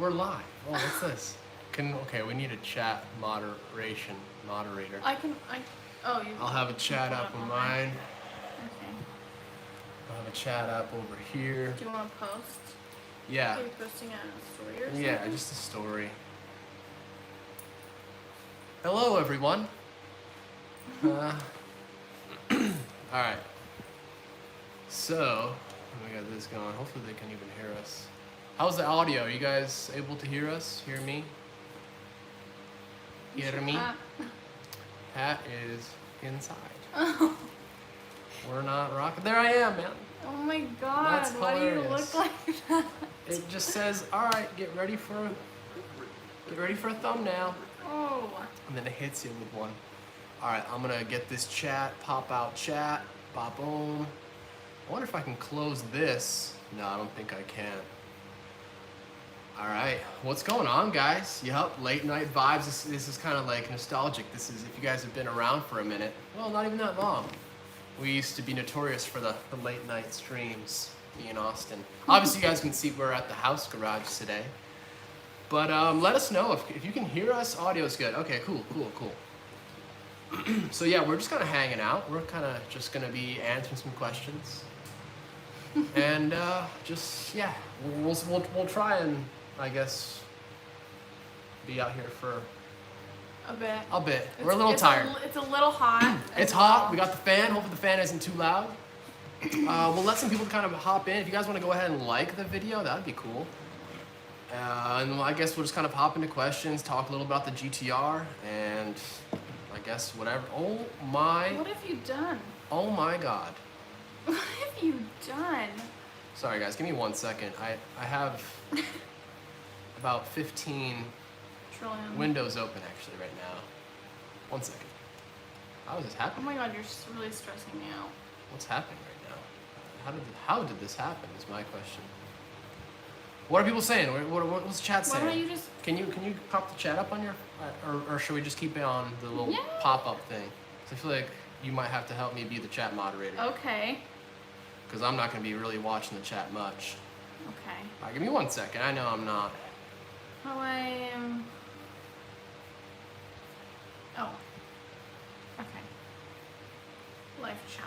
We're live. Oh, what's this? Okay, we need a chat moderator. I'll have a chat up on mine. Okay. I'll have a chat up over here. Do you want to post? Yeah. Are you posting a story or something? Yeah, just a story. Hello, everyone. All right. So, we got this going. Hopefully they can even hear us. How's the audio? Are you guys able to hear us? Hear me? Hear me? Pat is inside. Oh. We're not rocking. There I am, man. Oh my god, That's why hilarious. do you look like that? It just says, all right, get ready for a thumbnail. Oh. And then it hits you with one. All right, I'm gonna get this chat, pop out chat, pop boom. I wonder if I can close this. No, I don't think I can. All right, what's going on, guys? Yup, late night vibes. This is kind of like nostalgic. This is if you guys have been around for a minute. Well, not even that long. We used to be notorious for the late night streams, me and Austin. Obviously, you guys can see we're at the house garage today. But let us know if you can hear us. Audio's good. Okay, cool. So yeah, we're just kind of hanging out. We're kind of just gonna be answering some questions, and just yeah, we'll try and I guess be out here for a bit. We're a little tired. It's a little hot. It's hot. We got the fan. Hopefully the fan isn't too loud. We'll let some people kind of hop in. If you guys want to go ahead and like the video, that'd be cool. And I guess we'll just kind of hop into questions, talk a little about the GTR, and I guess whatever. Oh my. What have you done? Oh my God. What have you done? Sorry guys, give me 1 second. I have about 15 Trillion. windows open actually right now. 1 second. How is this Oh happening? my god, you're really stressing me out. What's happening right now? How did this happen is my question. What are people saying? What's the chat saying? Why don't you just... Can you pop the chat up on your, or should we just keep it on the little pop-up thing? 'Cause I feel like you might have to help me be the chat moderator. Okay. Because I'm not going to be really watching the chat much. Okay. All right, give me 1 second. I know I'm not. Oh, I am... Oh. Okay. Live chat.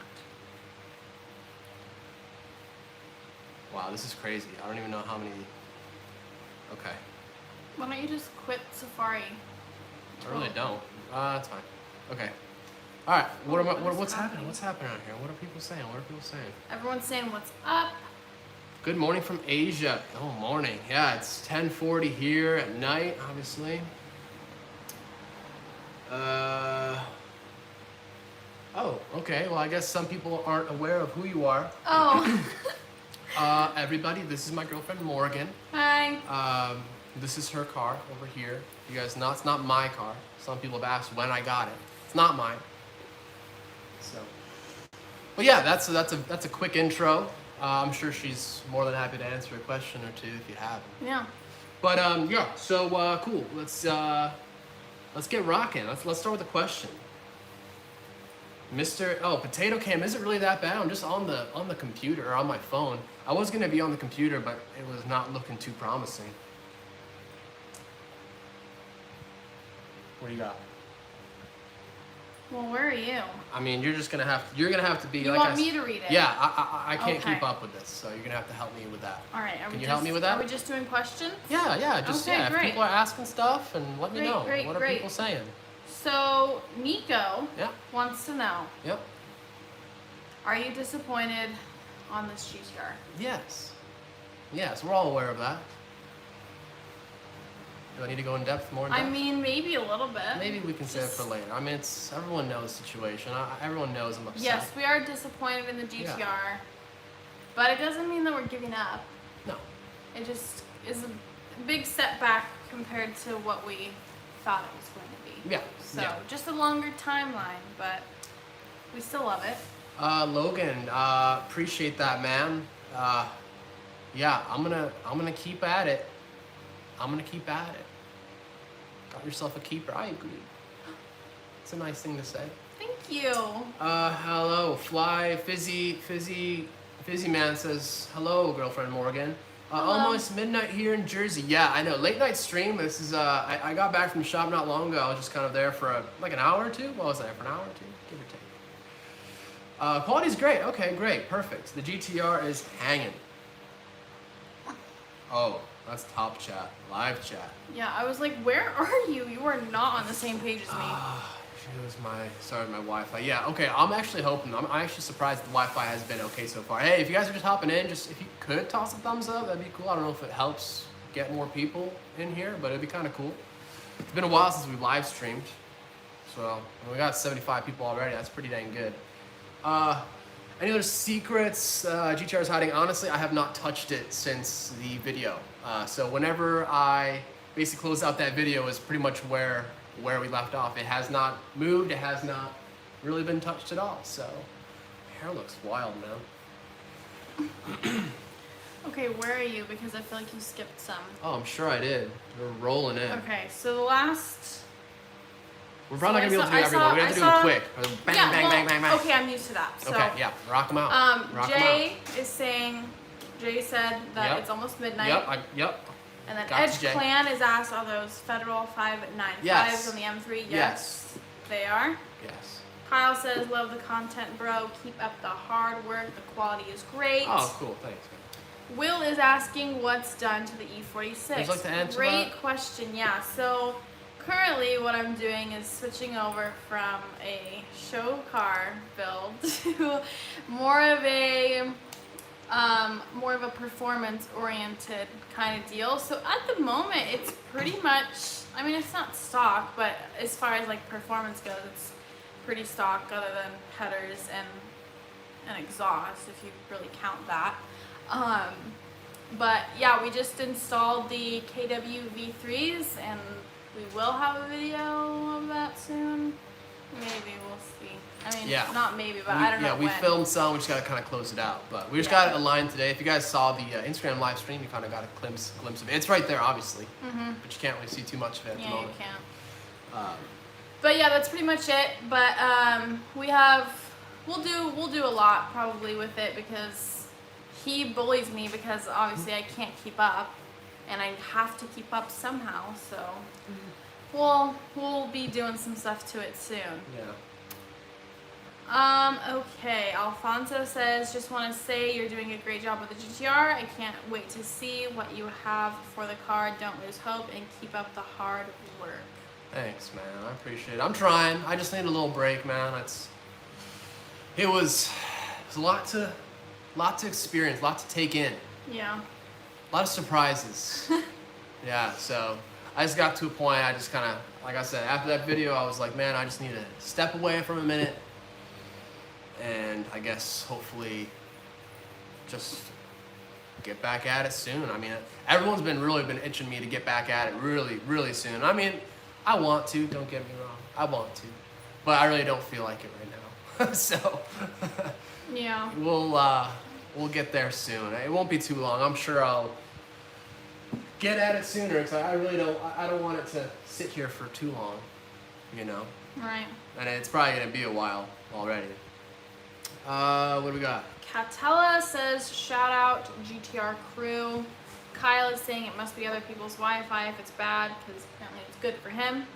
Wow, this is crazy. I don't even know how many. Okay. Why don't you just quit Safari? I really don't. That's fine. Okay. All right. What's happening? What's happening out here? What are people saying? Everyone's saying what's up. Good morning from Asia. Oh, morning. Yeah, it's 10:40 here at night, obviously. Oh, okay. Well, I guess some people aren't aware of who you are. Oh. Everybody, this is my girlfriend Morgan. Hi. This is her car over here. You guys know it's not my car. Some people have asked when I got it. It's not mine. So, but yeah, that's a quick intro. I'm sure she's more than happy to answer a question or two if you have them. Yeah. But yeah, so cool. Let's get rocking. Let's start with a question. Potato Cam, is it really that bad? I'm just on the computer or on my phone. I was gonna be on the computer, but it was not looking too promising. What do you got? Well, where are you? I mean, you're gonna have to be. You like want me to read it? Yeah, I can't Okay. keep up with this, so you're gonna have to help me with that. All right. Can you help me with that? Are we just doing questions? Yeah. Just Okay, yeah. great. If people are asking stuff, and let me know. What are people saying? So Nico Yeah. wants to know: Yep. are you disappointed on this GTR? Yes. Yes, we're all aware of that. Do I need to go in depth more? I mean, maybe a little bit. Maybe we can save it for later. I mean, everyone knows the situation. Everyone knows I'm upset. Yes, we are disappointed in the GTR, but it doesn't mean that we're giving up. No. It just is a big setback compared to what we thought it was going to be. Yeah. So just a longer timeline, but we still love it. Logan, appreciate that, man. Yeah, I'm gonna keep at it. Got yourself a keeper. I agree. It's a nice thing to say. Thank you. Hello, Fly Fizzy Man says hello, girlfriend Morgan. Almost midnight here in Jersey. Yeah, I know. Late night stream. This is I got back from the shop not long ago. I was just kind of there for like an hour or two. What was I there for an hour or two, give or take. Quality's great. Okay, great, perfect. The GTR is hanging. Oh, that's top chat, live chat. Yeah, I was like, where are you? You are not on the same page as me. It was my Wi-Fi. Yeah, okay. I'm actually hoping. I'm actually surprised the Wi-Fi has been okay so far. Hey, if you guys are just hopping in, just if you could toss a thumbs up, that'd be cool. I don't know if it helps get more people in here, but it'd be kind of cool. It's been a while since we've live streamed, so we got 75 people already. That's pretty dang good. Any other secrets GTR is hiding? Honestly, I have not touched it since the video. So whenever I basically closed out that video is pretty much where we left off. It has not moved. It has not really been touched at all. So hair looks wild, man. Okay, where are you? Because I feel like you skipped some. Oh, I'm sure I did. We're rolling in. Okay, so the last... We're probably not going to be able to do everyone. We're going to have to do it quick. Bang, yeah, bang, well, bang, bang, bang. Okay, I'm used to that. So, okay, yeah. Rock them out. Jay is saying... Jay said that it's almost midnight. Yep. And then Edge Clan is asked, are those Federal 595s on the M3? Yes, they are. Yes. Kyle says, love the content, bro. Keep up the hard work. The quality is great. Oh, cool. Thanks. Will is asking what's done to the E46. Would you like to answer Great that? question, yeah. So currently what I'm doing is switching over from a show car build to more of a performance-oriented kind of deal. So at the moment, it's pretty much, I mean, it's not stock, but as far as like performance goes, it's pretty stock other than headers and exhaust, if you really count that. But yeah, we just installed the KW V3s, and we will have a video of that soon. Maybe, we'll see. I mean, not maybe, but I don't know when. Yeah, we filmed some. We just got to kind of close it out. But we just got it aligned today. If you guys saw the Instagram live stream, you kind of got a glimpse of it. It's right there, obviously. But you can't really see too much of it at the moment. Yeah, you can't. But yeah, that's pretty much it. But we'll do a lot probably with it, because he bullies me because obviously I can't keep up, and I have to keep up somehow. So we'll be doing some stuff to it soon. Yeah. Okay, Alfonso says, just want to say you're doing a great job with the GTR. I can't wait to see what you have for the car. Don't lose hope and keep up the hard work. Thanks, man. I appreciate it. I'm trying. I just need a little break, man. It was a lot to experience, a lot to take in. Yeah. A lot of surprises. Yeah, so I just got to a point, I just kind of, like I said, after that video, I was like, man, I just need to step away from a minute. And I guess hopefully just get back at it soon. I mean, everyone's really been itching me to get back at it really, really soon. I mean, I want to, don't get me wrong. I want to. But I really don't feel like it right now. So yeah. We'll get there soon. It won't be too long. I'm sure I'll get at it sooner, because I don't want it to sit here for too long, you know? Right. And it's probably going to be a while already. What do we got? Catella says, shout out GTR crew. Kyle is saying it must be other people's Wi-Fi if it's bad, because apparently it's good for him.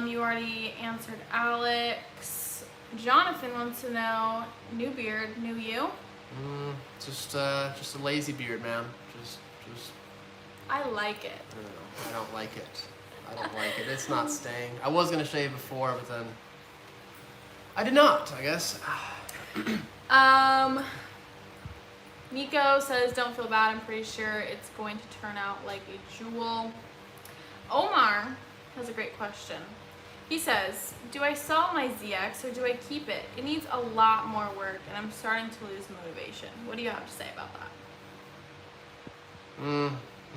You already answered Alex. Jonathan wants to know, new beard, new you? Just a lazy beard, man. Just. I like it. I don't like it. I don't like it. It's not staying. I was gonna shave before, but then I did not, I guess. Nico says, don't feel bad. I'm pretty sure it's going to turn out like a jewel. Omar has a great question. He says, do I sell my ZX or do I keep it? It needs a lot more work and I'm starting to lose motivation. What do you have to say about that?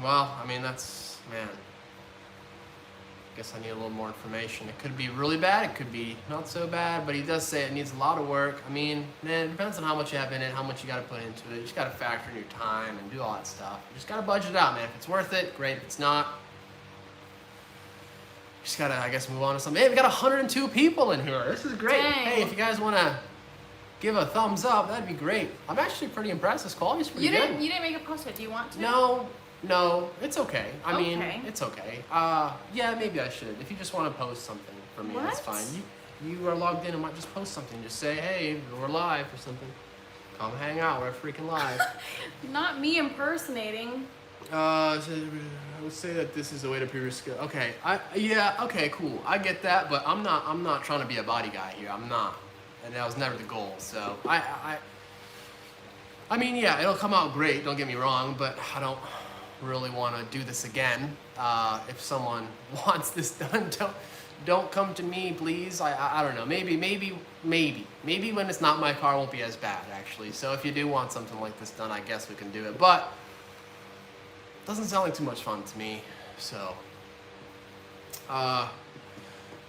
Well, I mean, that's, man, I guess I need a little more information. It could be really bad, it could be not so bad, but he does say it needs a lot of work. I mean, man, it depends on how much you have in it, how much you got to put into it. You just got to factor in your time and do all that stuff. You just got to budget it out, man. If it's worth it, great. If it's not, you just got to, I guess, move on to something. Hey, we got 102 people in here. This is great. Dang. Hey, if you guys want to give a thumbs up. That'd be great. I'm actually pretty impressed. This quality's pretty good. You didn't make a post yet. Do you want to? No, it's okay. I mean, Okay. it's okay. Yeah, maybe I should. If you just want to post something for me, that's What? fine. You are logged in and might just post something. Just say, hey, we're live or something. Come hang out. We're freaking live. Not me impersonating. So I would say that this is a way to prove your skill. Okay, okay, cool. I get that, but I'm not trying to be a body guy here. I'm not, and that was never the goal. So I mean, yeah, it'll come out great. Don't get me wrong, but I don't really want to do this again. If someone wants this done, don't come to me, please. I don't know. Maybe when it's not my car, it won't be as bad actually. So if you do want something like this done, I guess we can do it. But doesn't sound like too much fun to me. So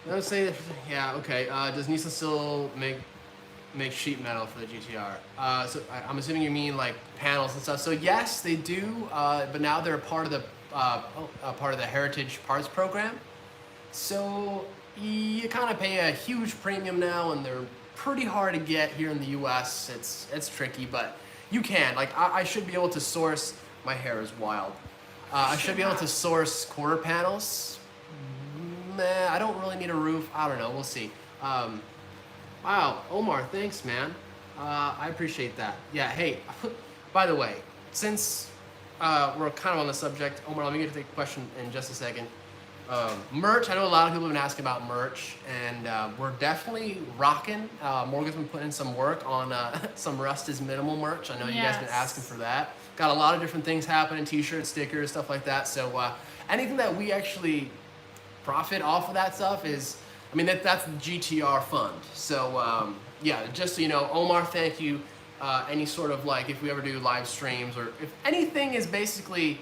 let's say, yeah, okay. Does Nissan still make sheet metal for the GTR? So I'm assuming you mean like panels and stuff. So yes, they do, but now they're part of the Heritage Parts program. So you kind of pay a huge premium now, and they're pretty hard to get here in the U.S. It's tricky, but you can. Like I should be able to source. My hair is wild. I should be able to source quarter panels. Meh, I don't really need a roof. I don't know. We'll see. Wow, Omar, thanks, man. I appreciate that. Yeah, hey, by the way, since we're kind of on the subject, Omar, let me get to the question in just a second. Merch, I know a lot of people have been asking about merch, and we're definitely rocking. Morgan's been putting in some work on some Rust is Minimal merch. I know you guys have been asking for that. Got a lot of different things happening, t-shirts, stickers, stuff like that. So anything that we actually profit off of that stuff is, I mean, that's the GTR fund. So yeah, just so you know, Omar, thank you. Any sort of like, if we ever do live streams or if anything is basically,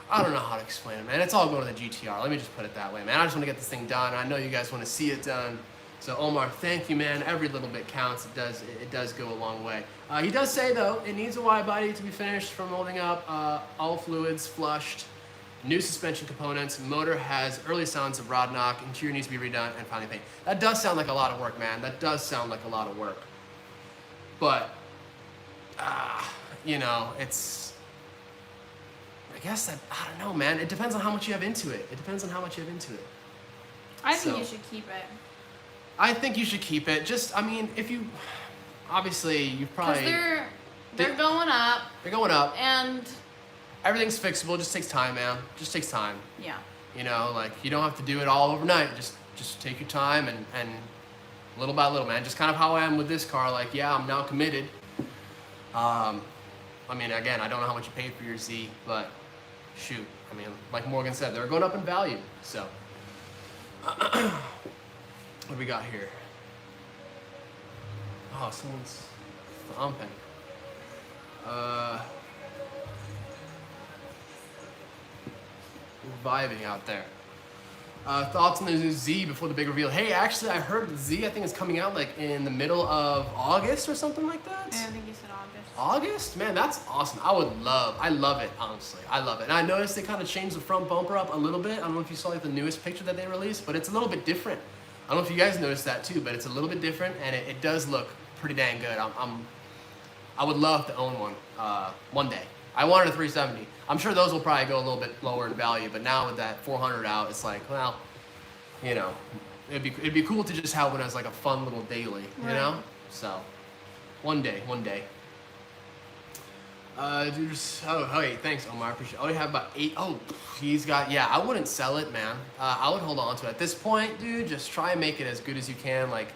I don't know how to explain it, man. It's all going to the GTR. Let me just put it that way, man. I just want to get this thing done. I know you guys want to see it done. So Omar, thank you, man. Every little bit counts. It does go a long way. He does say though, it needs a wide body to be finished from molding up. All fluids flushed. New suspension components. Motor has early signs of rod knock. Interior needs to be redone and finally paint. That does sound like a lot of work, man. That does sound like a lot of work. But you know, it's. I guess that I don't know, man. It depends on how much you have into it. I think you should keep it. I think you should keep it. Just, I mean, if you, obviously, you probably. Because they're going up. They're going up. And. Everything's fixable. It just takes time, man. Just takes time. Yeah. You know, like you don't have to do it all overnight. Just take your time and little by little, man. Just kind of how I am with this car. Like, yeah, I'm now committed. I mean, again, I don't know how much you paid for your Z, but shoot. I mean, like Morgan said, they're going up in value. So. What do we got here? Oh, someone's thumping. Vibing out there. Thoughts on the new Z before the big reveal? Hey, actually, I heard the Z, I think, is coming out like in the middle of August or something like that. Yeah, I think you said August. August? Man, that's awesome. I love it, honestly. I love it. And I noticed they kind of changed the front bumper up a little bit. I don't know if you saw like the newest picture that they released, but it's a little bit different. I don't know if you guys noticed that too, but it's a little bit different, and it does look pretty dang good. I would love to own one day. I wanted a 370. I'm sure those will probably go a little bit lower in value, but now with that 400 out, it's like, well, you know, it'd be cool to just have one as like a fun little daily, you know? So, one day. Hey, thanks, Omar. I appreciate it. Oh, you have about 8. Oh, he's got, yeah, I wouldn't sell it, man. I would hold on to it. At this point, dude, just try and make it as good as you can. Like,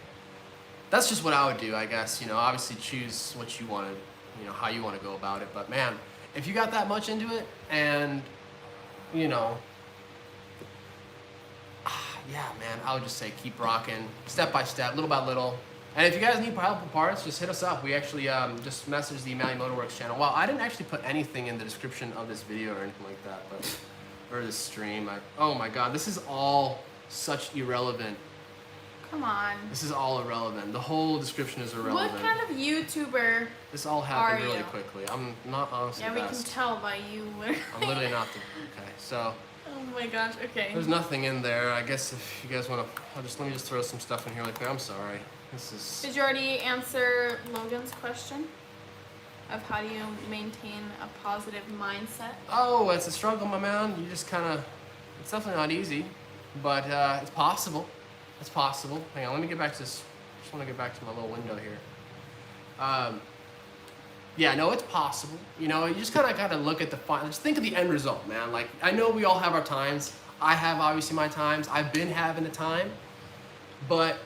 that's just what I would do, I guess. You know, obviously choose what you want to, you know, how you want to go about it. But, man, if you got that much into it and, you know, yeah, man, I would just say keep rocking, step by step, little by little. And if you guys need helpful parts, just hit us up. We actually just messaged the Mally Motorworks channel. Well, I didn't actually put anything in the description of this video or anything like that, but or this stream. Oh my God, this is all such irrelevant. Come on. This is all irrelevant. The whole description is irrelevant. What kind of YouTuber This all happened really quickly. I'm not honestly Yeah, we can tell by you. I'm literally not the, okay, so. Oh my gosh, okay. There's nothing in there. I guess if you guys want to, let me just throw some stuff in here like that. I'm sorry. This is. Did you already answer Logan's question of how do you maintain a positive mindset? Oh, it's a struggle, my man. You just kind of. It's definitely not easy, but it's possible. It's possible. Hang on, let me get back to this. I just want to get back to my little window here. Yeah, no, it's possible. You know, you just kind of gotta look at the final. Just think of the end result, man. Like, I know we all have our times. I have obviously my times. I've been having a time, but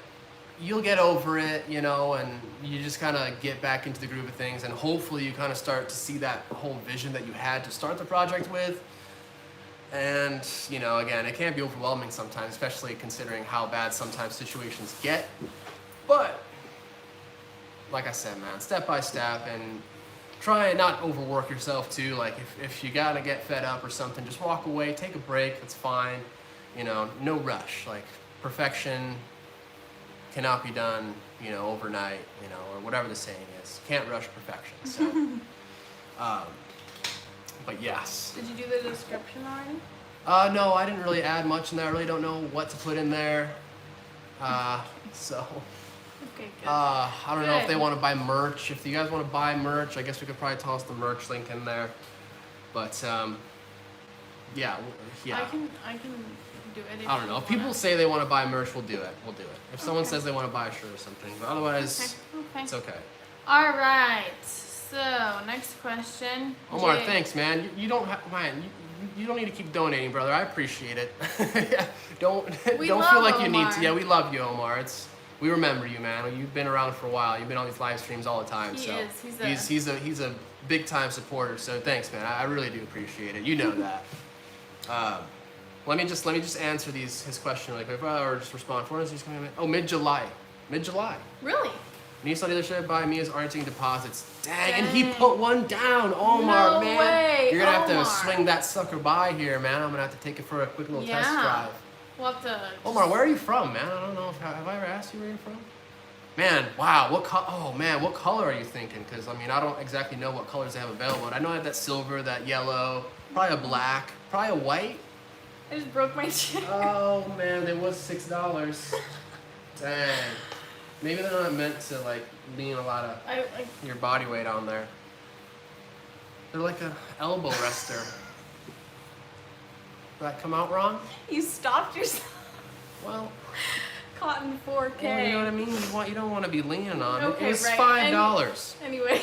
you'll get over it, you know, and you just kind of get back into the groove of things, and hopefully you kind of start to see that whole vision that you had to start the project with. And, you know, again, it can be overwhelming sometimes, especially considering how bad sometimes situations get. But, like I said, man, step by step, and try and not overwork yourself too. Like, if you gotta get fed up or something, just walk away, take a break, that's fine. You know, no rush. Like, perfection cannot be done, you know, overnight, you know, or whatever the saying is. Can't rush perfection. So, but yes. Did you do the description already? No, I didn't really add much in there. I really don't know what to put in there. So, Okay, good. I don't know if they Good. want to buy merch. If you guys want to buy merch, I guess we could probably toss the merch link in there. But, yeah, yeah. I can do it. If I don't know. you If people wanna. say they want to buy merch, we'll do it. We'll do it. If someone Okay. says they want to buy a shirt or something, but otherwise, Okay. it's okay. All right. So next question. Omar, Jay. thanks, man. You don't have, man. You don't need to keep donating, brother. I appreciate it. Yeah, don't We don't love feel like you need Omar. to. Yeah, we love you, Omar. We remember you, man. You've been around for a while. You've been on these live streams all the time. He so is. he's a big time supporter. So thanks, man. I really do appreciate it. You know that. Let me just answer his question really quick, or just respond. When is these coming in? Oh, mid-July. Really? Nissan dealership by me is orienting deposits. Dang, and he Dang. put one down. Omar, No man. way, You're gonna have Omar. to swing that sucker by here, man. I'm gonna have to take it for a quick little test Yeah. drive. We'll have to. Omar, where are you from, man? I don't know. Have I ever asked you where you're from? Man, wow. Oh man, what color are you thinking? Because I mean, I don't exactly know what colors they have available. I know I have that silver, that yellow, probably a black, probably a white. I just broke my chair. Oh man, they was $6. Dang. Maybe they're not meant to like lean a lot of I your body weight on there. They're like a elbow rester. Did that come out wrong? you stopped yourself. Well, Cotton 4K. well, you know what I mean. You don't want to be leaning on it. Okay, It was right. $5. Anyway.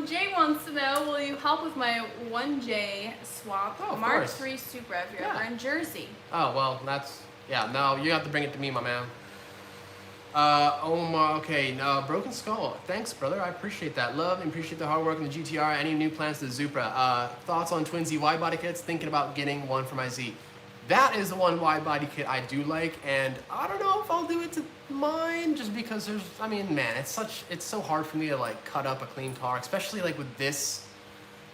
Jay wants to know, will you help with my 1J swap? Oh, of Mark course. 3 Supra if you're Yeah. ever in Jersey. Oh well, no. You have to bring it to me, my man. Omar, okay. Broken Skull. Thanks, brother. I appreciate that. Love and appreciate the hard work in the GTR. Any new plans to the Supra? Thoughts on twin Z wide body kits? Thinking about getting one for my Z. That is the one wide body kit I do like, and I don't know if I'll do it to mine just because man, it's so hard for me to like cut up a clean car, especially like with this.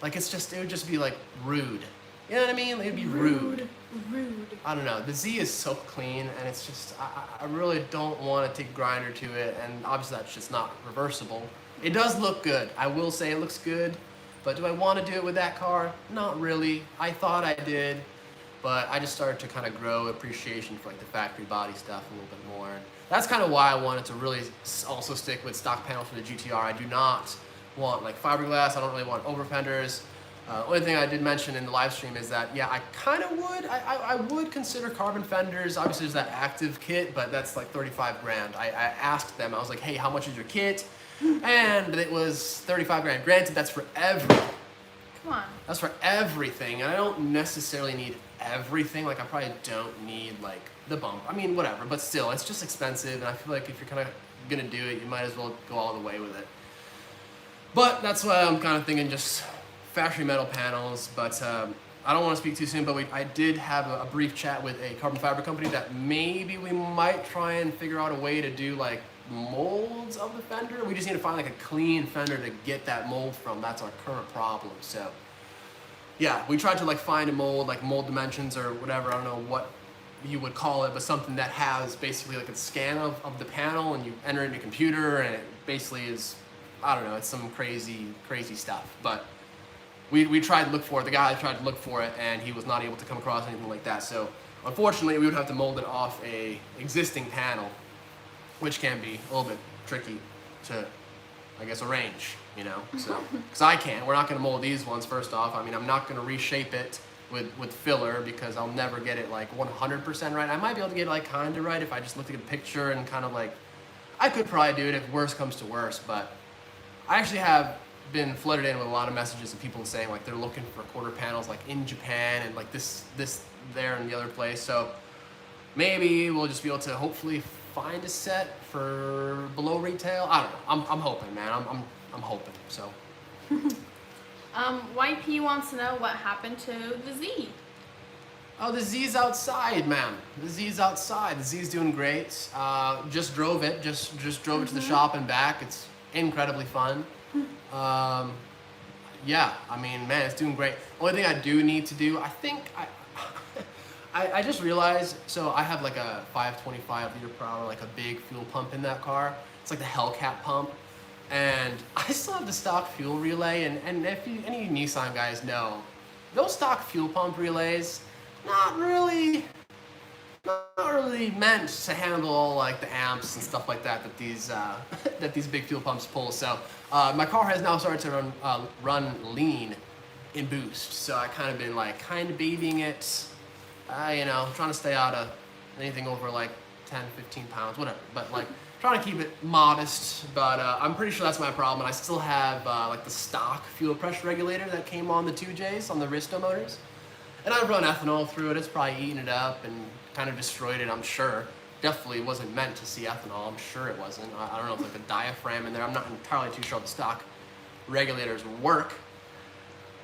Like it would just be like rude. You know what I mean? It'd be rude. Rude. I don't know. The Z is so clean, and it's just I really don't want to take a grinder to it, and obviously that's just not reversible. It does look good. I will say it looks good, but do I want to do it with that car? Not really. I thought I did, but I just started to kind of grow appreciation for like the factory body stuff a little bit more. And that's kind of why I wanted to really also stick with stock panels for the GTR. I do not want like fiberglass. I don't really want over fenders. Only thing I did mention in the live stream is that, yeah, I kind of would. I would consider carbon fenders. Obviously, there's that active kit, but that's like 35 grand. I asked them, I was like, hey, how much is your kit? And it was 35 grand. Granted, that's for everything. Come on. That's for everything, and I don't necessarily need everything. Like, I probably don't need like the bump. I mean, whatever, but still, it's just expensive, and I feel like if you're kind of gonna do it, you might as well go all the way with it. But that's why I'm kind of thinking just factory metal panels, but I don't want to speak too soon, but I did have a brief chat with a carbon fiber company that maybe we might try and figure out a way to do like molds of the fender. We just need to find like a clean fender to get that mold from. That's our current problem. So yeah, we tried to like find a mold, like mold dimensions or whatever. I don't know what you would call it, but something that has basically like a scan of the panel, and you enter it in your computer, and it basically is, I don't know, it's some crazy stuff. But we tried to look for it. The guy tried to look for it, and he was not able to come across anything like that. So Unfortunately, we would have to mold it off a existing panel, which can be a little bit tricky to, I guess, arrange, you know? So, because I can't. We're not going to mold these ones, first off. I mean, I'm not going to reshape it with filler because I'll never get it like 100% right. I might be able to get it like kind of right if I just looked at a picture and kind of like, I could probably do it if worse comes to worse, but I actually have been flooded in with a lot of messages of people saying like they're looking for quarter panels like in Japan and like this, there, and the other place. So maybe we'll just be able to hopefully find a set for below retail. I don't know. I'm hoping, man. I'm hoping. So. YP wants to know what happened to the Z. Oh, the Z's outside, man. The Z's outside. The Z's doing great. Just drove it. Just drove it to the shop and back. It's incredibly fun. Yeah, I mean, man, it's doing great. Only thing I do need to do, I think I just realized, so I have like a 525 liter per hour, like a big fuel pump in that car. It's like the Hellcat pump. And I still have the stock fuel relay, and if any Nissan guys know, those stock fuel pump relays, not really meant to handle all like the amps and stuff like that these that these big fuel pumps pull. So my car has now started to run lean in boost. So I kind of been like babying it, you know, trying to stay out of anything over like 10, 15 pounds, whatever. But like trying to keep it modest. But I'm pretty sure that's my problem. And I still have like the stock fuel pressure regulator that came on the 2Js on the Risto motors. And I've run ethanol through it. It's probably eaten it up and kind of destroyed it, I'm sure. Definitely wasn't meant to see ethanol. I'm sure it wasn't. I don't know if like a diaphragm in there. I'm not entirely too sure how the stock regulators work.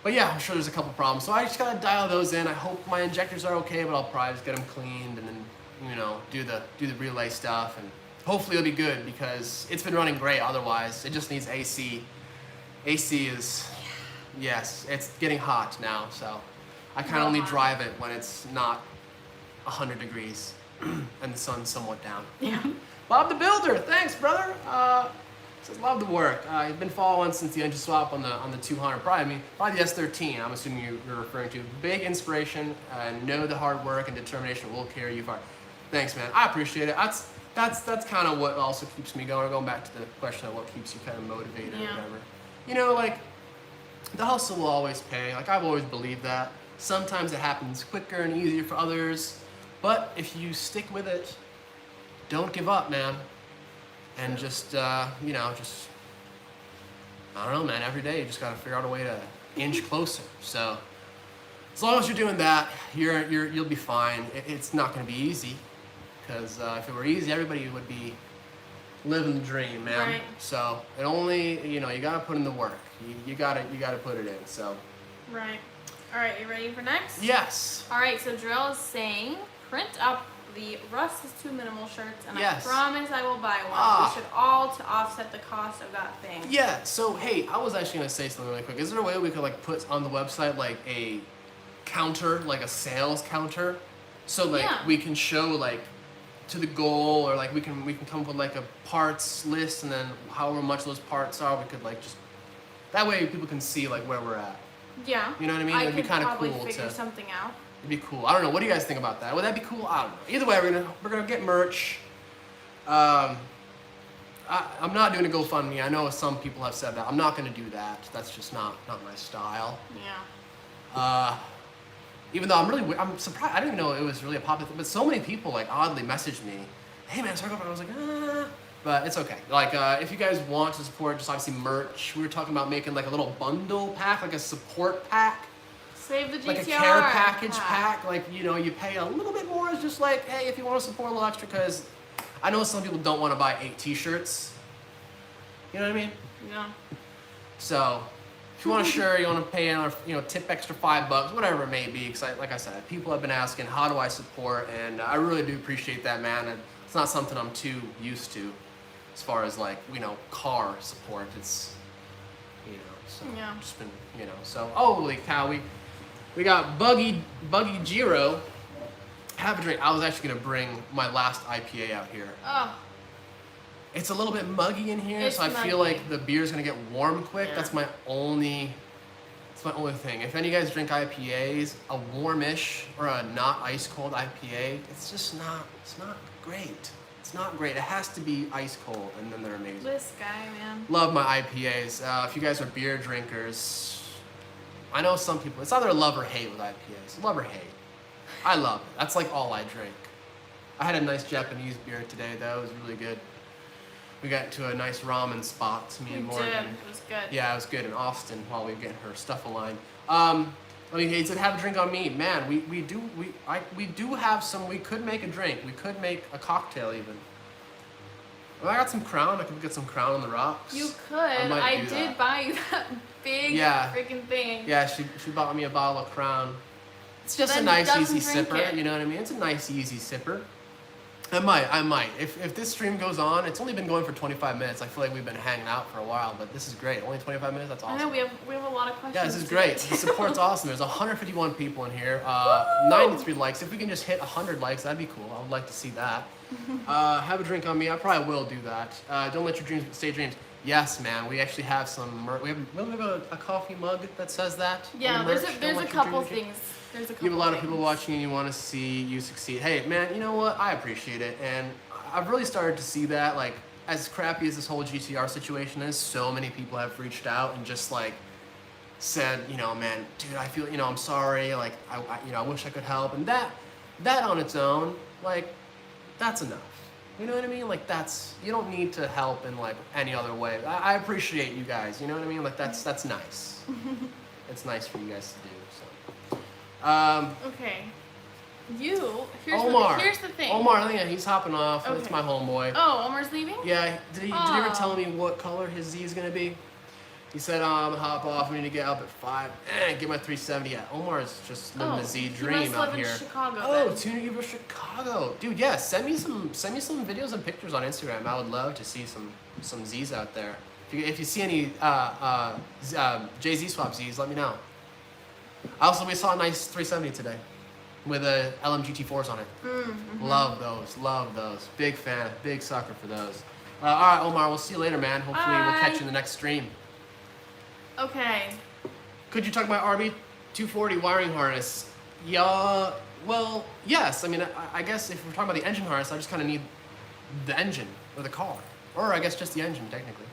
But yeah, I'm sure there's a couple problems. So I just gotta dial those in. I hope my injectors are okay, but I'll probably just get them cleaned and then, you know, do the relay stuff. And hopefully it'll be good because it's been running great otherwise. It just needs AC. AC is, yes, it's getting hot now, so I kind of only drive it when it's not 100 degrees and the sun's somewhat down. Yeah. Bob the Builder, thanks, brother. Says love the work. You've been following since the engine swap on the 200. Probably the S13. I'm assuming you're referring to. Big inspiration. Know the hard work and determination will carry you far. Thanks, man. I appreciate it. That's kind of what also keeps me going. Going back to the question of what keeps you kind of motivated or whatever. You know, like the hustle will always pay. Like I've always believed that. Sometimes it happens quicker and easier for others, but if you stick with it, don't give up, man. And just, you know, just, I don't know, man, every day you just gotta figure out a way to inch closer. So, as long as you're doing that, you'll be fine. It's not gonna be easy, because if it were easy, everybody would be living the dream, man. Right. So, it only, you know, you gotta put in the work. You gotta put it in, so. Right. All right, you ready for next? Yes. All right, so Drill is saying, print up the Russ is too minimal shirts, and Yes. I promise I will buy one. We should all to offset the cost of that thing. Yeah, so hey, I was actually gonna say something really quick. Is there a way we could like put on the website like a counter, like a sales counter? So like we can show like to the goal, or like we can come up with like a parts list, and then however much those parts are, we could like just, that way people can see like where we're at. Yeah. You know what I mean? It'd be kind of cool probably figure to something out. It'd be cool. I don't know. What do you guys think about that? Would that be cool? I don't know. Either way, we're gonna get merch. I'm not doing a GoFundMe. I know some people have said that. I'm not gonna do that. That's just not my style. Yeah. Even though I'm surprised. I didn't even know it was really a popular thing. But so many people like oddly messaged me, "Hey man, sorry, I was like, ah." But it's okay. Like, if you guys want to support, just obviously merch. We were talking about making like a little bundle pack, like a support pack. Save the GTR. Like a care package pack. Like, you know, you pay a little bit more. It's just like, hey, if you want to support a little extra, because I know some people don't want to buy 8 t-shirts. You know what I mean? Yeah. So, if you want a shirt, you want to pay another, you know, tip extra $5, whatever it may be. Because, like I said, people have been asking, how do I support? And I really do appreciate that, man. And it's not something I'm too used to. As far as like, you know, car support, it's, you know, so just been, you know, so holy cow, we got Buggy Giro. Have a drink. I was actually gonna bring my last IPA out here. Oh. It's a little bit muggy in here, It's so I muggy. feel like the beer's gonna get warm quick. Yeah. That's my only It's my only thing. If any of you guys drink IPAs, a warmish or a not ice cold IPA, it's just not. It's not great. It's not great. It has to be ice cold, and then they're amazing. This guy, man. Love my IPAs. If you guys are beer drinkers, I know some people. It's either love or hate with IPAs. Love or hate. I love it. That's like all I drink. I had a nice Japanese beer today, though. It was really good. We got to a nice ramen spot, me and Morgan. Did. It was good. Yeah, it was good in Austin while we were getting her stuff aligned. I mean, he said, have a drink on me. Man, we do have some, we could make a drink. We could make a cocktail even. Well, I got some Crown. I could get some Crown on the rocks. You could. I did that. buy you that big freaking thing. Yeah, she bought me a bottle of Crown. It's just a Then nice, doesn't easy drink sipper. it. You know what I mean? It's a nice, easy sipper. I might. If this stream goes on, it's only been going for 25 minutes. I feel like we've been hanging out for a while, but this is great. Only 25 minutes, that's awesome. I know, we have a lot of questions. Yeah, this is great. The support's awesome. There's 151 people in here. 93 likes. If we can just hit 100 likes, that'd be cool. I would like to see that. Have a drink on me. I probably will do that. Don't let your dreams stay dreams. Yes, man. We actually have some. We have a coffee mug that says that. Yeah, there's a couple things. There's a couple. You have a lot of people watching, and you want to see you succeed. Hey, man. You know what? I appreciate it, and I've really started to see that. Like, as crappy as this whole GTR situation is, so many people have reached out and just like said, you know, man, dude, I feel, you know, I'm sorry. Like, I wish I could help, and that on its own, like, that's enough. You know what I mean? Like, that's, you don't need to help in like any other way. I appreciate you guys. You know what I mean? Like, that's nice. It's nice for you guys to do. So, okay. Here's the thing. Omar, yeah, he's hopping off. Okay. It's my homeboy. Oh, Omar's leaving? Yeah. Did he ever tell me what color his Z is gonna be? He said, hop off. We need to get up at 5. Get my 370. Yeah, Omar's just living the Z dream out here. In Chicago, oh, tune in for Chicago, dude. Yeah, send me some videos and pictures on Instagram. I would love to see some Z's out there. If you see any Jay-Z swap Z's, let me know. Also, we saw a nice 370 today with a LMGT4s on it. Mm-hmm. Love those. Big fan, big sucker for those. All right, Omar, we'll see you later, man. Hopefully we'll catch you in the next stream. Okay. Could you talk about RB240 wiring harness? Yeah, well, yes. I mean, I guess if we're talking about the engine harness, I just kind of need the engine or the car. Or I guess just the engine, technically.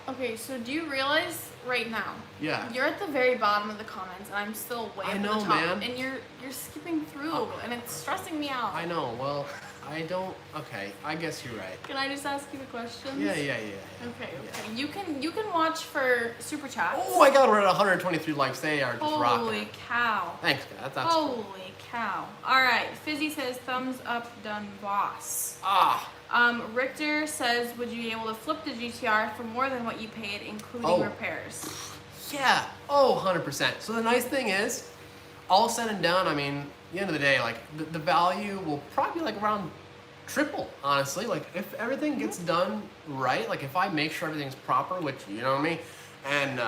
Okay, so do you realize right now? Yeah. You're at the very bottom of the comments, and I'm still way up at the top. Man. And you're skipping through, and it's stressing me out. I know. Well, I don't. Okay, I guess you're right. Can I just ask you the questions? Yeah. Okay. You can watch for super chats. Oh my God, we're at 123 likes. They are just rocking. Holy cow. Thanks, guys. That's Holy cool. cow. All right. Fizzy says thumbs up, done, boss. Richter says, would you be able to flip the GTR for more than what you paid, including repairs? Yeah. 100%. So the nice thing is, all said and done, I mean, at the end of the day, like, the value will probably be like around triple, honestly. Like, if everything gets done right, like if I make sure everything's proper, which, you know what I mean, and,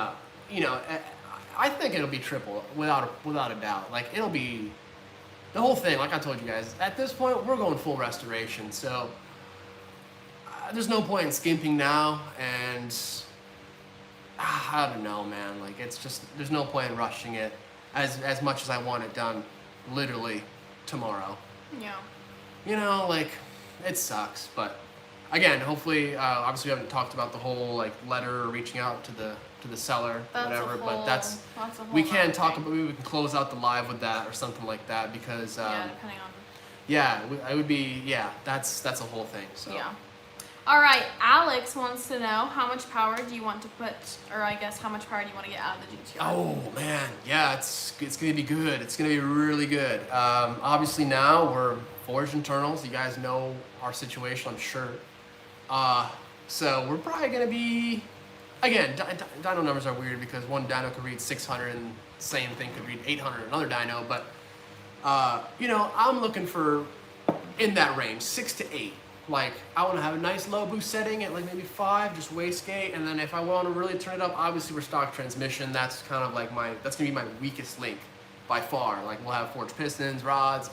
I think it'll be triple without a doubt. Like, it'll be the whole thing, like I told you guys, at this point, we're going full restoration, so there's no point in skimping now, and I don't know, man. Like, it's just, there's no point in rushing it as much as I want it done literally tomorrow. Yeah. You know, like, it sucks, but again, hopefully, obviously we haven't talked about the whole, like, letter or reaching out to the seller, whatever, but that's we can talk about, maybe we can close out the live with that or something like that, because depending on. Yeah, it would be, that's a whole thing. So. Yeah. All right, Alex wants to know how much power do you want to put, or I guess how much power do you want to get out of the GTR? Oh man, yeah, it's gonna be good. It's gonna be really good. Obviously now we're forged internals. You guys know our situation, I'm sure. So we're probably gonna be, again, dyno numbers are weird because one dyno could read 600 and the same thing could read 800 another dyno, but I'm looking for in that range, 6 to 8. Like, I want to have a nice low boost setting at like maybe 5, just wastegate, and then if I want to really turn it up, obviously we're stock transmission. That's kind of like that's gonna be my weakest link by far. Like, we'll have forged pistons, rods.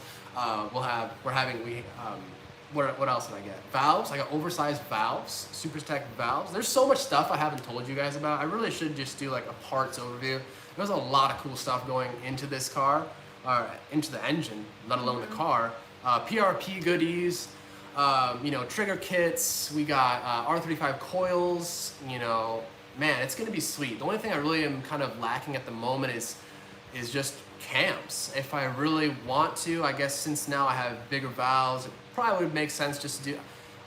what else did I get? Valves. I got oversized valves, super tech valves. There's so much stuff I haven't told you guys about. I really should just do like a parts overview. There's a lot of cool stuff going into this car, or into the engine, let alone the car. PRP goodies, you know, trigger kits. We got R35 coils. You know, man, it's gonna be sweet. The only thing I really am kind of lacking at the moment is just cams. If I really want to, I guess since now I have bigger valves, it probably would make sense just to do.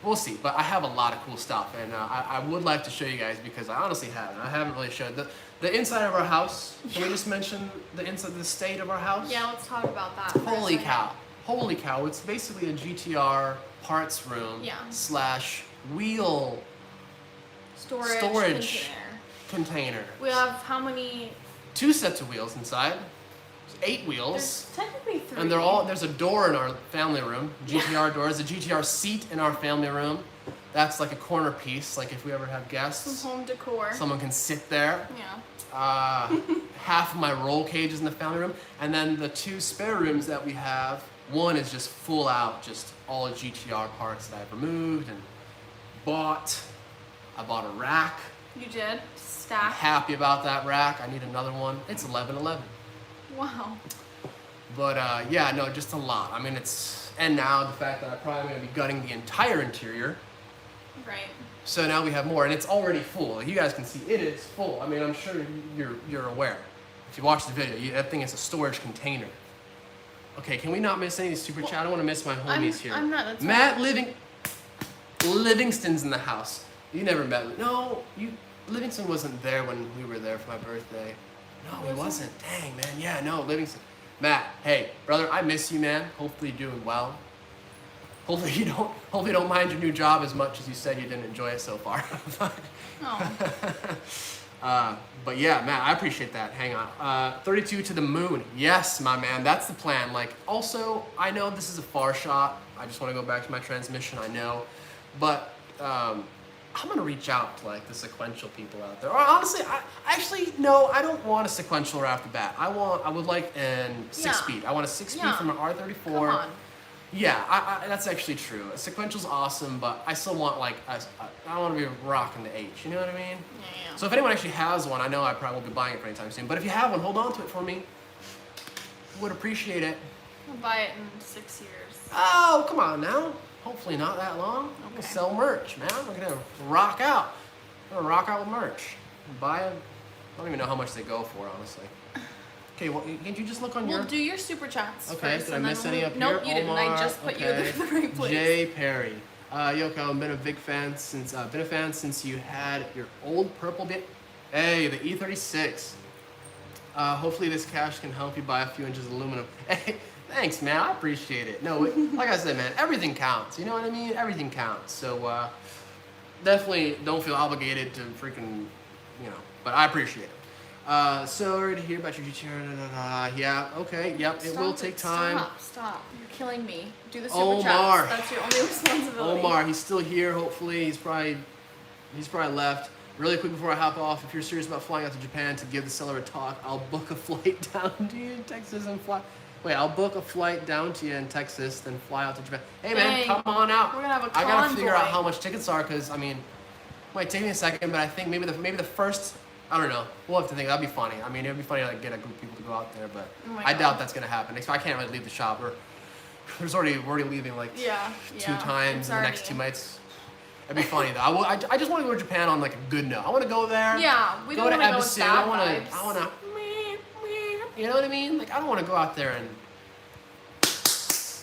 We'll see, but I have a lot of cool stuff, and I would like to show you guys because I honestly haven't. I haven't really showed the inside of our house. Can we just mention the inside, the state of our house? Yeah, let's talk about that. Holy cow! Holy cow! It's basically a GTR parts room slash wheel storage container. We have how many? 2 sets of wheels inside. 8 wheels. There's technically 3. And they're all, there's a door in our family room. GTR door. There's a GTR seat in our family room. That's like a corner piece. Like if we ever have guests. Some home decor. Someone can sit there. Yeah. Half of my roll cage is in the family room. And then the 2 spare rooms that we have, one is just full out, just all GTR parts that I've removed and bought. I bought a rack. You did? I'm Stack. happy about that rack. I need another one. It's 1111. Wow. But yeah, no, just a lot. I mean, it's, and now the fact that I'm probably going to be gutting the entire interior. Right. So now we have more, and it's already full. Like you guys can see, it is full. I mean, I'm sure you're aware. If you watch the video, that thing is a storage container. Okay, can we not miss any super chat? I don't want to miss my homies here. I'm not. That's Matt Livingston's in the house. You never met. No, Livingston wasn't there when we were there for my birthday. No, he wasn't. Dang, man. Yeah, no, Livingston. Matt, hey, brother, I miss you, man. Hopefully you're doing well. Hopefully you don't mind your new job as much as you said you didn't enjoy it so far. But yeah, Matt, I appreciate that. Hang on. 32 to the moon. Yes, my man. That's the plan. Like, also, I know this is a far shot. I just want to go back to my transmission. I know, but I'm gonna reach out to like the sequential people out there. Or honestly, no, I don't want a sequential right off the bat. I would like a 6-speed. I want a 6-speed from an R34. Come on. Yeah, that's actually true. A sequential's awesome, but I still want like I want to be rocking the H. You know what I mean? Yeah. So if anyone actually has one, I know I probably won't be buying it for anytime soon. But if you have one, hold on to it for me. Would appreciate it. I'll buy it in 6 years. Oh, come on now. Hopefully not that long. I'm gonna sell merch, man. We're gonna rock out. We're gonna rock out with merch. Buy them. I don't even know how much they go for, honestly. Okay, well, can't you just look on your... We'll do your super chats Okay, first, did I miss any up here? Nope, you didn't. I Omar, just put you in the right place. Jay Perry. Yoko, I've been a big fan since you had your old purple bit. Hey, the E36. Hopefully this cash can help you buy a few inches of aluminum. Hey, thanks, man. I appreciate it. No, like I said, man, everything counts. You know what I mean? Everything counts. So definitely don't feel obligated to freaking, you know, but I appreciate it. Sorry to hear about your GTR. Yeah, okay, yep, it will take time. Stop. You're killing me. Do the super chats. That's your only responsibility. Omar, he's still here, hopefully. He's probably left. Really quick before I hop off, if you're serious about flying out to Japan to give the seller a talk, I'll book a flight down to you in Texas and fly. Wait, I'll book a flight down to you in Texas, then fly out to Japan. Hey, man, come on out. We're gonna have a I gotta figure out how much tickets are, because, I mean, it might take me a second, but I think maybe the first... I don't know. We'll have to think. That'd be funny. I mean, it'd be funny to like, get a group of people to go out there, but I doubt that's gonna happen. I can't really leave the shop. We're already leaving like 2 times in the next 2 nights. It'd be funny though. I just want to go to Japan on like a good note. I want to go there. Yeah, we don't want to go with bad vibes. I want to. You know what I mean? Like I don't want to go out there and.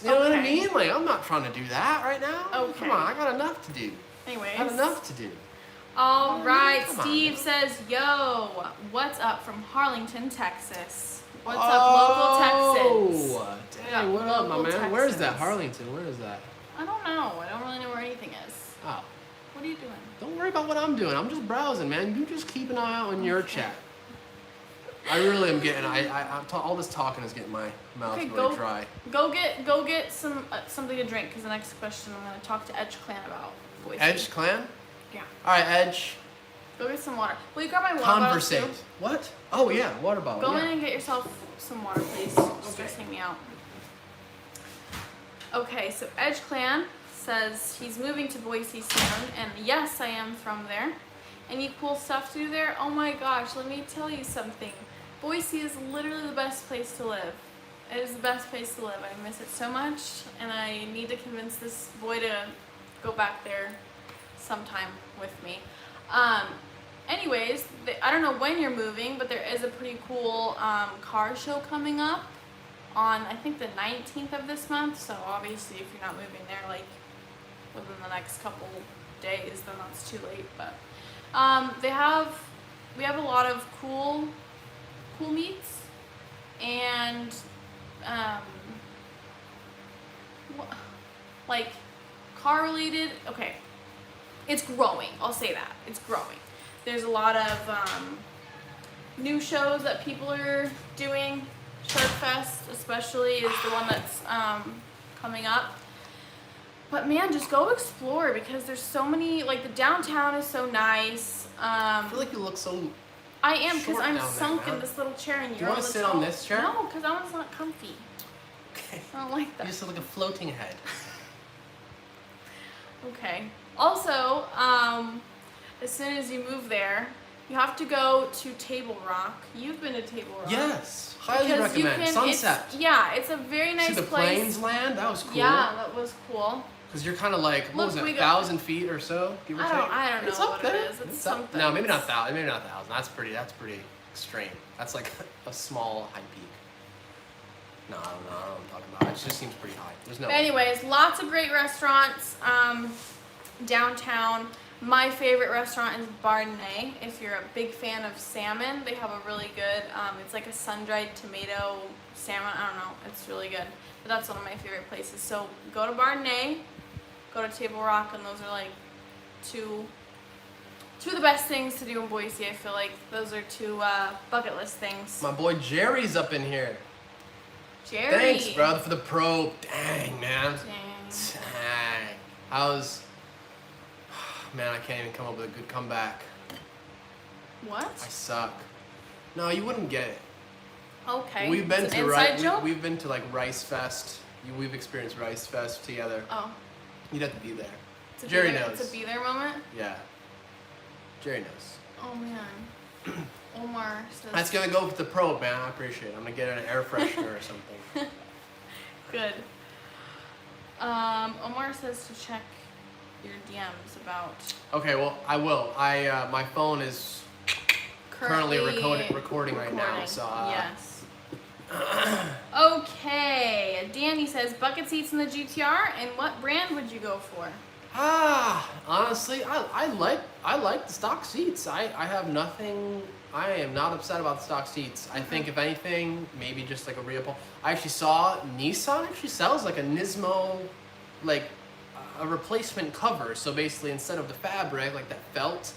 You know what I mean? Like I'm not trying to do that right now. Okay. Come on, I got enough to do. Anyways. I have enough to do. All right, Steve says, yo, what's up from Harlington, Texas? What's up, local Texas? Oh, dang, what up, my man? Texas. Where is that? Harlington, where is that? I don't know. I don't really know where anything is. Oh. What are you doing? Don't worry about what I'm doing. I'm just browsing, man. You just keep an eye out on your chat. I really am getting, all this talking is getting my mouth really dry. Go get some something to drink, because the next question I'm going to talk to Edge Clan about. Boise. Edge Clan? Yeah. All right, Edge. Go get some water. Will you grab my water bottle too? What? Oh yeah, water bottle. Go in and get yourself some water, please. Stressing me out. Okay, so Edge Clan says he's moving to Boise soon, and yes, I am from there. Any cool stuff to do there? Oh my gosh, let me tell you something. Boise is literally the best place to live. It is the best place to live. I miss it so much, and I need to convince this boy to go back there sometime with me. Anyways, I don't know when you're moving, but there is a pretty cool car show coming up on, I think, the 19th of this month. So obviously, if you're not moving there like within the next couple days, then that's too late. But we have a lot of cool meets and like car related. Okay, it's growing. I'll say that it's growing. There's a lot of new shows that people are doing. Shark Fest especially is the one that's coming up. But man, just go explore because there's so many, like the downtown is so nice. I feel like you look so I am, because I'm down sunk there, in this little chair and Do you're you want to sit on this chair? No, because that one's not comfy. Okay. I don't like that. You just look like a floating head. Okay. Also, as soon as you move there, you have to go to Table Rock. You've been to Table Rock. Yes, highly Because you recommend. Sunset. It's a very nice See the place. plains land? That was cool. Yeah, that was cool. Because you're kind of like, what was it, 1,000 feet or so, give or take? I don't know It's up what there. it is. It's up. something. No, maybe not 1,000. Maybe not 1,000. That's pretty extreme. That's like a small high peak. No, I don't know what I'm talking about. It just seems pretty high. There's no. But anyways, lots of great restaurants downtown. My favorite restaurant is Barney. If you're a big fan of salmon, they have a really good, it's like a sun-dried tomato salmon. I don't know. It's really good. But that's one of my favorite places. So go to Barney, go to Table Rock, and those are like two of the best things to do in Boise. I feel like those are two bucket list things. My boy Jerry's up in here. Jerry. Thanks, brother, for the probe. Dang, man. Dang. Dang. Man, I can't even come up with a good comeback. What? I suck. No, you wouldn't get it. Okay. We've been It's to an inside joke? we've been to like Rice Fest. We've experienced Rice Fest together. Oh. You'd have to be there. It's a Jerry be there, knows. It's a be there moment? Yeah. Jerry knows. Oh man. Omar says. That's gonna go with the probe, man. I appreciate it. I'm gonna get an air freshener or something. Good. Omar says to check your DMs about. Okay, well I will. My phone is currently recording right now, so. Yes. Okay. Danny says bucket seats in the GTR, and what brand would you go for? Honestly, I like the stock seats. I have nothing. I am not upset about the stock seats. I think if anything, maybe just like a real. I actually saw Nissan actually sells like a Nismo, like a replacement cover. So basically, instead of the fabric, like that felt,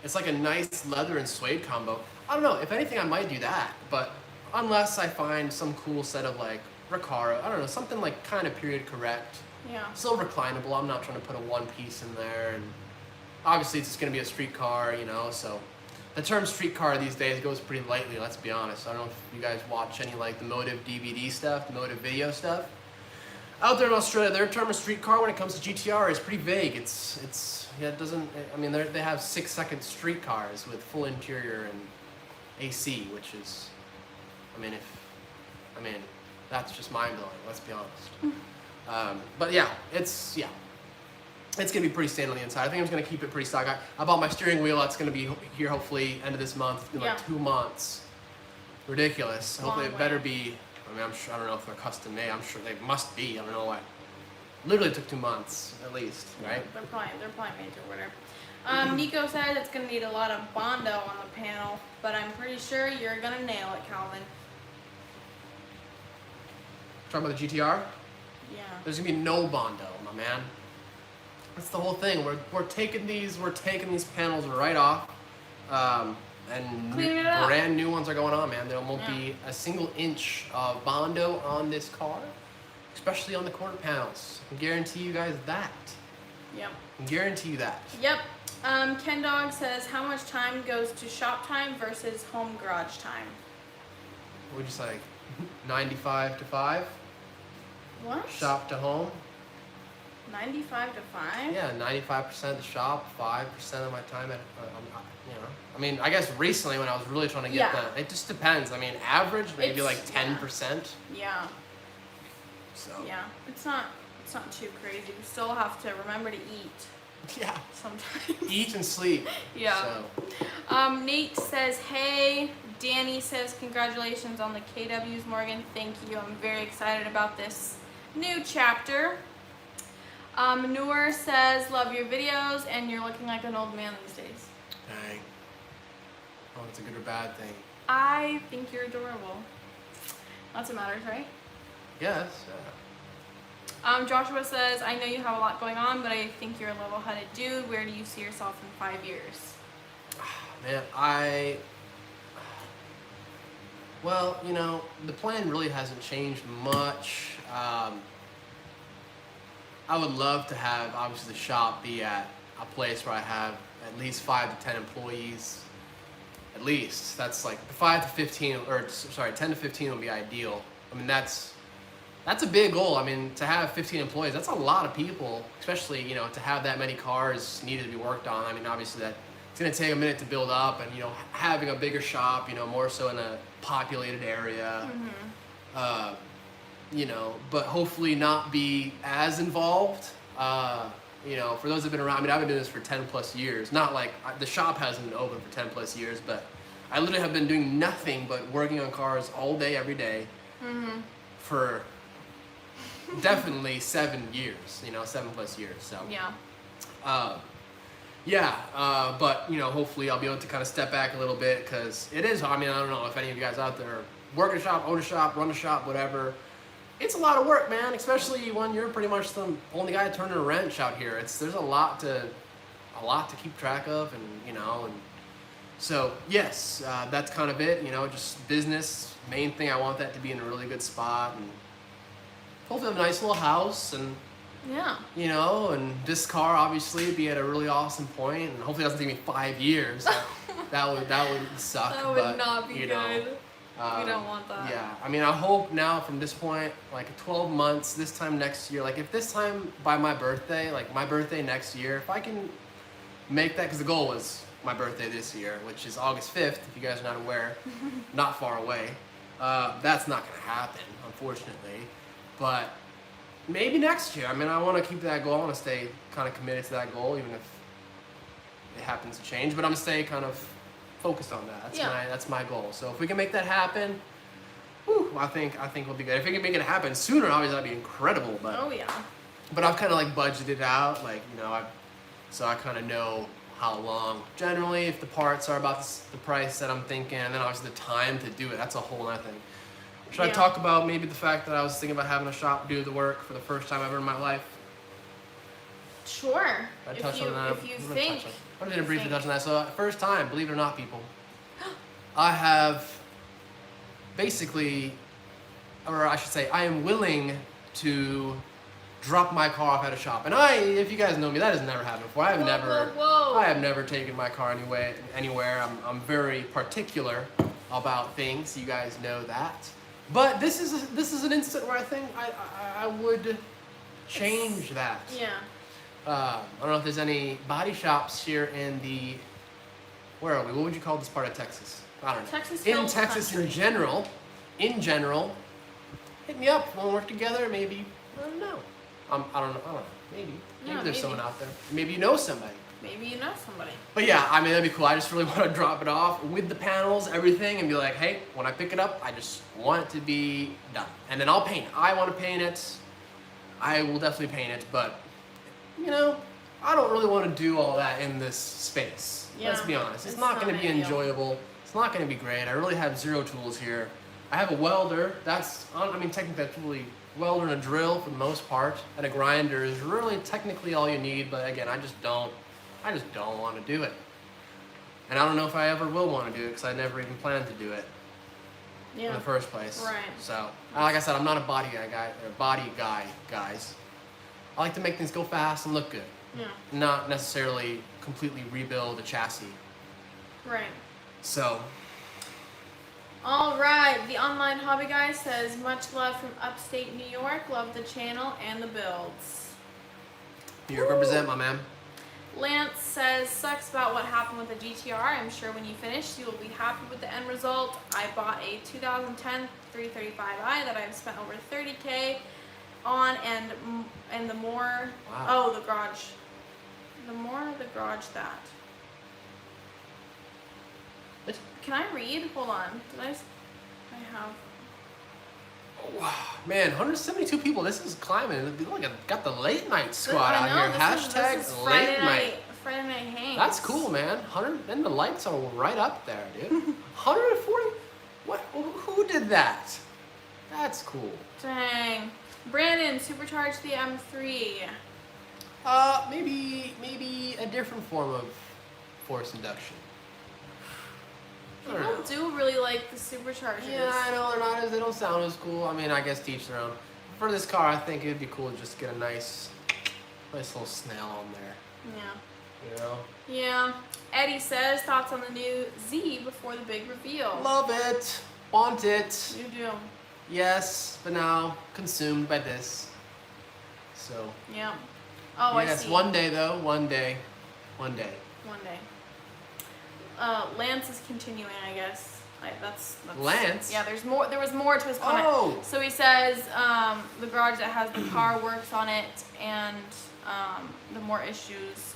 it's like a nice leather and suede combo. I don't know. If anything, I might do that. But unless I find some cool set of like Recaro, I don't know, something like kind of period correct. Yeah. Still reclinable. I'm not trying to put a one piece in there, and obviously it's going to be a street car, you know. So the term street car these days goes pretty lightly. Let's be honest. I don't know if you guys watch any like the Motive DVD stuff, the Motive video stuff. Out there in Australia, their term of street car when it comes to GTR is pretty vague. It doesn't. I mean, they have 6-second street cars with full interior and AC, which is, that's just mind blowing. Let's be honest. But yeah, it's gonna be pretty standard on the inside. I think I'm just gonna keep it pretty stock. I bought my steering wheel. That's gonna be here hopefully end of this month. It's been like 2 months. Ridiculous. Hopefully it better be. I'm sure. I don't know if they're custom made. I'm sure they must be. I don't know why. Literally took 2 months at least, right? They're probably made to order. Nico said it's gonna need a lot of Bondo on the panel, but I'm pretty sure you're gonna nail it, Calvin. Talking about the GTR. Yeah. There's gonna be no Bondo, my man. That's the whole thing. We're taking these panels right off, and Cleaning it up. brand new ones are going on, man. There won't be a single inch of Bondo on this car, especially on the quarter panels. I can guarantee you guys that. Yep. I can guarantee you that. Yep. Ken Dog says how much time goes to shop time versus home garage time. What would you say? 95 to 5. What? Shop to home. 95 to 5? Yeah, 95% of the shop, 5% of my time at, you know. I mean, I guess recently when I was really trying to get it just depends. I mean, average maybe It's- like 10%. Yeah. So. Yeah, it's not too crazy. We still have to remember to eat. Yeah. Sometimes. Eat and sleep. Yeah. So. Nate says, hey. Danny says, congratulations on the KWs, Morgan. Thank you. I'm very excited about this new chapter. Noor says, love your videos, and you're looking like an old man these days. Dang. Oh, it's a good or bad thing. I think you're adorable. That's what matters, right? Yes. Joshua says, I know you have a lot going on, but I think you're a level-headed dude. Where do you see yourself in 5 years? Man, well, you know, the plan really hasn't changed much. I would love to have, obviously, the shop be at a place where I have at least 5 to 10 employees. At least. That's like 5 to 15, or sorry, 10 to 15 would be ideal. I mean, that's a big goal. I mean, to have 15 employees, that's a lot of people, especially, you know, to have that many cars needed to be worked on. I mean, obviously that it's going to take a minute to build up, and, you know, having a bigger shop, you know, more so in a populated area, you know, but hopefully not be as involved. You know, for those who've been around, I mean, I've been doing this for 10 plus years. Not like the shop hasn't been open for 10 plus years, but I literally have been doing nothing but working on cars all day, every day for definitely 7 years, you know, 7 plus years. So, but, you know, hopefully I'll be able to kind of step back a little bit, because it is, I mean, I don't know if any of you guys out there work a shop, own a shop, run a shop, whatever. It's a lot of work, man, especially when you're pretty much the only guy turning a wrench out here. There's a lot to keep track of, and, you know, and so, yes, that's kind of it, you know, just business. Main thing, I want that to be in a really good spot, and hopefully have a nice little house, and you know, and this car obviously be at a really awesome point, and hopefully it doesn't take me 5 years. That would suck. That would not be good. We don't want that. Yeah, I mean, I hope now from this point, like 12 months, this time next year, like if this time by my birthday, like my birthday next year, if I can make that, because the goal was my birthday this year, which is August 5th, if you guys are not aware, not far away. That's not going to happen, unfortunately, but maybe next year. I mean, I want to keep that goal. I want to stay kind of committed to that goal, even if it happens to change, but I'm going to stay kind of focused on that. That's my goal. So if we can make that happen, I think we'll be good. If we can make it happen sooner, obviously that'd be incredible. But But I've kind of like budgeted out, like, you know, so I kind of know how long. Generally, if the parts are about the price that I'm thinking, and then obviously the time to do it, that's a whole other thing. Should I talk about maybe the fact that I was thinking about having a shop do the work for the first time ever in my life? Sure. I touched on that. If you think. I'm going to briefly touch on that. So, first time, believe it or not, people, I have basically, or I should say, I am willing to drop my car off at a shop. And if you guys know me, that has never happened before. I have never taken my car anywhere. I'm very particular about things. You guys know that. But this is an instant where I think I would change that. Yeah. I don't know if there's any body shops here in the, where are we? What would you call this part of Texas? I don't know. In Texas in general, hit me up. We'll work together. Maybe, I don't know. I don't know. Maybe there's someone out there. Maybe you know somebody. But yeah, I mean, that'd be cool. I just really want to drop it off with the panels, everything, and be like, hey, when I pick it up, I just want it to be done. And then I'll paint it. I want to paint it. I will definitely paint it, but, you know, I don't really want to do all that in this space. Yeah, let's be honest. It's not going to be enjoyable. It's not going to be great. I really have zero tools here. I have a welder. Technically that's really welder and a drill for the most part. And a grinder is really technically all you need, but again, I just don't want to do it. And I don't know if I ever will want to do it, because I never even planned to do it in the first place. Right. So, like I said, I'm not a body guy, guys. I like to make things go fast and look good. Yeah. Not necessarily completely rebuild a chassis. Right. So. All right. The online hobby guy says, much love from upstate New York. Love the channel and the builds. New York represent, my man. Lance says, sucks about what happened with the GTR. I'm sure when you finish, you will be happy with the end result. I bought a 2010 335i that I've spent over $30K on, and the more, Wow. the garage. The more the garage that. What? Can I read? Hold on. I have. Oh, wow. Man, 172 people. This is climbing. Look, I got the late night squad I know, out here. this is Hashtag Friday late night. Friday night hangs. That's cool, man. 100, and the lights are right up there, dude. 140. What? Who did that? That's cool. Dang. Brandon, supercharge the M3. Maybe a different form of force induction. I don't know. People do really like the superchargers. Yeah, I know they don't sound as cool. I mean, I guess to each their own. For this car, I think it'd be cool to just get a nice little snail on there. Yeah. You know? Yeah. Eddie says, thoughts on the new Z before the big reveal. Love it. Want it. You do. Yes, but now consumed by this. So. Yeah. Oh, yes, I see. one day though. One day. One day. Lance is continuing, I guess. That's Lance? Yeah, there's more. There was more to his comment. Oh. So he says the garage that has the car works on it, and the more issues.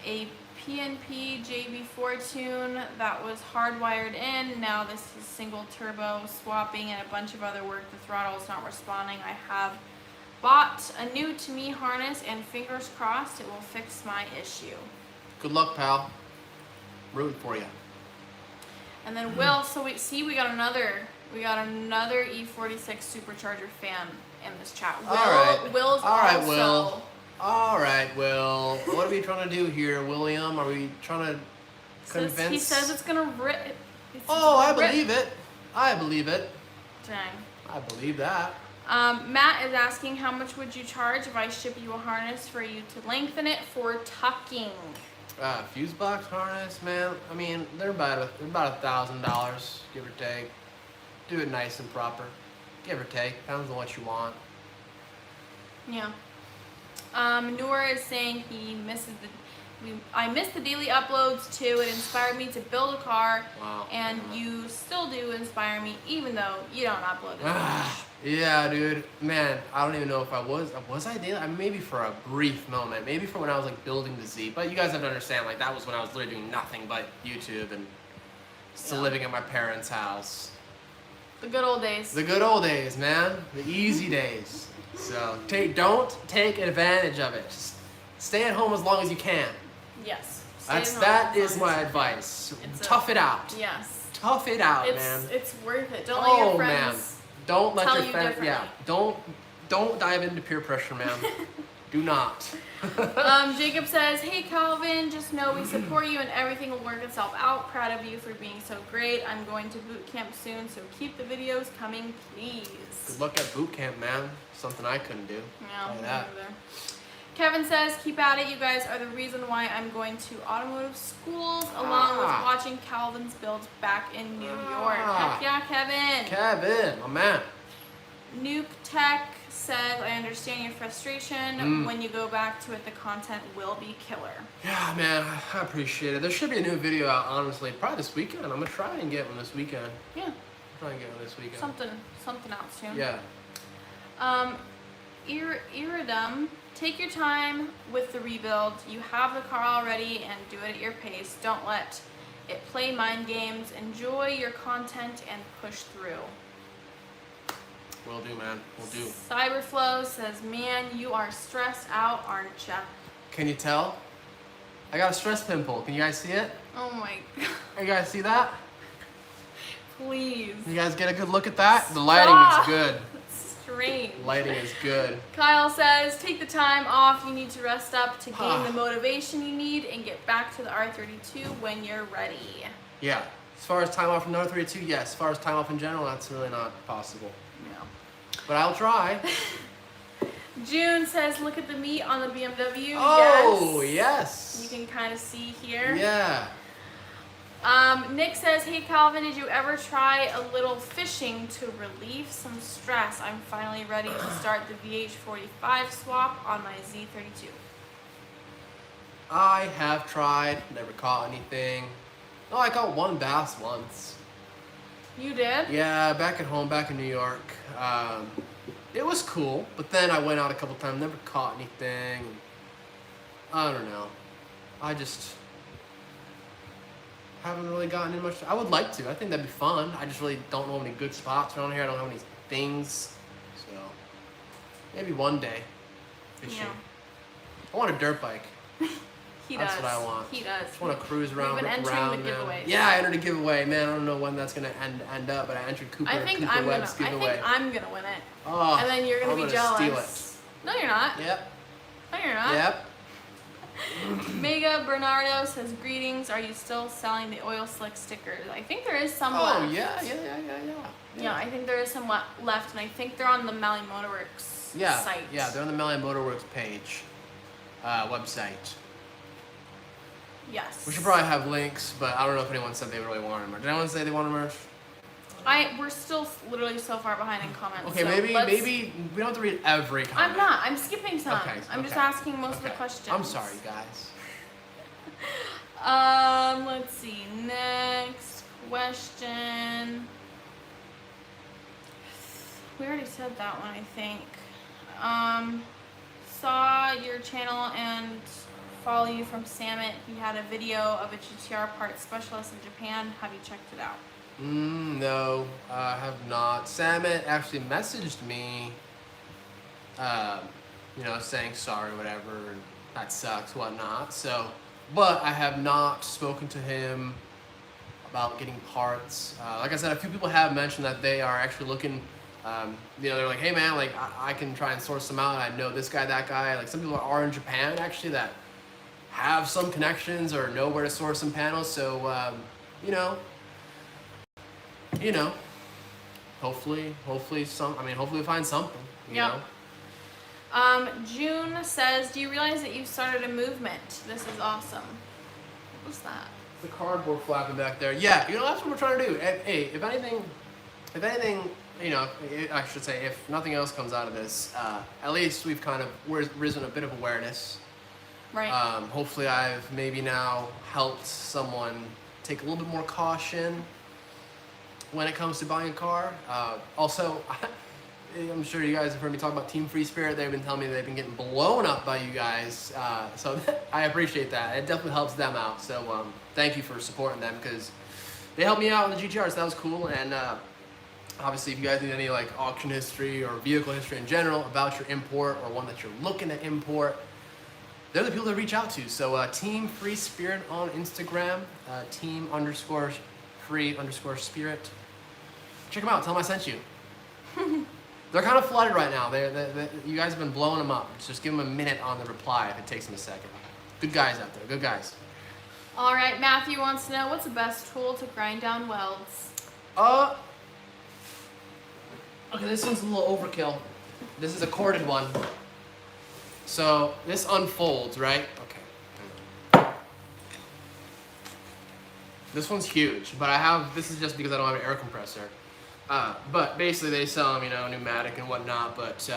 A PNP JB4 tune that was hardwired in. Now this is single turbo swapping and a bunch of other work. The throttle is not responding. I have bought a new to me harness, and fingers crossed it will fix my issue. Good luck, pal. Rooting for you. And then Will, so we got another E46 supercharger fan in this chat. Will, All right. Will's All right, also. Will. All right, Will. What are we trying to do here, William? Are we trying to convince? He says it's gonna rip. Oh, I believe it. I believe it. Dang. I believe that. Matt is asking, how much would you charge if I ship you a harness for you to lengthen it for tucking? Fuse box harness, man. I mean, they're about $1,000, give or take. Do it nice and proper, give or take. Depends on what you want. Yeah. Noor is saying he misses I missed the daily uploads too. It inspired me to build a car. Wow. And you still do inspire me, even though you don't upload as much. Yeah, dude. Man, I don't even know if I was I daily? I mean, maybe for a brief moment. Maybe for when I was like building the Z. But you guys have to understand, like that was when I was literally doing nothing but YouTube and still living at my parents' house. The good old days. The good old days, man. The easy days. So don't take advantage of it. Just stay at home as long as you can. Yes. That is my advice. Tough it out. Yes. Tough it out, man. It's worth it. Don't let your friends. Man. Don't let tell your you friends. differently. Yeah. Don't dive into peer pressure, man. Do not. Jacob says, hey Calvin, just know we support you and everything will work itself out. Proud of you for being so great. I'm going to boot camp soon, so keep the videos coming, please. Good luck at boot camp, man. Something I couldn't do. Yeah, like that. Kevin says, keep at it. You guys are the reason why I'm going to automotive schools, along with watching Calvin's builds back in New York. Heck yeah, Kevin. Kevin, my man. Nuke Tech says, I understand your frustration. When you go back to it, the content will be killer. Yeah, man, I appreciate it. There should be a new video out, honestly, probably this weekend. I'm going to try and get one this weekend. Yeah. Try and get one this weekend. Something else soon. Yeah. Iridum, take your time with the rebuild. You have the car already and do it at your pace. Don't let it play mind games. Enjoy your content and push through. Will do, man. Will do. Cyberflow says, man, you are stressed out, aren't ya? Can you tell? I got a stress pimple. Can you guys see it? Oh my god. You guys see that? Please. You guys get a good look at that? The lighting is good. Strange. Lighting is good. Kyle says, take the time off. You need to rest up to gain the motivation you need and get back to the R32 when you're ready. Yeah. As far as time off from the R32, yes. As far as time off in general, that's really not possible. No. But I'll try. June says, look at the meat on the BMW. Oh, yes. You can kind of see here. Yeah. Nick says, hey Calvin, did you ever try a little fishing to relieve some stress? I'm finally ready to start the VH45 swap on my Z32. I have tried, never caught anything. Oh, I caught one bass once. You did? Yeah, back at home, back in New York. It was cool, but then I went out a couple times, never caught anything. I don't know. I just haven't really gotten in much. I would like to. I think that'd be fun. I just really don't know any good spots around here. I don't have any things. So maybe one day fishing. Yeah. I want a dirt bike. He That's does. what I want. He does. I just want to cruise around, We've been rip entering around, the man. giveaways. Yeah, I entered a giveaway, man. I don't know when that's gonna end up, but I entered Cooper Webb's giveaway. I'm gonna win it. Oh, And then you're gonna be jealous. Steal it. No, you're not. Yep. No, you're not. Yep. Mega Bernardo says, greetings. Are you still selling the oil slick stickers? I think there is some Oh left. yeah. I think there is some left, and I think they're on the Mally Motorworks site. Yeah, they're on the Mally Motorworks page, website. Yes. We should probably have links, but I don't know if anyone said they really wanted merch. Did anyone say they wanted merch? We're still literally so far behind in comments. Okay, so maybe we don't have to read every comment. I'm not. I'm skipping some. Okay, I'm just asking most of the questions. I'm sorry, guys. Let's see. Next question. We already said that one, I think. Saw your channel and follow you from Samet. He had a video of a GTR parts specialist in Japan. Have you checked it out? No, I have not. Samet actually messaged me, saying sorry, whatever, and that sucks, whatnot. So, but I have not spoken to him about getting parts. Like I said, a few people have mentioned that they are actually looking. They're like, hey man, like I can try and source them out. I know this guy, that guy. Like some people are in Japan actually that have some connections or know where to source some panels. So, hopefully we find something. You know? June says, do you realize that you've started a movement? This is awesome. What was that? The cardboard flapping back there. Yeah, that's what we're trying to do. Hey, if anything, I should say, if nothing else comes out of this, at least we've kind of risen a bit of awareness. Right. Hopefully I've maybe now helped someone take a little bit more caution when it comes to buying a car. Also, I'm sure you guys have heard me talk about Team Free Spirit. They've been telling me they've been getting blown up by you guys. So I appreciate that. It definitely helps them out. So thank you for supporting them because they helped me out with the GTR, so that was cool. And obviously, if you guys need any like auction history or vehicle history in general about your import or one that you're looking to import, they're the people to reach out to. So Team Free Spirit on Instagram, team_free_spirit. Check them out. Tell them I sent you. They're kind of flooded right now. You guys have been blowing them up. Just give them a minute on the reply if it takes them a second. Good guys out there. Good guys. All right, Matthew wants to know, what's the best tool to grind down welds? Okay, this one's a little overkill. This is a corded one. So this unfolds, right? Okay. This one's huge, but this is just because I don't have an air compressor. But basically they sell them, pneumatic and whatnot. But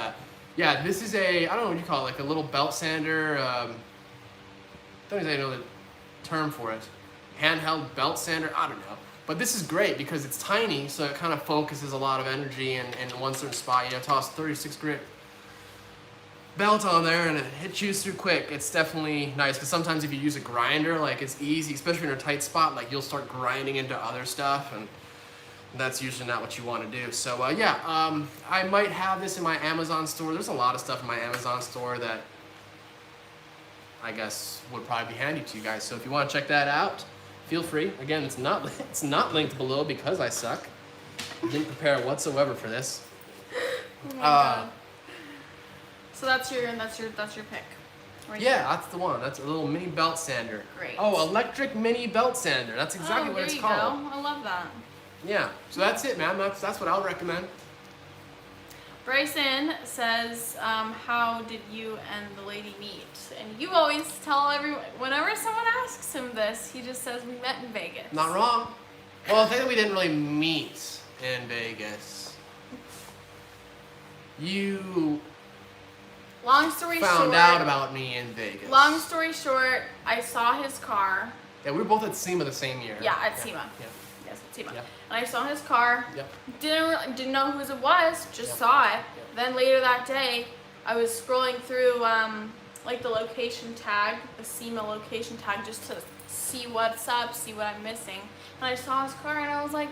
yeah, this is I don't know what you call it, like a little belt sander. Don't even know the term for it. Handheld belt sander, I don't know. But this is great because it's tiny, so it kind of focuses a lot of energy in one certain spot. Toss 36 grit belt on there and it chews through quick. It's definitely nice because sometimes if you use a grinder, like it's easy, especially in a tight spot, like you'll start grinding into other stuff and that's usually not what you want to do. So I might have this in my Amazon store. There's a lot of stuff in my Amazon store that I guess would probably be handy to you guys. So if you want to check that out, feel free. Again, it's not linked below because I suck. I didn't prepare whatsoever for this. Oh my God. So that's your pick. Right Yeah, there. that's the one. That's a little mini belt sander. Great. Oh, electric mini belt sander. That's exactly what it's called. Go. I love that. Yeah. So that's it, man. That's what I'll recommend. Bryson says, how did you and the lady meet? And you always tell everyone, whenever someone asks him this, he just says, we met in Vegas. Not wrong. Well, technically we didn't really meet in Vegas. You Long story found short, out about me in Vegas. Long story short, I saw his car. Yeah, we were both at SEMA the same year. Yeah, at SEMA. Yeah. Yes, at SEMA. Yeah. And I saw his car. Yep. Didn't know whose it was. Just Yep. saw it. Yep. Then later that day, I was scrolling through like the location tag, the SEMA location tag, just to see what's up, see what I'm missing. And I saw his car, and I was like,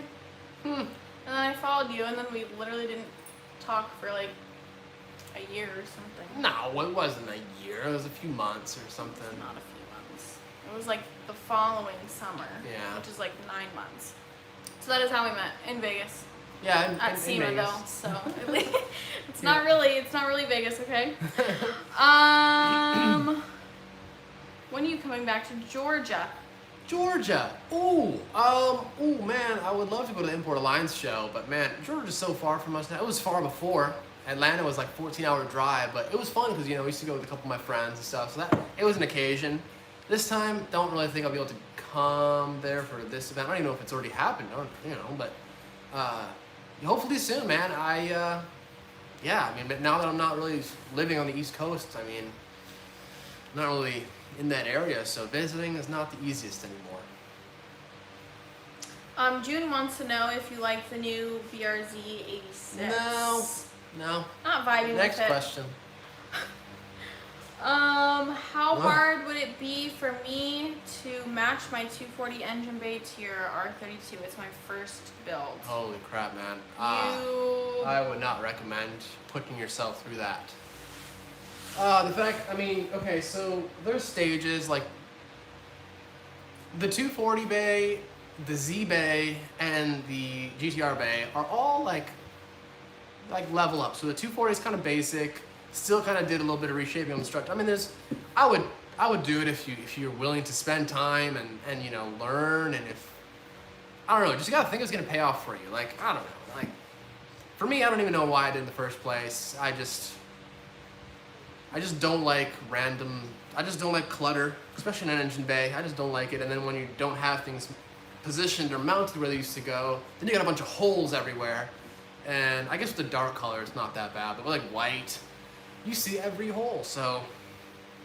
And then I followed you, and then we literally didn't talk for like a year or something. No, it wasn't a year. It was a few months or something. Not a few months. It was like the following summer. Yeah. Which is like 9 months. So that is how we met in Vegas. Yeah, At in SEMA Vegas. though, so it's Yeah. not really Vegas, okay? When are you coming back to Georgia? Georgia. Ooh, man, I would love to go to the Import Alliance show, but man, Georgia's so far from us now. It was far before. Atlanta was like 14-hour drive, but it was fun because, you know, we used to go with a couple of my friends and stuff, so that it was an occasion. This time, don't really think I'll be able to come there for this event. I don't even know if it's already happened, but hopefully soon, man. I mean, but now that I'm not really living on the East Coast, I mean, I'm not really in that area, so visiting is not the easiest anymore. June wants to know if you like the new BRZ 86. No. Not vibing Next with it. question. How hard would it be for me to match my 240 engine bay to your R32? It's my first build. Holy crap, man. You... I would not recommend putting yourself through that. Okay, so there's stages, like the 240 bay, the Z bay, and the GTR bay are all like level up. So the 240 is kind of basic, still kind of did a little bit of reshaping on the structure. I mean, I would do it if you're willing to spend time and you know, learn, and if, I don't know, just gotta think it's gonna pay off for you. Like, I don't know, like, for me, I don't even know why I did in the first place. I just don't like I just don't like clutter, especially in an engine bay. I just don't like it. And then when you don't have things positioned or mounted where they used to go, then you got a bunch of holes everywhere. And I guess with the dark color, it's not that bad, but with like white, you see every hole. So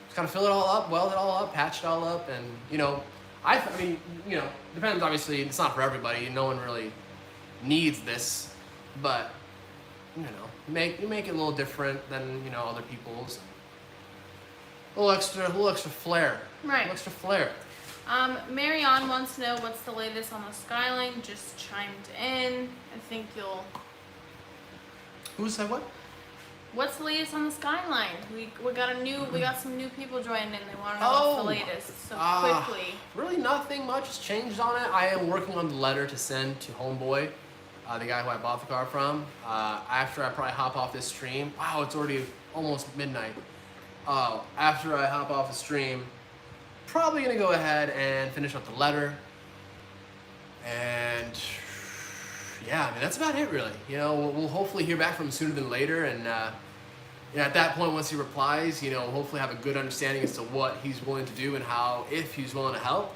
just kind of fill it all up, weld it all up, patch it all up, and you know, I mean, you know, depends. Obviously, it's not for everybody. No one really needs this, but you know, you make it a little different than, you know, other people's. A little extra flair. Right. A little extra flair. Marianne wants to know what's the latest on the Skyline. Just chimed in. I think you'll. Who said what? What's the latest on the Skyline? We got some new people joining in. They want to know what's the latest. So quickly. Really nothing much has changed on it. I am working on the letter to send to Homeboy, the guy who I bought the car from. After I probably hop off this stream. Wow, it's already almost midnight. After I hop off the stream, probably gonna go ahead and finish up the letter. And yeah, I mean, that's about it really. You know, we'll hopefully hear back from him sooner than later, and yeah, at that point, once he replies, you know, hopefully have a good understanding as to what he's willing to do and how, if he's willing to help.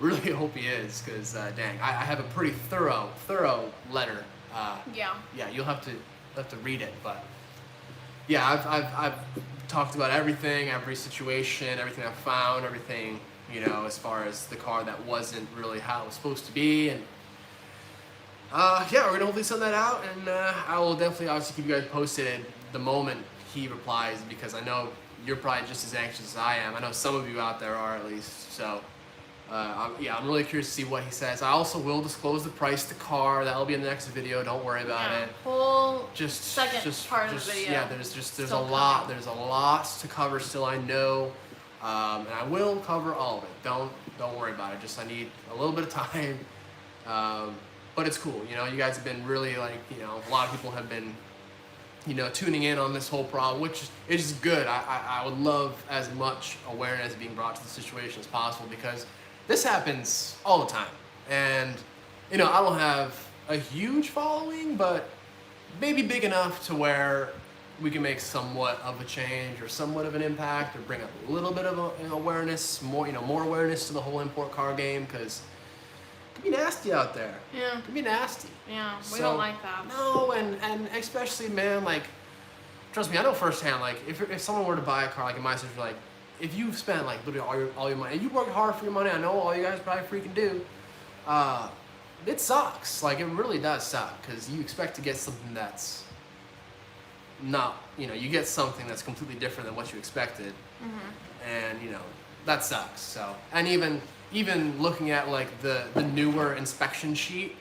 Really hope he is, because dang, I have a pretty thorough letter. Yeah. Yeah, you'll have to read it, but yeah, I've talked about everything, every situation, everything I've found, everything, you know, as far as the car that wasn't really how it was supposed to be, and yeah, we're gonna hopefully send that out, and I will definitely obviously keep you guys posted the moment he replies, because I know you're probably just as anxious as I am. I know some of you out there are, at least, so yeah, I'm really curious to see what he says. I also will disclose the price of the car. That'll be in the next video. Don't worry about it. Whole just part of the video. Yeah, there's a lot. There's a lot to cover still. I know, and I will cover all of it. Don't worry about it. Just I need a little bit of time. But it's cool. You know, you guys have been really, like, you know, a lot of people have been, you know, tuning in on this whole problem, which is good. I would love as much awareness being brought to the situation as possible, because this happens all the time. And, you know, I don't have a huge following, but maybe big enough to where we can make somewhat of a change or somewhat of an impact, or bring up a little bit of an awareness, more awareness to the whole import car game, because it can be nasty out there. Yeah. It can be nasty. Yeah, we So, don't like that. No, and especially, man, like, trust me, I know firsthand, like, if someone were to buy a car, like in my situation, like, if you've spent, like, literally all your money, and you work hard for your money, I know all you guys probably freaking do, it sucks. Like, it really does suck, because you expect to get something that's not, you get something that's completely different than what you expected, and, that sucks. So, and even looking at, like, the newer inspection sheet,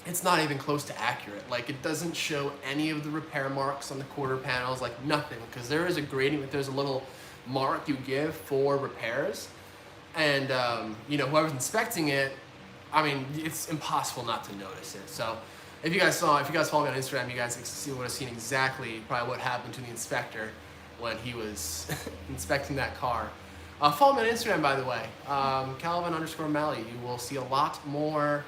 it's not even close to accurate. Like, it doesn't show any of the repair marks on the quarter panels, like nothing, because there is a grading, there's a little mark you give for repairs, and whoever's inspecting it, I mean, it's impossible not to notice it. So if you guys follow me on Instagram, you guys would have seen exactly probably what happened to the inspector when he was inspecting that car. Follow me on Instagram, by the way, Calvin_Malley. You will see a lot more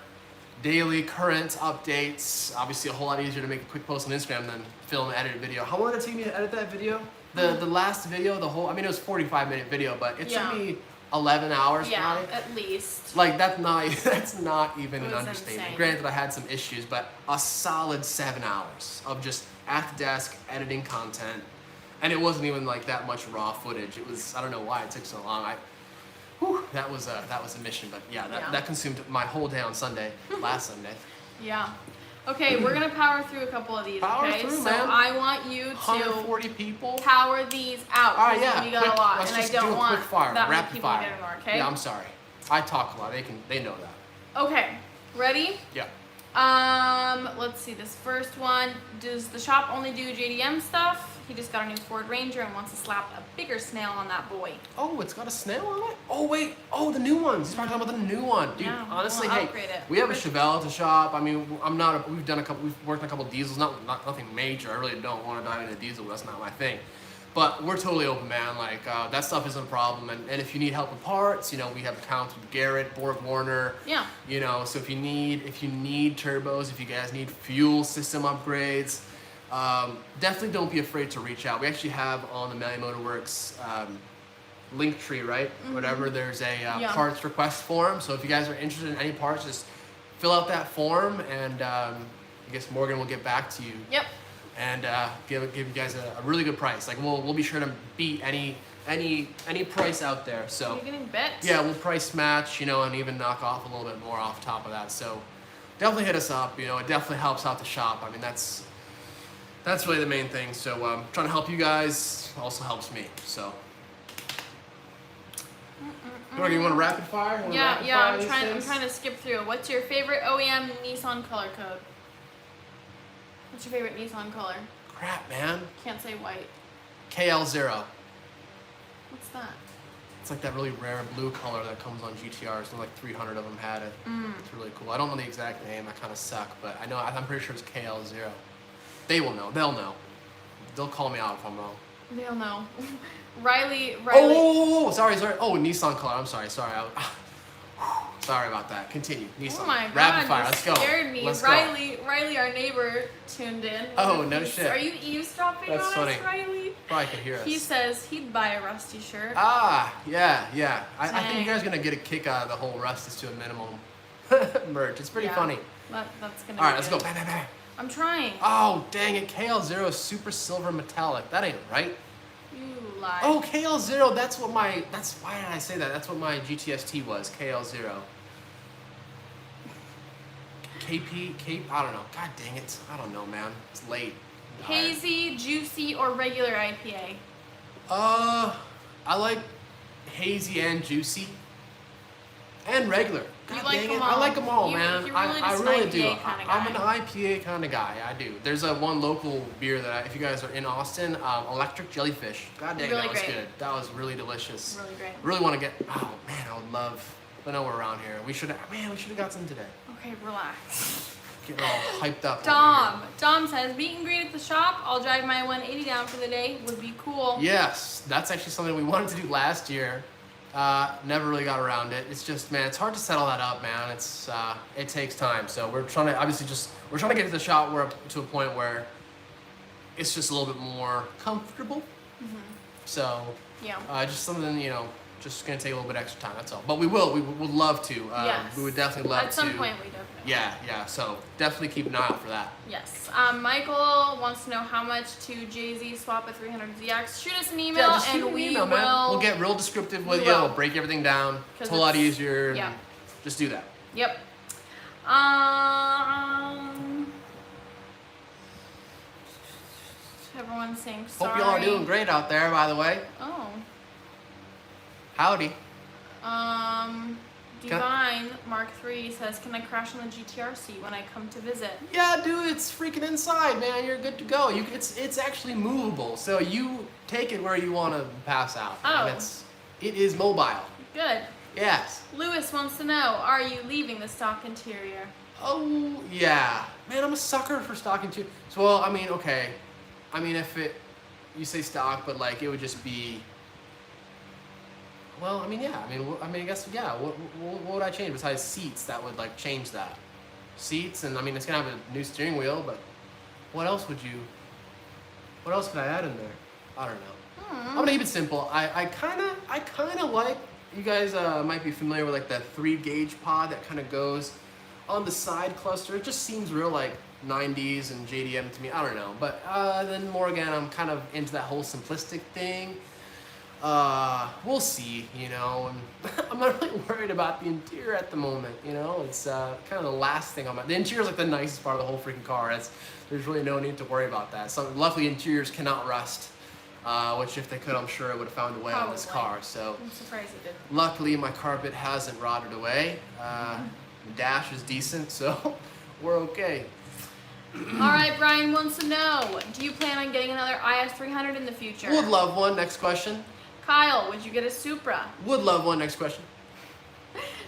daily current updates. Obviously a whole lot easier to make a quick post on Instagram than film and edit a video. How long did it take me to edit that video? The last video, it was a 45-minute video, but it took me 11 hours. Yeah, probably. at least. Like, that's not even an understatement. Insane. Granted, I had some issues, but a solid 7 hours of just at the desk editing content, and it wasn't even like that much raw footage. It was, I don't know why it took so long. That was a mission, but that consumed my whole day on Sunday, last Sunday. Yeah. Okay, we're gonna power through a couple of these. Power okay, through, so man. I want you to 140 people. power these out. All right, yeah. We got a lot, Let's and I just don't do a want quick fire, that many rapid people fire. to get more. Okay. Yeah, I'm sorry. I talk a lot. They know that. Okay, ready? Yeah. Let's see. This first one. Does the shop only do JDM stuff? He just got a new Ford Ranger and wants to slap a bigger snail on that boy. Oh, it's got a snail on it? Oh, wait. Oh, the new ones. He's probably talking about the new one. Dude, Yeah, honestly, we'll hey, upgrade it. we have a Chevelle to shop. I mean, we've worked on a couple diesels. Nothing major. I really don't want to dive into diesel. That's not my thing. But we're totally open, man. Like, that stuff isn't a problem. And if you need help with parts, we have accounts with Garrett, Borg Warner. Yeah. So if you need turbos, if you guys need fuel system upgrades, definitely don't be afraid to reach out. We actually have on the Malley Motorworks link tree, right? Whatever, there's a parts request form. So if you guys are interested in any parts, just fill out that form, and I guess Morgan will get back to you. Yep. And give you guys a really good price. Like, we'll be sure to beat any price out there. So You're getting bet. yeah, we'll price match, and even knock off a little bit more off top of that. So definitely hit us up. It definitely helps out the shop. I mean, that's really the main thing. So trying to help you guys also helps me. So Morgan, you want to rapid fire? Yeah. I'm trying to skip through. What's your favorite OEM Nissan color code? What's your favorite Nissan color? Crap, man. Can't say white. KL0. What's that? It's like that really rare blue color that comes on GTRs. Like 300 of them had it. It's really cool. I don't know the exact name. I kind of suck, but I'm pretty sure it's KL0. They will know. They'll know. They'll call me out if I'm wrong. They'll know. Riley. Oh, sorry. Oh, Nissan color. I'm sorry. Sorry about that. Continue. Nissan. Oh my God. Rapid fire. Let's go. Scared me. Let's Riley, our neighbor, tuned in. Oh, no shit. Are you eavesdropping That's on funny. us, Riley? Probably could hear us. He says he'd buy a Rusty shirt. Yeah. I think Dang. you guys are gonna get a kick out of the whole Rust is to a minimum merch. It's pretty funny. That's gonna. All right, be let's good. go. Bam, bam, bam. I'm trying. Oh, dang it. KL0 super silver metallic. That ain't right. You lie. Oh, KL0. Why did I say that? That's what my GTST was. KL0. I don't know. God dang it. I don't know, man. It's late. Hazy, juicy, or regular IPA? I like hazy and juicy. And regular. God You like dang them it. all. I like them all, You- man. you're I really just really an do. IPA kinda I'm an guy. IPA kind of guy. I do. There's one local beer that if you guys are in Austin, Electric Jellyfish. God dang, Really that was great. good. That was really delicious. Really great. Really want to get. Oh man, I would love. I know we're around here. We should have got some today. Okay, relax. Getting all hyped up. Dom says, meet and greet at the shop. I'll drive my 180 down for the day. Would be cool. Yes, that's actually something we wanted to do last year. Never really got around it. It's just, man, it's hard to set all that up, man. It takes time. So we're trying to we're trying to get to the shot where to a point where it's just a little bit more comfortable. So Yeah. just something, just gonna take a little bit extra time. That's all. But we would love to. Yes. We would definitely love to. At some point, we definitely. Yeah. So definitely keep an eye out for that. Yes. Michael wants to know how much to Jay-Z swap a 300ZX. Shoot us an email Just shoot and an we email, will. man. We'll get real descriptive with We you. will. We'll break everything down. It's 'Cause a whole lot it's- easier. yeah. Just do that. Yep. Everyone's saying sorry. Hope y'all are doing great out there, by the way. Oh. Howdy. Divine Mark III says, "Can I crash on the GTR seat when I come to visit?" Yeah, dude, it's freaking inside, man. You're good to go. It's actually movable, so you take it where you want to pass out. Oh. And it is mobile. Good. Yes. Lewis wants to know, are you leaving the stock interior? Oh yeah, man. I'm a sucker for stock interior. So, well, I mean, okay. I mean, you say stock, but like it would just be. Well, I mean, yeah. I guess, yeah. What would I change besides seats that would like change that? Seats, and I mean, it's gonna have a new steering wheel, but what else could I add in there? I don't know. I'm gonna keep it simple. I kind of like, you guys might be familiar with like the 3-gauge pod that kind of goes on the side cluster. It just seems real like 90s and JDM to me. I don't know, but then more again, I'm kind of into that whole simplistic thing. We'll see, and I'm not really worried about the interior at the moment, it's kind of the last thing the interior is like the nicest part of the whole freaking car. There's really no need to worry about that. So luckily interiors cannot rust, which if they could, I'm sure it would have found a way on this car. So I'm surprised it did. luckily my carpet hasn't rotted away. The dash is decent, so we're okay. All right, Brian wants to know, do you plan on getting another IS300 in the future? Would love one. Next question. Kyle, would you get a Supra? Would love one. Next question.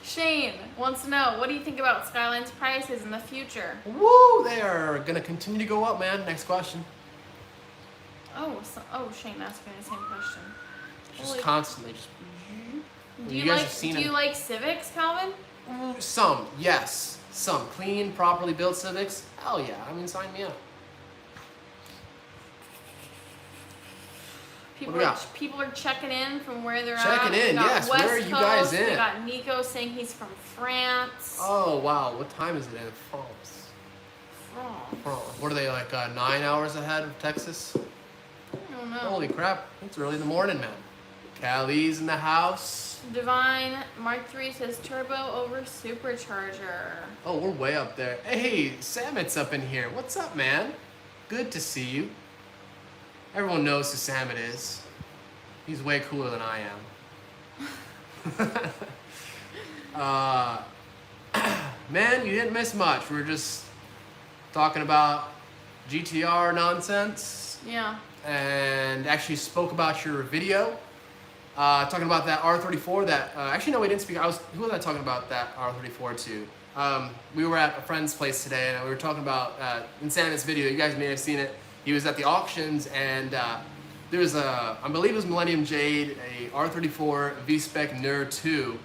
Shane wants to know, what do you think about Skyline's prices in the future? Woo! They are gonna continue to go up, man. Next question. Shane asking the same question. Just constantly. Do You you guys like have seen do you them. like Civics, Calvin? Some, yes. Some clean, properly built Civics. Hell yeah! Sign me up. People are checking in from where they're at. Checking in, We got yes. West Where are you Coast. guys in? We got Nico saying he's from France. Oh wow! What time is it in France? France. What are they like? 9 hours ahead of Texas? I don't know. Holy crap! It's early in the morning, man. Callie's in the house. Divine Mark III says turbo over supercharger. Oh, we're way up there. Hey, Samit's up in here. What's up, man? Good to see you. Everyone knows who Samit is. He's way cooler than I am. Man, you didn't miss much. We were just talking about GTR nonsense. Yeah. And actually spoke about your video. Talking about that R34 that, actually no, we didn't speak. Who was I talking about that R34 to? We were at a friend's place today and we were talking about, in Samit's video, you guys may have seen it. He was at the auctions and there was I believe it was Millennium Jade, a R34 V-Spec NER 2.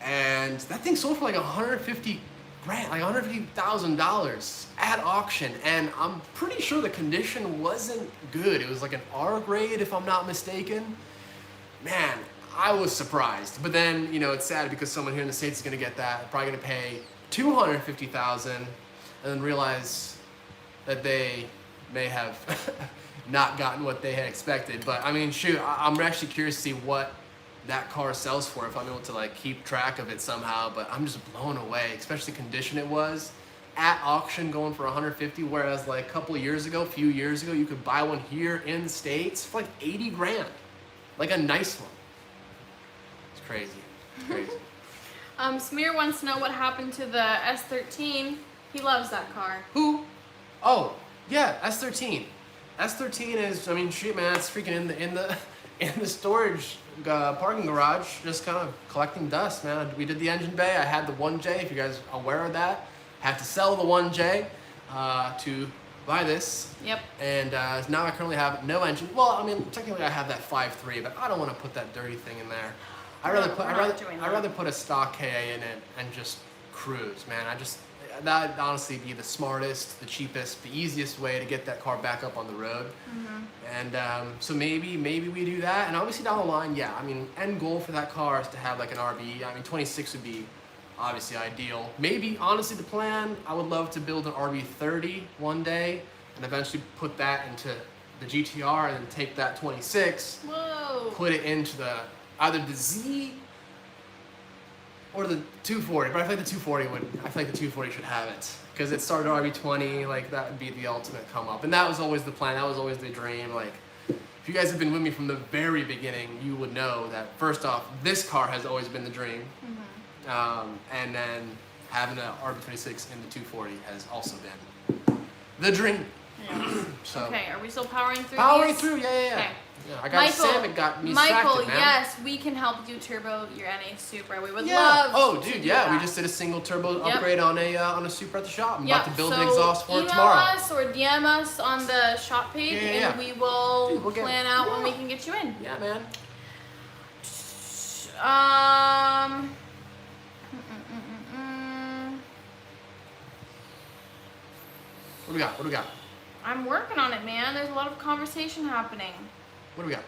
And that thing sold for like $150,000, like $150,000 at auction. And I'm pretty sure the condition wasn't good. It was like an R grade, if I'm not mistaken. Man, I was surprised. But then, it's sad because someone here in the States is gonna get that, probably gonna pay $250,000 and then realize that they may have not gotten what they had expected. But shoot, I'm actually curious to see what that car sells for, if I'm able to like keep track of it somehow. But I'm just blown away, especially the condition it was at auction, going for $150,000, whereas like a few years ago, you could buy one here in the States for like $80,000, like a nice one. It's crazy. It's crazy. Smear wants to know what happened to the S13. He loves that car. Who? Oh, yeah, S13. S13 is, shit, man, it's freaking in the storage parking garage, just kind of collecting dust, man. We did the engine bay. I had the 1J, if you guys are aware of that. Had to sell the 1J to buy this. Yep. And now I currently have no engine. Well, technically I have that 5.3, but I don't want to put that dirty thing in there. I'd No, rather put we're I'd not rather doing I'd that. rather put a stock KA in it and just cruise, man. That'd honestly be the smartest, the cheapest, the easiest way to get that car back up on the road. And so maybe we do that. And obviously down the line, yeah, I mean, end goal for that car is to have like an RB. I mean, 26 would be obviously ideal. Maybe honestly the plan, I would love to build an RB30 one day and eventually put that into the GTR and then take that 26, Whoa. put it into either the Z or the 240, but I feel like the 240 should have it because it started RB20. Like that would be the ultimate come up, and that was always the plan. That was always the dream. Like if you guys have been with me from the very beginning, you would know that first off, this car has always been the dream, and then having an RB26 in the 240 has also been the dream. Yeah. So Okay, are we still powering through? powering these? through, yeah. Okay. Yeah, I got Sam. It got me distracted, man. Yes, we can help you turbo your NA Supra. We would Yeah. love. Oh, to dude, do yeah. that. We just did a single turbo Yep. upgrade on a Supra at the shop. I'm Yep. about to build so an exhaust for it email tomorrow. us or DM us on the shop page, Yeah. and we will Dude, we'll plan out when we can get you in. Yeah, man. What do we got? What do we got? I'm working on it, man. There's a lot of conversation happening. What do we got?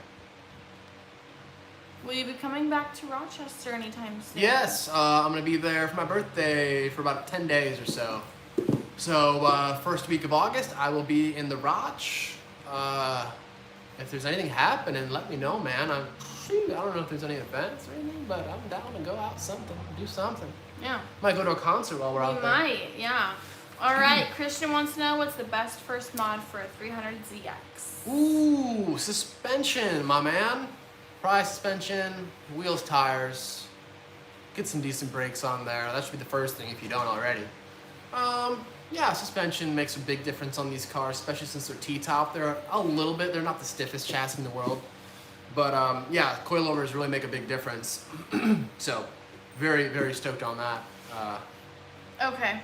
Will you be coming back to Rochester anytime soon? Yes, I'm gonna be there for my birthday for about 10 days or so. So first week of August, I will be in the Roch. If there's anything happening, let me know, man. I don't know if there's any events or anything, but I'm down to go out do something. Yeah. Might go to a concert while we're We out there. might, yeah. All right, Christian wants to know what's the best first mod for a 300ZX. Ooh, suspension, my man. Probably suspension, wheels, tires. Get some decent brakes on there. That should be the first thing if you don't already. Yeah, suspension makes a big difference on these cars, especially since they're T-top. They're they're not the stiffest chassis in the world. But yeah, coilovers really make a big difference. So, very, very stoked on that. Okay,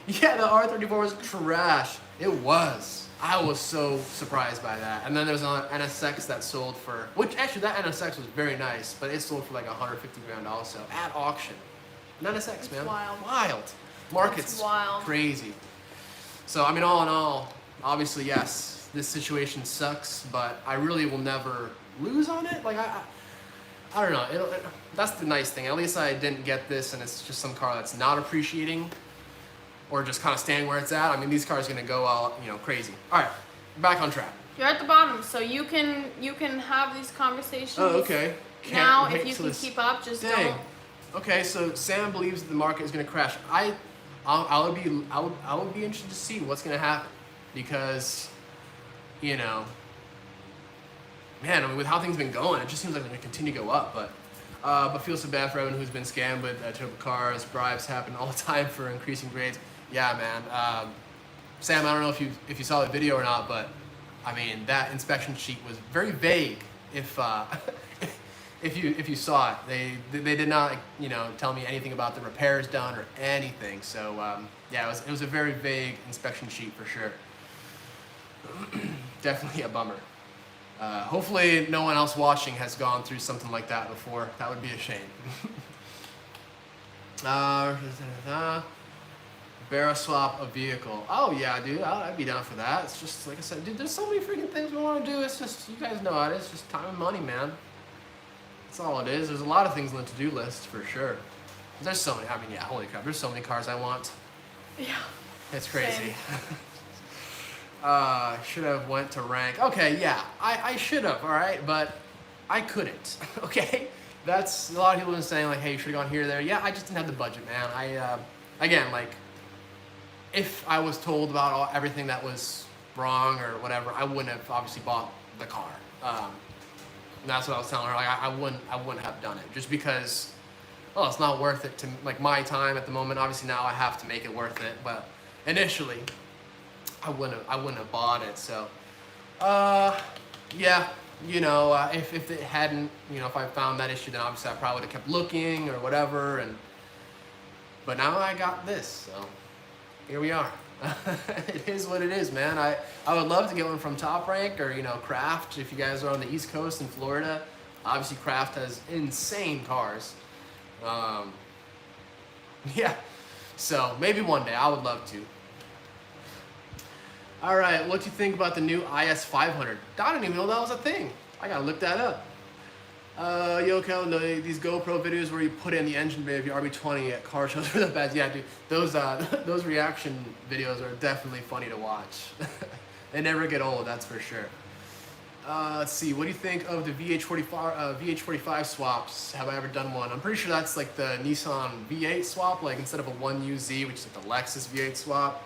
Yeah, the R34 was trash. It was. I was so surprised by that. And then there was an NSX that sold for, which actually that NSX was very nice, but it sold for like $150 grand also at auction. An NSX, man. Wild. Market's wild. crazy. So I mean, all in all, obviously yes, this situation sucks, but I really will never lose on it. Like I don't know. That's the nice thing. At least I didn't get this, and it's just some car that's not appreciating, or just kind of staying where it's at. I mean, these cars are gonna go all crazy. All right, back on track. You're at the bottom, so you can have these conversations. Oh, okay. Now, Can't if wait you till can this- keep up, just Dang. don't. Okay, so Sam believes the market is gonna crash. I would be interested to see what's gonna happen, because, man, I mean, with how things been going, it just seems like they're gonna continue to go up. But feel so bad for everyone who's been scammed with turbo cars. Bribes happen all the time for increasing grades. Yeah, man. Sam, I don't know if you saw the video or not, but I mean that inspection sheet was very vague. If you saw it, they did not tell me anything about the repairs done or anything. So yeah, it was a very vague inspection sheet for sure. Definitely a bummer. Hopefully no one else watching has gone through something like that before. That would be a shame. Barrel swap a vehicle. Oh yeah, dude, I'd be down for that. It's just like I said, dude. There's so many freaking things we want to do. It's just, you guys know how it is. It's just time and money, man. That's all it is. There's a lot of things on the to-do list for sure. There's so many. I mean, yeah, holy crap. There's so many cars I want. Yeah. It's crazy. Same. Should have went to rank. Okay, yeah, I should have, all right, but I couldn't. Okay, that's a lot of people have been saying like, hey, you should have gone here or there. Yeah, I just didn't have the budget, man. Again, like, if I was told about everything that was wrong or whatever, I wouldn't have obviously bought the car. And that's what I was telling her. Like, I wouldn't have done it just because, well, it's not worth it to like my time at the moment. Obviously now I have to make it worth it, but initially I wouldn't have bought it. So, yeah, if it hadn't, if I found that issue, then obviously I probably would have kept looking or whatever. But now I got this, so here we are. It is what it is, man. I would love to get one from Top Rank or Craft if you guys are on the East Coast in Florida. Obviously, Craft has insane cars. Yeah, so maybe one day, I would love to. All right, what do you think about the new IS 500? I didn't even know that was a thing. I gotta look that up. Yo, Kel, no, these GoPro videos where you put in the engine bay of your RB20 at car shows are the best. Yeah, dude, those those reaction videos are definitely funny to watch. They never get old, that's for sure. Let's see, what do you think of the VH45 swaps? Have I ever done one? I'm pretty sure that's like the Nissan V8 swap, like instead of a 1UZ, which is like the Lexus V8 swap.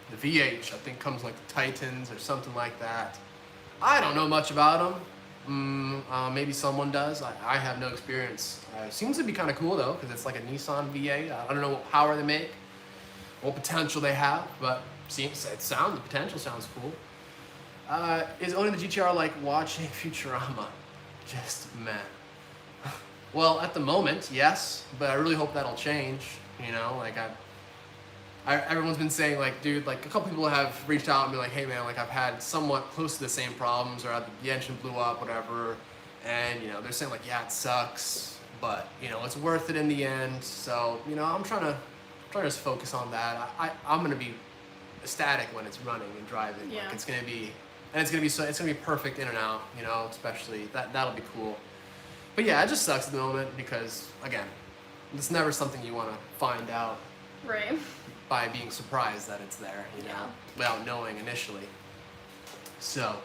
The VH, I think, comes like the Titans or something like that. I don't know much about them. Maybe someone does. I have no experience. Seems to be kind of cool though, because it's like a Nissan V8. I don't know what power they make, what potential they have, but the potential sounds cool. Is owning the GTR like watching Futurama? Just meh. Well, at the moment, yes, but I really hope that'll change. You know, like everyone's been saying, like, dude, like a couple people have reached out and be like, hey man, like I've had somewhat close to the same problems, or the engine blew up, whatever, and you know they're saying like, yeah, it sucks, but you know it's worth it in the end. So you know I'm trying to just focus on that. I'm gonna be ecstatic when it's running and driving. Yeah. Like it's gonna be perfect in and out. You know, especially that'll be cool. But yeah, it just sucks at the moment because again, it's never something you want to find out. Right. By being surprised that it's there, you know, without knowing initially. So,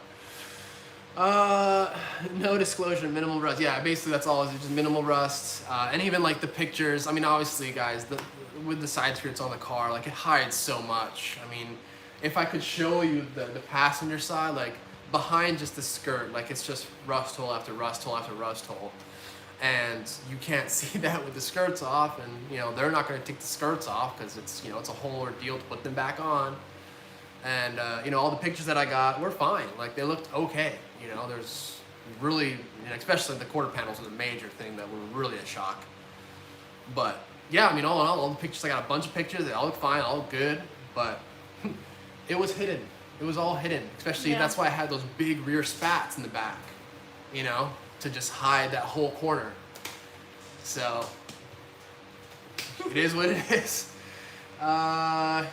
no disclosure, minimal rust. Yeah, basically that's all. It's just minimal rust, and even like the pictures. I mean, obviously, guys, with the side skirts on the car, like it hides so much. I mean, if I could show you the passenger side, like behind just the skirt, like it's just rust hole after rust hole after rust hole. And you can't see that with the skirts off, and you know they're not going to take the skirts off because it's it's a whole ordeal to put them back on. And you know all the pictures that I got were fine, like they looked okay. You know there's really, especially the quarter panels was a major thing that were really a shock. But yeah, I mean all in all the pictures, I got a bunch of pictures, they all look fine, all look good, but it was hidden. It was all hidden, especially that's why I had those big rear spats in the back. You know. To just hide that whole corner. So it is what it is. Yeah,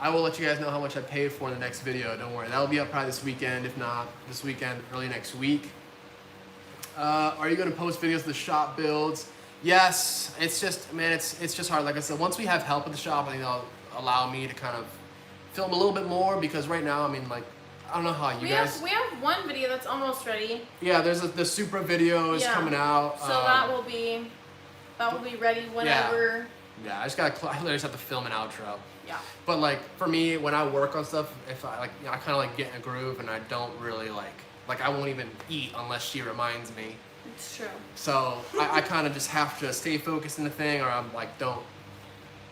I will let you guys know how much I paid for in the next video. Don't worry, that'll be up probably this weekend. If not this weekend, early next week. Are you going to post videos of the shop builds? Yes. It's just, man, it's just hard. Like I said, once we have help at the shop, I think they'll allow me to kind of film a little bit more, because right now, I mean, like, I don't know how you guys. We have one video that's almost ready. Yeah, the Supra video is coming out. So that will be ready whenever. Yeah, I literally just have to film an outro. Yeah. But like for me, when I work on stuff, if I I kind of like get in a groove, and I don't really like I won't even eat unless she reminds me. It's true. So I kind of just have to stay focused in the thing, or I'm like don't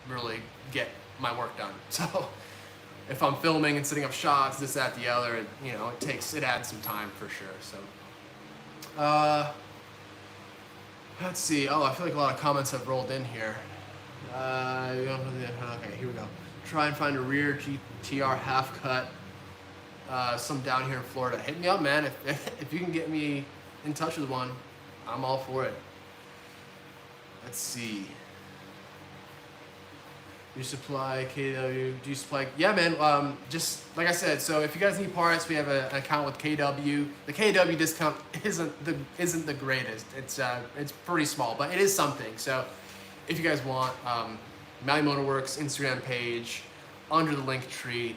really get my work done. So. If I'm filming and setting up shots, this, that, the other, it adds some time for sure. So, let's see. Oh, I feel like a lot of comments have rolled in here. Okay, here we go. Try and find a rear GTR half cut. Some down here in Florida. Hit me up, man. If you can get me in touch with one, I'm all for it. Let's see. You supply KW? Do you supply? Yeah, man. Just like I said. So if you guys need parts, we have an account with KW. The KW discount isn't the greatest. It's pretty small, but it is something. So if you guys want, Maui Motorworks Instagram page, under the link tree,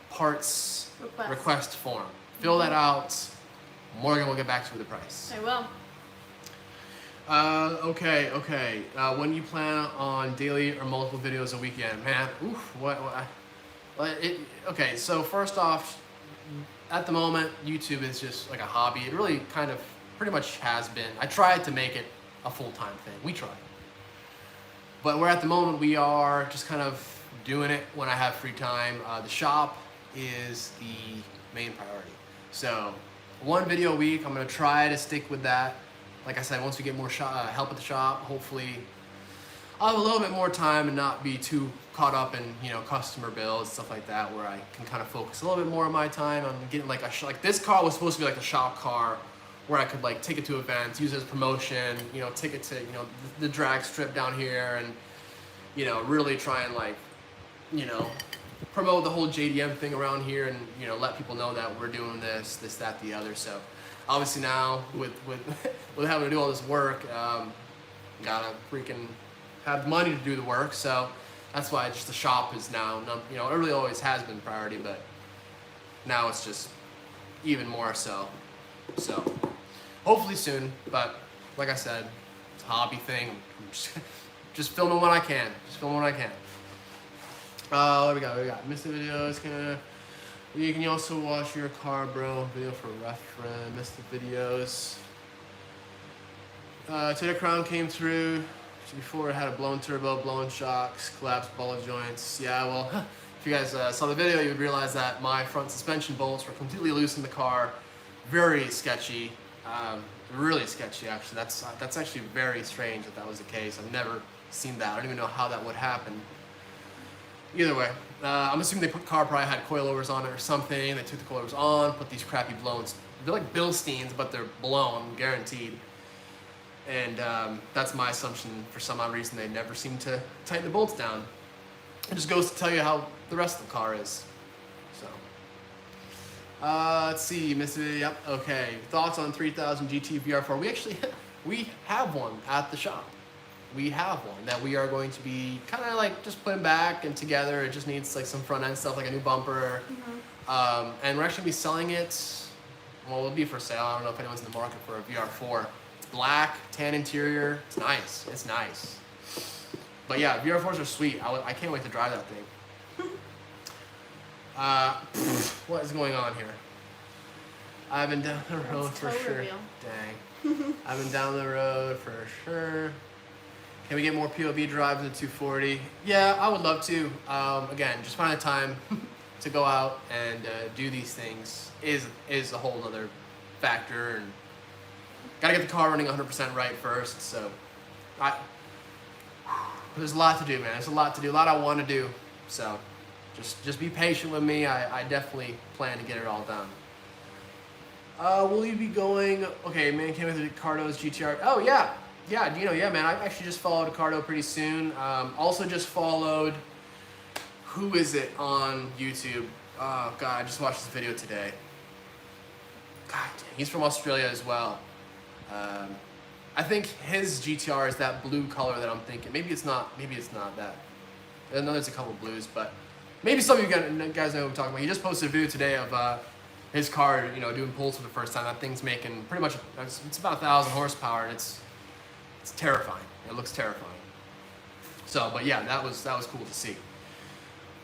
parts request form. Fill that out. Morgan will get back to you with the price. I will. Okay. When you plan on daily or multiple videos a weekend, man? Okay, so first off, at the moment, YouTube is just like a hobby. It really kind of pretty much has been. I tried to make it a full-time thing. We tried. But we're at the moment, we are just kind of doing it when I have free time. The shop is the main priority. So 1 video a week, I'm going to try to stick with that. Like I said, once we get more help at the shop, hopefully I'll have a little bit more time and not be too caught up in, you know, customer bills, stuff like that, where I can kind of focus a little bit more of my time on getting like like this car was supposed to be like a shop car where I could like take it to events, use it as promotion, you know, take it to, you know, the drag strip down here and, you know, really try and like, you know, promote the whole JDM thing around here and, you know, let people know that we're doing this, that, the other. So obviously now with having to do all this work, gotta freaking have money to do the work. So that's why just the shop is now, you know, it really always has been priority, but now it's just even more so. So hopefully soon, but like I said, it's a hobby thing. I'm just filming when I can. What we got? Missed the videos. You can also watch your car, bro. Video for reference. Missed the videos. Toyota Crown came through. Before it had a blown turbo, blown shocks, collapsed ball joints. Yeah, well, if you guys saw the video, you would realize that my front suspension bolts were completely loose in the car. Very sketchy. Really sketchy, actually. That's actually very strange that was the case. I've never seen that. I don't even know how that would happen. Either way, I'm assuming the car probably had coilovers on it or something. They took the coilovers on, put these crappy blowns. They're like Bilsteins, but they're blown, guaranteed. And that's my assumption. For some odd reason, they never seem to tighten the bolts down. It just goes to tell you how the rest of the car is. So, let's see, yep, okay. Thoughts on 3000 GT VR4? We have one at the shop. We have one that we are going to be kind of like just putting back and together. It just needs like some front end stuff, like a new bumper. Mm-hmm. And we're actually be selling it. Well, it'll be for sale. I don't know if anyone's in the market for a VR4. It's black, tan interior. It's nice. But yeah, VR4s are sweet. I can't wait to drive that thing. What is going on here? I've been down the road for sure. Reveal. Dang. I've been down the road for sure. Can we get more POV drives in the 240? Yeah, I would love to. Again, just find the time to go out and do these things is a whole other factor, and gotta get the car running 100% right first. So, there's a lot to do, man. There's a lot to do, a lot I want to do. So, just be patient with me. I definitely plan to get it all done. Will you be going? Okay, man, came with the Cardo's GTR. Oh yeah. Yeah, Dino, yeah, man. I actually just followed Cardo pretty soon. Also just followed, who is it on YouTube? Oh, God, I just watched this video today. God dang, he's from Australia as well. I think his GTR is that blue color that I'm thinking. Maybe it's not that. I know there's a couple blues, but maybe some of you guys know what I'm talking about. He just posted a video today of his car, you know, doing pulls for the first time. That thing's making pretty much, it's about 1,000 horsepower, and it's terrifying. It looks terrifying. So, but yeah, that was cool to see.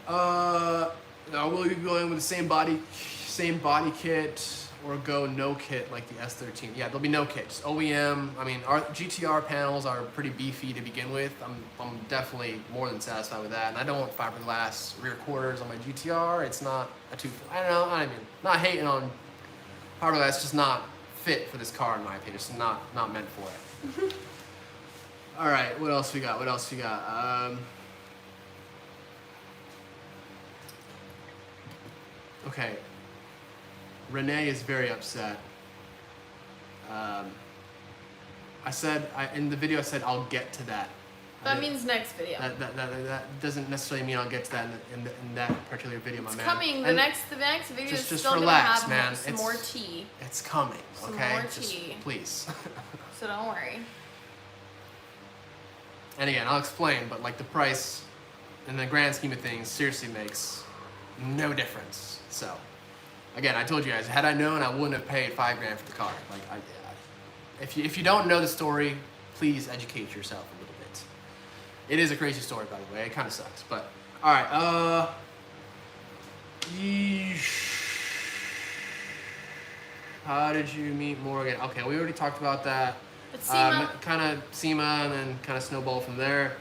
Will you be going with the same body kit or go no kit like the S13? Yeah, there'll be no kit. Just OEM. I mean, our GTR panels are pretty beefy to begin with. I'm definitely more than satisfied with that. And I don't want fiberglass rear quarters on my GTR. It's not I don't know. I mean, not hating on fiberglass. It's just not fit for this car in my opinion. It's not meant for it. All right, what else we got? Okay. Renee is very upset. In the video I said I'll get to that. That means next video. That doesn't necessarily mean I'll get to that in that particular video, my man. It's coming. The next video is just still relax, gonna have man. some more tea. It's coming, Some okay? more Just tea. please. So don't worry. And again, I'll explain, but like the price, in the grand scheme of things, seriously makes no difference. So, again, I told you guys, had I known, I wouldn't have paid $5,000 for the car. Like, if you don't know the story, please educate yourself a little bit. It is a crazy story, by the way. It kind of sucks, but all right. How did you meet Morgan? Okay, we already talked about that. Kind of SEMA and then kind of snowball from there.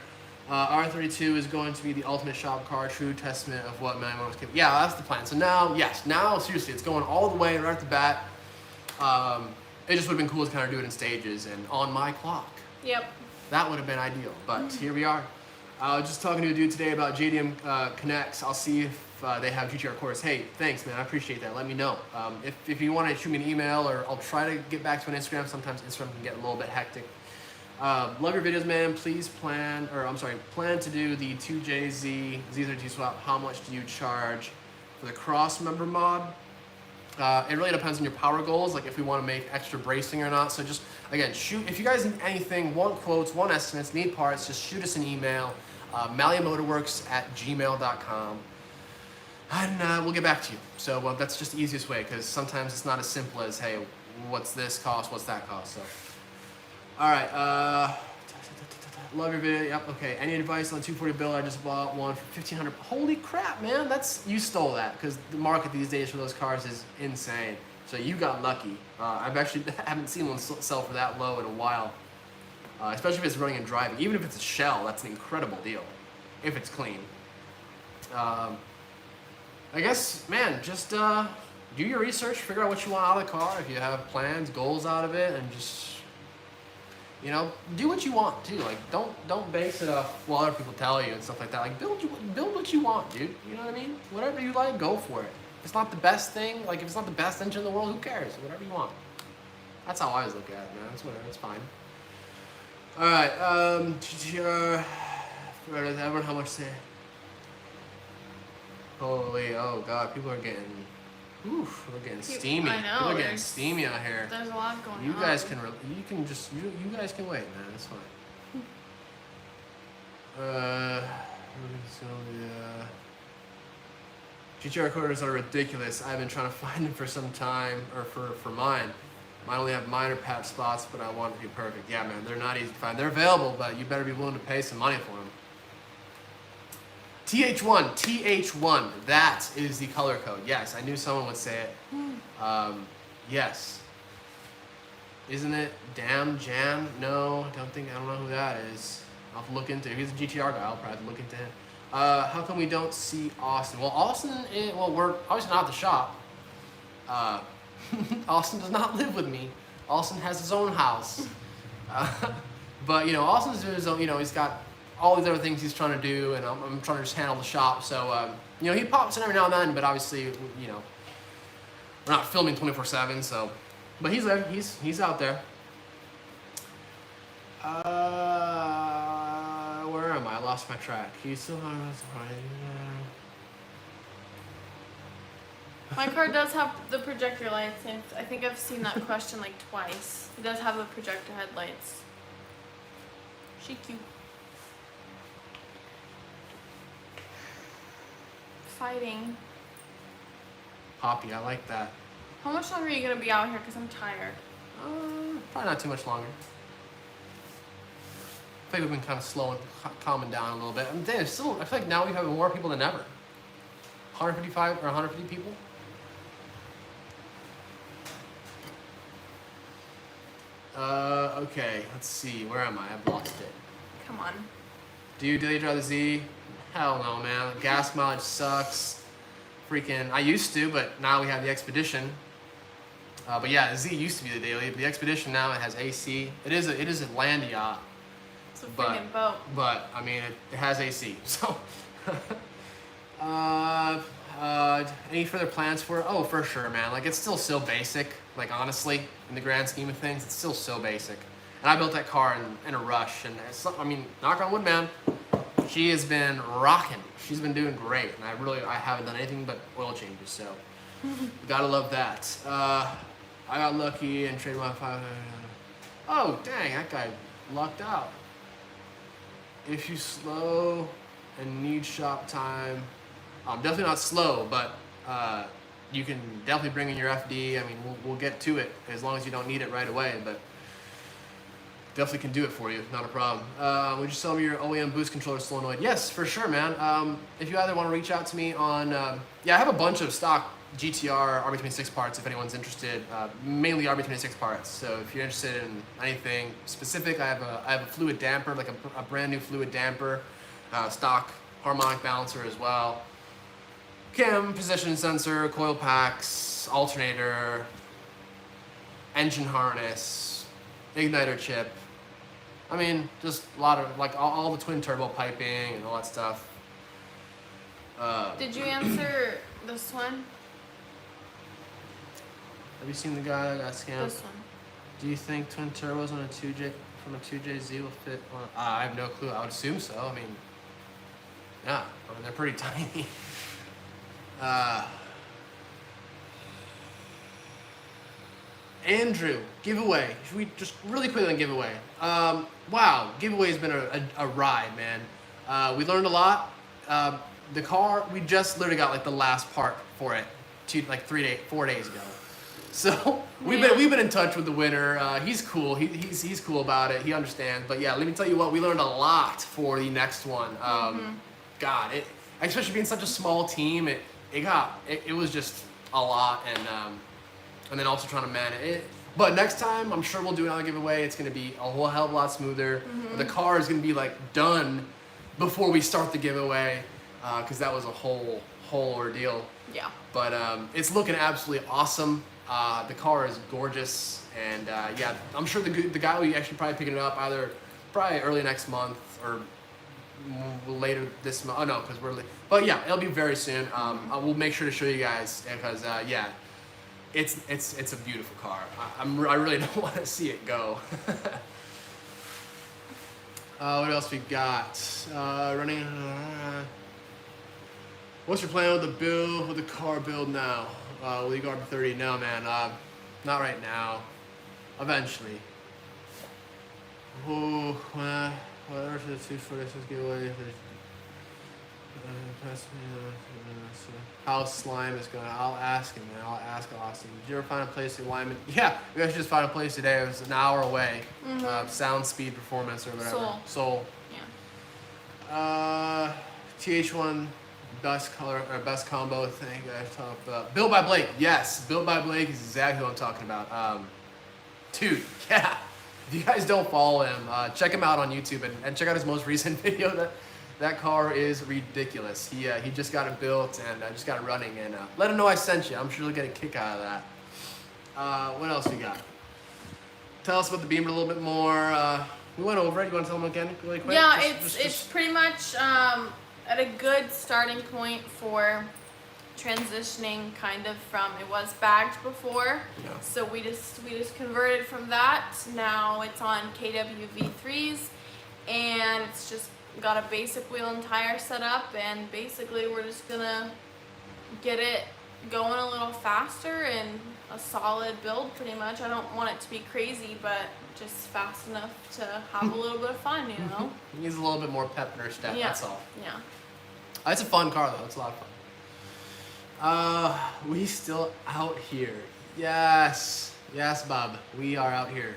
R32 is going to be the ultimate shop car, true testament of what Manuel was capable. Yeah, that's the plan. So now seriously, it's going all the way right off the bat. It just would have been cool to kind of do it in stages and on my clock. Yep. That would have been ideal, but here we are. Just talking to a dude today about JDM Connects. I'll see if they have GTR cores. Hey, thanks, man. I appreciate that. Let me know. If you want to shoot me an email, or I'll try to get back to an Instagram. Sometimes Instagram can get a little bit hectic. Love your videos, man. Please plan to do the 2JZ Z32 swap. How much do you charge for the cross member mod? It really depends on your power goals, like if we want to make extra bracing or not. So just, again, shoot, if you guys need anything, want quotes, want estimates, need parts, just shoot us an email, maliamotorworks@gmail.com, and we'll get back to you. So that's just the easiest way, because sometimes it's not as simple as, hey, what's this cost, what's that cost? So, all right, love your video. Yep, okay. Any advice on 240 build? I just bought one for $1,500. Holy crap, man! You stole that, because the market these days for those cars is insane. So you got lucky. I've actually haven't seen one sell for that low in a while. Especially if it's running and driving. Even if it's a shell, that's an incredible deal. If it's clean. I guess, man, just do your research, figure out what you want out of the car. If you have plans, goals out of it, and just, you know, do what you want too. Like, don't base it off what other people tell you and stuff like that. Like, build what you want, dude. You know what I mean? Whatever you like, go for it. If it's not the best thing, like if it's not the best engine in the world, who cares? Whatever you want. That's how I always look at it, man. It's whatever. It's fine. All right. GTR. Everyone, how much say? Holy, oh god, people are getting. Oof, we're getting steamy. I know. People are getting steamy out here. There's a lot going on. You guys can wait, man. It's fine. GTR quarters are ridiculous. I've been trying to find them for some time, or for mine. Mine only have minor patch spots, but I want it to be perfect. Yeah, man, they're not easy to find. They're available, but you better be willing to pay some money for them. TH1, that is the color code. Yes, I knew someone would say it. Yes. Isn't it Damn Jan? No, I don't know who that is. I'll have to look into it. He's a GTR guy, I'll probably have to look into him. How come we don't see Austin? Well, we're obviously not at the shop. Austin does not live with me. Austin has his own house. But, you know, Austin's doing his own, you know, he's got all these other things he's trying to do, and I'm trying to just handle the shop. So, you know, he pops in every now and then, but obviously, you know, we're not filming 24/7. So, but he's there. He's out there. Where am I? I lost my track. He's still on. My car does have the projector lights, and I think I've seen that question like twice. It does have the projector headlights. She cute. Fighting. Poppy, I like that. How much longer are you gonna be out here? Cause I'm tired. Probably not too much longer. I think we've been kind of slow and calming down a little bit. I feel like now we have more people than ever. 155 or 150 people. Okay, let's see. Where am I? I've lost it. Come on. Do you daily drive the Z? Hell no, man. Gas mileage sucks. Freaking, I used to, but now we have the Expedition. But yeah, the Z used to be the daily. But the Expedition now, it has AC. It is a land yacht. It's a freaking boat. But I mean, it has AC. So, any further plans for it? Oh, for sure, man. Like, it's still so basic. Like, honestly, in the grand scheme of things, it's still so basic. And I built that car in a rush, and I mean, knock on wood, man. She has been rocking. She's been doing great, and I haven't done anything but oil changes. So, gotta love that. I got lucky and traded my 500. Oh, dang, that guy lucked out. If you slow and need shop time, I'm definitely not slow, but you can definitely bring in your FD. I mean, we'll get to it as long as you don't need it right away, but definitely can do it for you, not a problem. Would you sell me your OEM boost controller solenoid? Yes, for sure, man. If you either want to reach out to me on, yeah, I have a bunch of stock GTR RB26 parts if anyone's interested, mainly RB26 parts. So if you're interested in anything specific, I have a fluid damper, like a brand new fluid damper, stock harmonic balancer as well. Cam, position sensor, coil packs, alternator, engine harness, igniter chip, I mean, just a lot of like all the twin turbo piping and all that stuff. Did you answer this one? Have you seen the guy that got scammed? This one. Do you think twin turbos on a 2J from a 2JZ will fit on? I have no clue. I would assume so. I mean, yeah. I mean, they're pretty tiny. Andrew, giveaway. Should we just really quickly on giveaway? Wow, giveaway's been a ride, man. We learned a lot. The car, we just literally got like the last part for it, 4 days ago. So we've been in touch with the winner. He's cool. He's cool about it. He understands. But yeah, let me tell you what, we learned a lot for the next one. God, especially being such a small team, it was just a lot, and then also trying to manage it. But next time, I'm sure we'll do another giveaway. It's gonna be a whole hell of a lot smoother. The car is gonna be like done before we start the giveaway, because that was a whole ordeal. Yeah. But it's looking absolutely awesome. The car is gorgeous, and yeah, I'm sure the guy will be actually probably picking it up either probably early next month or later this month. Oh no, because we're late. But yeah, it'll be very soon. I will make sure to show you guys because yeah, it's a beautiful car. I really don't want to see it go. What else we got? Running. What's your plan with the car build now? Will you go up to 30? No, man. Not right now. Eventually. Oh, whatever to the 246 giveaway. How slime is going? I'll ask him, man. I'll ask Austin. Did you ever find a place in Lyman? Yeah, we actually just found a place today. It was an hour away. Sound, speed, performance, or whatever. Soul. Yeah. TH1 best color or best combo thing I talked about. Built by Blake. Yes, Built by Blake is exactly what I'm talking about. Dude, yeah. If you guys don't follow him, check him out on YouTube and check out his most recent video. That car is ridiculous. He just got it built and just got it running, and let him know I sent you. I'm sure he'll get a kick out of that. What else we got? Tell us about the Beamer a little bit more. We went over it. You want to tell them again really quick? Yeah, it's pretty much at a good starting point for transitioning kind of from, it was bagged before, so we just converted from that. Now it's on KWV3s, and it's just got a basic wheel and tire setup, and basically we're just gonna get it going a little faster and a solid build pretty much. I don't want it to be crazy, but just fast enough to have a little bit of fun, you know? It needs a little bit more pep in her step, that's all. Yeah. It's a fun car though, it's a lot of fun. We still out here. Yes, Bob, we are out here.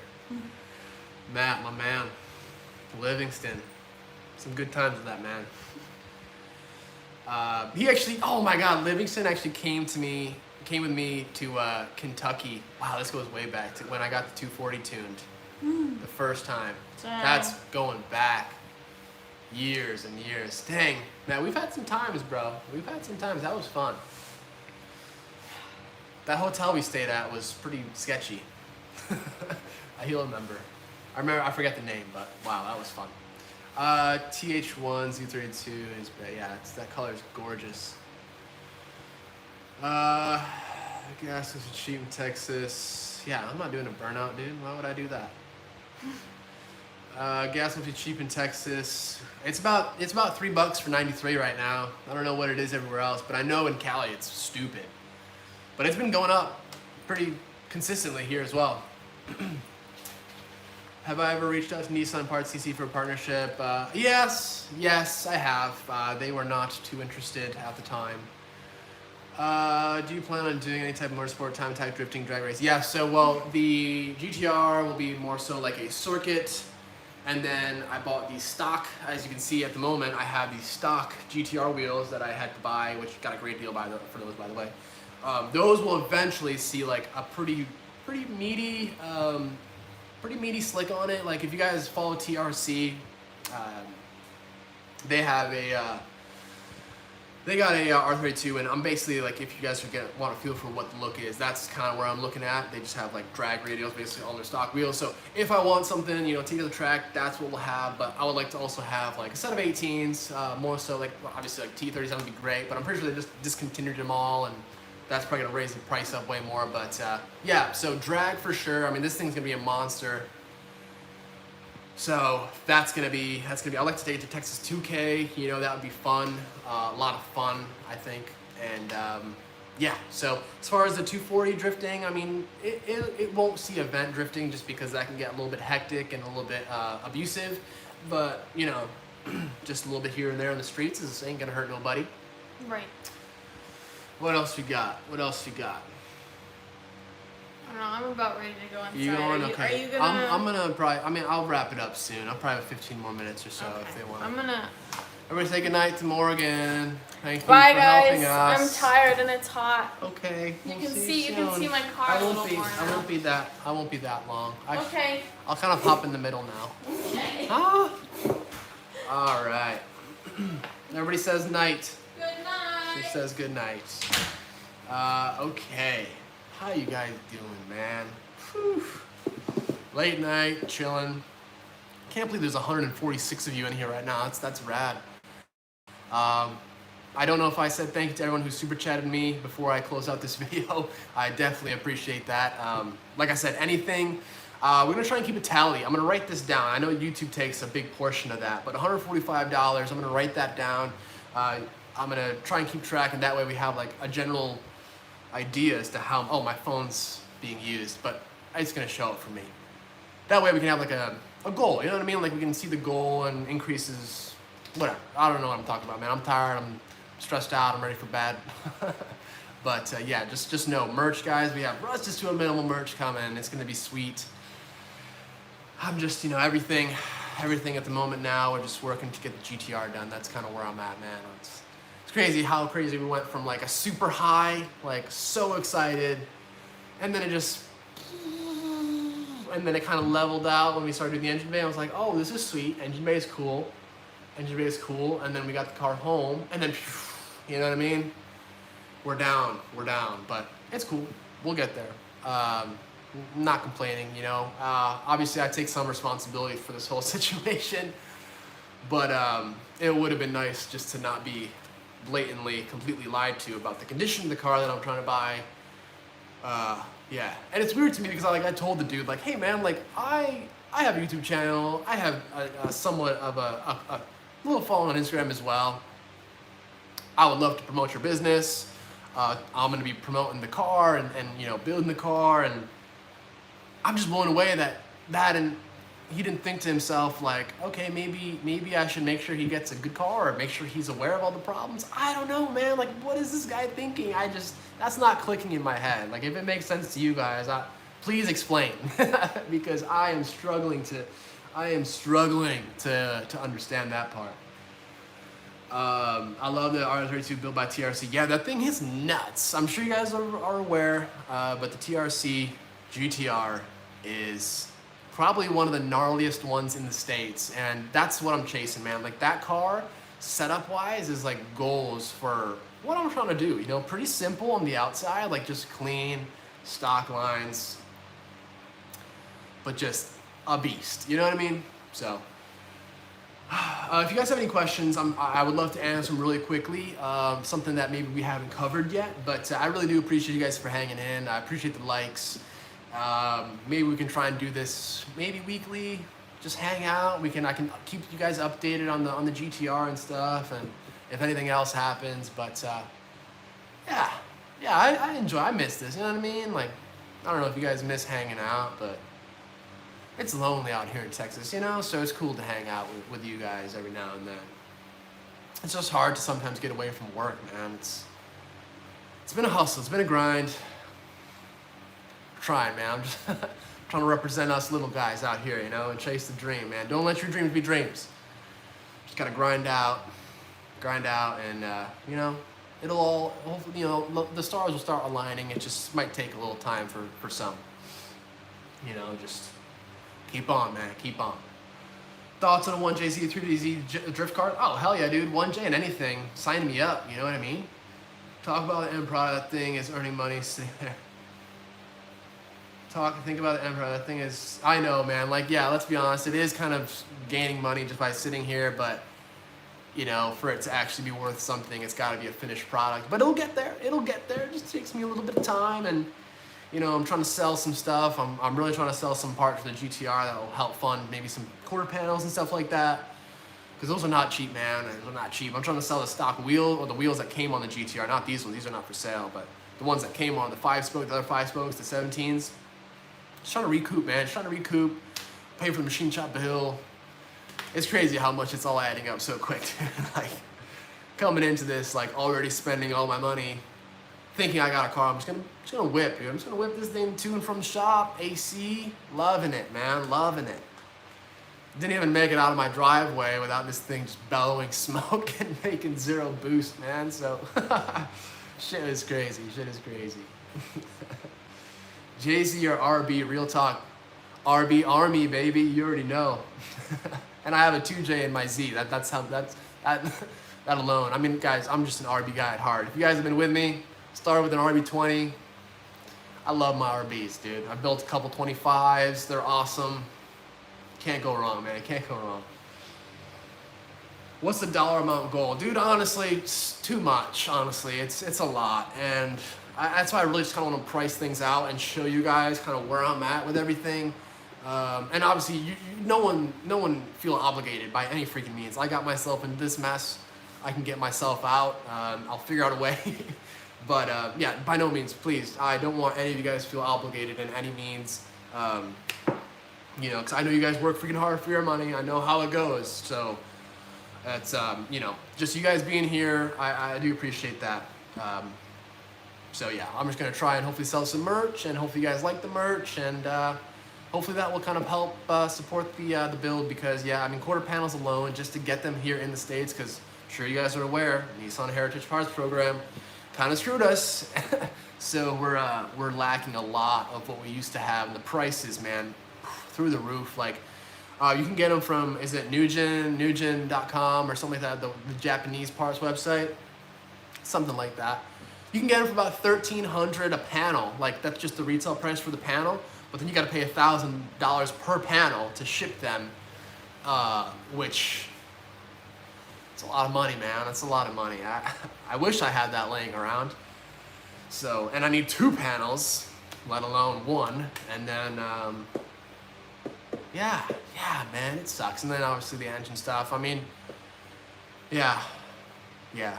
Matt, my man, Livingston. Some good times with that man. He actually, oh my God, Livingston actually came with me to Kentucky. Wow, this goes way back to when I got the 240 tuned the first time. Dang. That's going back years and years. Dang, man, we've had some times, bro. We've had some times. That was fun. That hotel we stayed at was pretty sketchy. He'll remember. I forget the name, but wow, that was fun. TH1 Z32 is, yeah, that color is gorgeous. Gas is cheap in Texas. Yeah, I'm not doing a burnout, dude. Why would I do that? Gas must be cheap in Texas. It's about $3 for 93 right now. I don't know what it is everywhere else, but I know in Cali it's stupid. But it's been going up pretty consistently here as well. Have I ever reached out to Nissan Parts CC for a partnership? Yes, I have. They were not too interested at the time. Do you plan on doing any type of motorsport, time attack, drifting, drag race? Yeah, so, well, the GTR will be more so like a circuit, and then I bought the stock. As you can see at the moment, I have the stock GTR wheels that I had to buy, which got a great deal for those, by the way. Those will eventually see like a pretty meaty slick on it. Like if you guys follow TRC, they have They got a R32, and I'm basically like, if you guys want to feel for what the look is, that's kind of where I'm looking at. They just have like drag radials basically on their stock wheels. So if I want something, you know, take to the track, that's what we'll have. But I would like to also have like a set of 18s, more so like, obviously like T37 would be great, but I'm pretty sure they just discontinued them all, and that's probably gonna raise the price up way more. But yeah, so drag for sure. I mean, this thing's gonna be a monster. So that's gonna be. I like to take it to Texas 2K. You know, that would be fun. A lot of fun, I think. And yeah. So as far as the 240 drifting, I mean, it won't see event drifting just because that can get a little bit hectic and a little bit abusive. But you know, just a little bit here and there in the streets, this ain't gonna hurt nobody. Right. What else we got? What else we got? I don't know, I'm about ready to go inside. You going? Okay. Are you gonna... I'm gonna probably, I mean, I'll wrap it up soon. I'll probably have 15 more minutes or so Okay. if they want. I'm gonna... Everybody say goodnight to Morgan. Thank you Bye, for guys. helping us. I'm tired and it's hot. Okay. You we'll can see see you my soon. car I a won't little be. more I now. won't be that. I won't be that long. Okay. I'll kind of hop in the middle now. Okay. Ah. All right. Everybody says night. Good night. She says good night. Okay. How you guys doing, man? Whew. Late night, chilling. Can't believe there's 146 of you in here right now. That's rad. I don't know if I said thank you to everyone who super chatted me before I close out this video. I definitely appreciate that. Like I said, anything. We're gonna try and keep a tally. I'm gonna write this down. I know YouTube takes a big portion of that, but $145. I'm gonna write that down. I'm gonna try and keep track, and that way we have like a general idea as to how. Oh, my phone's being used, but it's gonna show up for me. That way we can have like a goal. You know what I mean? Like we can see the goal and increases. Whatever. I don't know what I'm talking about, man. I'm tired. I'm stressed out. I'm ready for bed. But yeah, just know, merch, guys. We have Russ Just to a Minimal merch coming. It's gonna be sweet. I'm just, you know, everything at the moment now. We're just working to get the GTR done. That's kind of where I'm at, man. It's crazy how crazy we went from like a super high, like so excited, and then it kind of leveled out when we started doing the engine bay. I was like, oh, this is sweet. Engine bay is cool. Engine bay is cool. And then we got the car home, and then, you know what I mean? We're down, but it's cool. We'll get there. Not complaining, you know. Obviously, I take some responsibility for this whole situation, but it would have been nice just to not be blatantly, completely lied to about the condition of the car that I'm trying to buy. Yeah, and it's weird to me because I told the dude, like, hey man, like I have a YouTube channel. I have a somewhat of a little following on Instagram as well. I would love to promote your business. I'm gonna be promoting the car and you know, building the car, and I'm just blown away that and he didn't think to himself like, okay, maybe I should make sure he gets a good car or make sure he's aware of all the problems. I don't know, man. Like, what is this guy thinking? That's not clicking in my head. Like, if it makes sense to you guys, please explain because I am struggling to understand that part. I love the R32 built by TRC. Yeah, that thing is nuts. I'm sure you guys are aware, but the TRC GTR is probably one of the gnarliest ones in the States, and that's what I'm chasing, man. Like, that car, setup-wise, is like goals for what I'm trying to do. You know, pretty simple on the outside, like just clean, stock lines, but just a beast. You know what I mean? So, if you guys have any questions, I would love to answer them really quickly. Something that maybe we haven't covered yet, but I really do appreciate you guys for hanging in. I appreciate the likes. Maybe we can try and do this maybe weekly. Just hang out. I can keep you guys updated on the GTR and stuff, and if anything else happens. But yeah, I miss this. You know what I mean? Like, I don't know if you guys miss hanging out, but it's lonely out here in Texas, you know. So it's cool to hang out with you guys every now and then. It's just hard to sometimes get away from work, man. It's been a hustle. It's been a grind. Trying, man. I'm just trying to represent us little guys out here, you know, and chase the dream, man. Don't let your dreams be dreams. Just gotta grind out, and you know, it'll all, hopefully, you know, the stars will start aligning. It just might take a little time for some. You know, just keep on, man. Keep on. Thoughts on a 1JZ 3DZ drift card? Oh, hell yeah, dude. 1J and anything. Sign me up, you know what I mean? Talk about the end product. That thing is earning money sitting there. Think about the end product. That thing is, I know, man. Like, yeah, let's be honest. It is kind of gaining money just by sitting here, but, you know, for it to actually be worth something, it's got to be a finished product. But it'll get there. It'll get there. It just takes me a little bit of time, and, you know, I'm trying to sell some stuff. I'm really trying to sell some parts for the GTR that will help fund maybe some quarter panels and stuff like that. Because those are not cheap, man. Those are not cheap. I'm trying to sell the stock wheel, or the wheels that came on the GTR. Not these ones. These are not for sale. But the ones that came on, the 5-spoke, the other 5 spokes, the 17s. Just trying to recoup, man. Just trying to recoup. Pay for the machine shop bill. It's crazy how much it's all adding up so quick. Like, coming into this, like, already spending all my money, thinking I got a car. I'm just gonna whip, dude. I'm just gonna whip this thing to and from the shop. AC, loving it, man. Loving it. Didn't even make it out of my driveway without this thing just bellowing smoke and making 0 boost, man. So, shit is crazy. Shit is crazy. JZ or RB, real talk. RB Army, baby. You already know. And I have a 2J in my Z. That alone. I mean, guys, I'm just an RB guy at heart. If you guys have been with me, started with an RB20. I love my RBs, dude. I built a couple 25s. They're awesome. Can't go wrong, man. Can't go wrong. What's the dollar amount goal? Dude, honestly, it's too much. Honestly, it's a lot. And that's why I really just kind of want to price things out and show you guys kind of where I'm at with everything. And obviously, no one feel obligated by any freaking means. I got myself in this mess. I can get myself out. I'll figure out a way. But yeah, by no means, please. I don't want any of you guys to feel obligated in any means. You know, because I know you guys work freaking hard for your money. I know how it goes. So that's, you know, just you guys being here, I do appreciate that. So yeah, I'm just going to try and hopefully sell some merch, and hopefully you guys like the merch, and hopefully that will kind of help support the build, because yeah, I mean, quarter panels alone, just to get them here in the States, because I'm sure you guys are aware, Nissan Heritage Parts Program kind of screwed us. So we're lacking a lot of what we used to have, and the prices, man, through the roof. Like, you can get them from, is it Nugent.com or something like that, the Japanese parts website, something like that. You can get them for about $1,300 a panel. Like, that's just the retail price for the panel. But then you got to pay $1,000 per panel to ship them, which it's a lot of money, man. That's a lot of money. I wish I had that laying around. So, and I need 2 panels, let alone 1. And then, yeah, man, it sucks. And then obviously the engine stuff. I mean, yeah.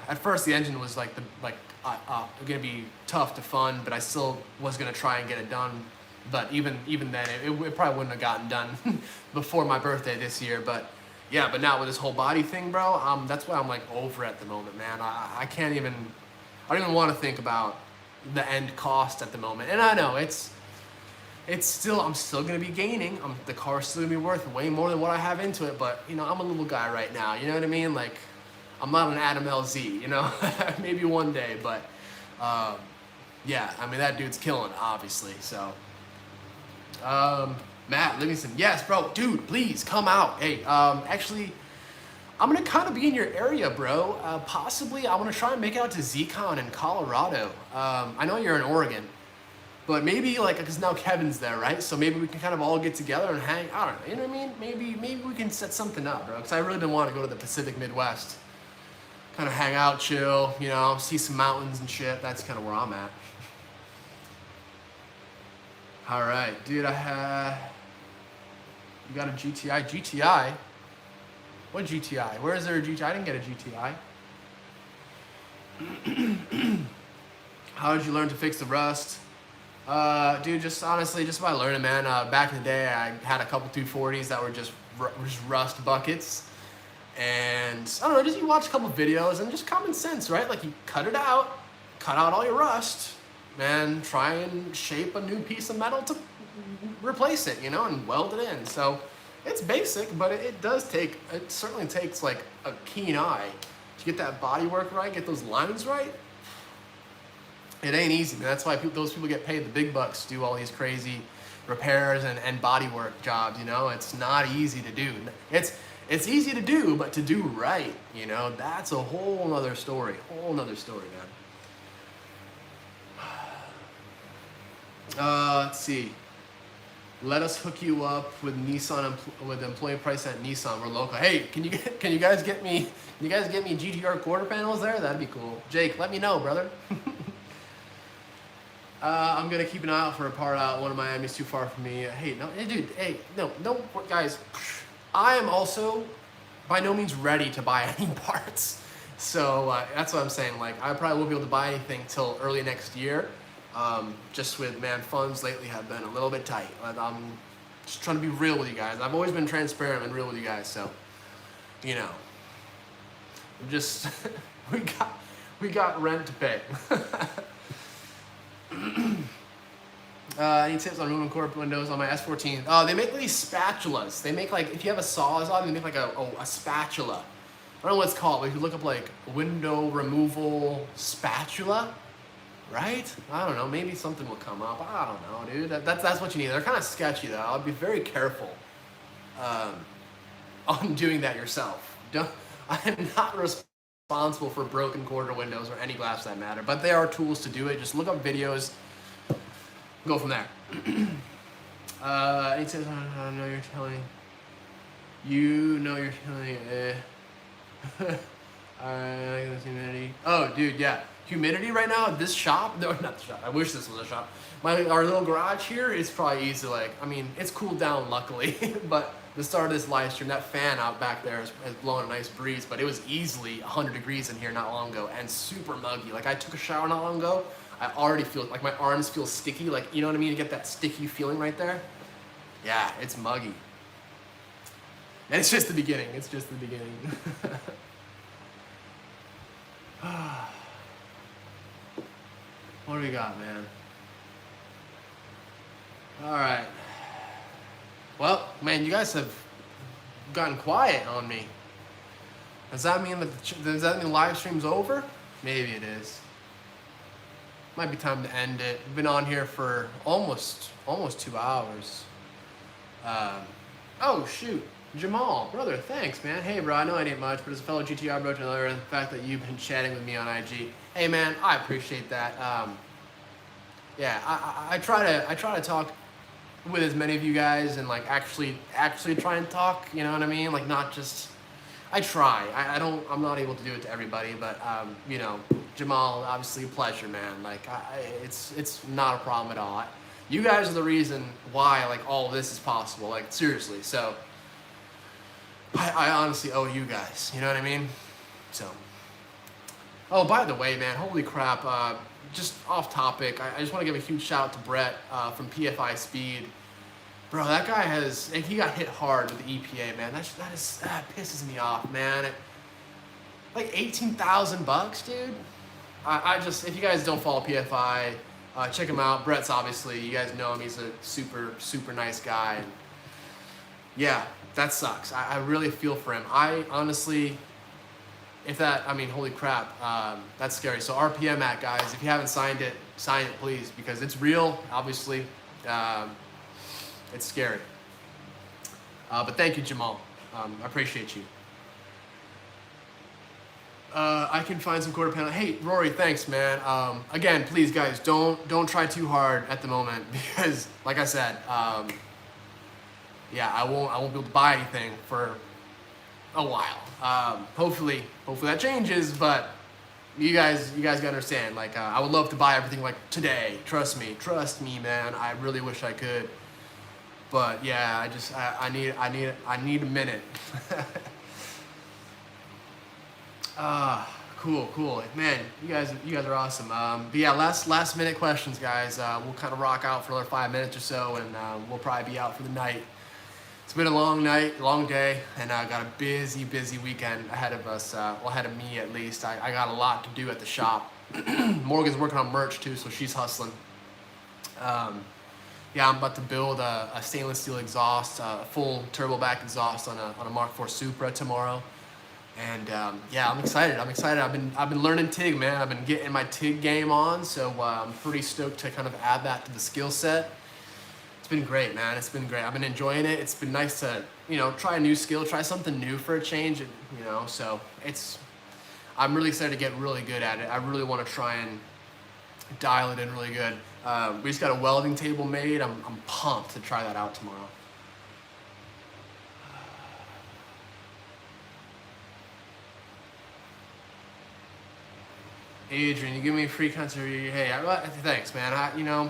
At first the engine was like gonna be tough to fund, but I still was gonna try and get it done. But even then, it probably wouldn't have gotten done before my birthday this year. But yeah, but now with this whole body thing, bro, that's why I'm like over at the moment, man. I don't even want to think about the end cost at the moment. And I know I'm still gonna be gaining. The car's still gonna be worth way more than what I have into it. But you know, I'm a little guy right now. You know what I mean? Like, I'm not an Adam LZ, you know. Maybe one day, but yeah. I mean, that dude's killing, obviously. So, Matt Livingston, yes, bro, dude, please come out. Hey, actually, I'm gonna kind of be in your area, bro. Possibly, I want to try and make it out to ZCon in Colorado. I know you're in Oregon. But maybe, like, because now Kevin's there, right? So maybe we can kind of all get together and hang. I don't know. You know what I mean? Maybe we can set something up, bro. Because I really been wanting to go to the Pacific Midwest, kind of hang out, chill, you know, see some mountains and shit. That's kind of where I'm at. All right, dude. You got a GTI? GTI? What GTI? Where is there a GTI? I didn't get a GTI. How did you learn to fix the rust? Dude, just honestly, just by learning, man. Back in the day, I had a couple 240s that were just rust buckets. And I don't know, just you watch a couple videos and just common sense, right? Like, you cut out all your rust, man, try and shape a new piece of metal to replace it, you know, and weld it in. So it's basic, but it certainly takes like a keen eye to get that bodywork right, get those lines right. It ain't easy, man. That's why those people get paid the big bucks to do all these crazy repairs and bodywork jobs, you know? It's not easy to do. It's easy to do, but to do right, you know, that's a whole nother story. Man. Let's see. Let us hook you up with Nissan with employee price at Nissan. We're local. Hey, can you guys get me GTR quarter panels there? That'd be cool. Jake, let me know, brother. I'm gonna keep an eye out for a part out. One of Miami's too far from me. Hey, no, hey, dude. Hey, no, guys. I am also by no means ready to buy any parts. So that's what I'm saying. Like, I probably won't be able to buy anything till early next year. Just with, man, funds lately have been a little bit tight. I'm just trying to be real with you guys. I've always been transparent and real with you guys, so, you know, just, we got rent to pay. Any tips on removing corporate windows on my S14? They make these spatulas. They make, like, if you have a Sawzall, they make like a spatula. I don't know what it's called, but if you look up like window removal spatula, right? I don't know. Maybe something will come up. I don't know, dude. That's what you need. They're kind of sketchy, though. I'll be very careful on doing that yourself. I'm not responsible for broken quarter windows or any glass for that matter, but there are tools to do it. Just look up videos. Go from there. It says, I know you're telling. You know you're telling. Humidity. Oh, dude, yeah. Humidity right now at this shop. No, not the shop. I wish this was a shop. Our little garage here is probably easy. Like, I mean, it's cooled down luckily, but the start of this live stream, that fan out back there is blowing a nice breeze. But it was easily 100 degrees in here not long ago and super muggy. Like, I took a shower not long ago. I already feel like my arms feel sticky. Like, you know what I mean? You get that sticky feeling right there. Yeah, it's muggy. And it's just the beginning. It's just the beginning. What do we got, man? All right. Well, man, you guys have gotten quiet on me. Does that mean the live stream's over? Maybe it is. Might be time to end it. We've been on here for almost 2 hours. Oh shoot, Jamal, brother, thanks, man. Hey, bro, I know I didn't much, but as a fellow GTR bro, and the fact that you've been chatting with me on IG, hey, man, I appreciate that. Yeah, I try to talk with as many of you guys and like actually try and talk. You know what I mean? Like, not just. I try. I'm not able to do it to everybody, but you know, Jamal, obviously a pleasure, man. Like, it's not a problem at all. You guys are the reason why like all of this is possible. Like, seriously. So I honestly owe you guys. You know what I mean? So. Oh, by the way, man, holy crap. Just off topic, I just want to give a huge shout out to Brett from PFI Speed. Bro, that guy he got hit hard with the EPA, man. That pisses me off, man. Like $18,000, dude. I just, if you guys don't follow PFI, check him out. Brett's obviously, you guys know him. He's a super, super nice guy. And yeah, that sucks. I really feel for him. I honestly, holy crap, that's scary. So RPM Act, guys, if you haven't signed it, sign it, please, because it's real, obviously. It's scary. But thank you, Jamal. I appreciate you. I can find some quarter panel. Hey, Rory, thanks, man. Again, please, guys, don't try too hard at the moment because, like I said, yeah, I won't be able to buy anything for a while. Hopefully that changes, but you guys gotta understand. Like, I would love to buy everything like today. Trust me, man. I really wish I could. But yeah, I need a minute. Cool. Man, you guys are awesome. But yeah, last minute questions, guys. We'll kind of rock out for another 5 minutes or so, and we'll probably be out for the night. It's been a long night, long day, and I got a busy weekend ahead of us. Well, ahead of me at least. I got a lot to do at the shop. Morgan's working on merch too, so she's hustling. Yeah, I'm about to build a stainless steel exhaust, a full turbo back exhaust on a Mark IV Supra tomorrow, and yeah, I'm excited. I've been learning TIG, man. I've been getting my TIG game on, so I'm pretty stoked to kind of add that to the skill set. It's been great, man. It's been great. I've been enjoying it. It's been nice to, you know, try a new skill, try something new for a change, you know. So I'm really excited to get really good at it. I really want to try and dial it in really good. We just got a welding table made. I'm pumped to try that out tomorrow. Adrian, you give me a free concert. Hey, thanks, man. You know,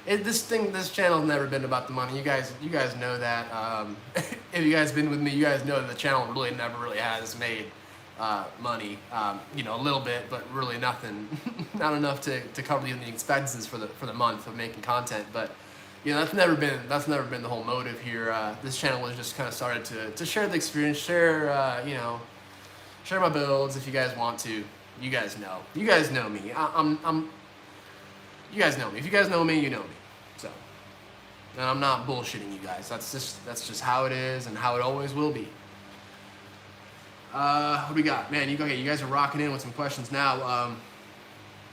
this channel's never been about the money. You guys know that. If you guys been with me, you guys know that the channel really never really has made money. You know, a little bit, but really nothing, not enough to cover even the expenses for the month of making content. But you know, that's never been the whole motive here. This channel was just kind of started to share the experience, share you know, share my builds if you guys want to. You guys know me. You guys know me. If you guys know me, you know me. So, and I'm not bullshitting you guys. That's just how it is and how it always will be. What do we got? Man, you guys are rocking in with some questions now.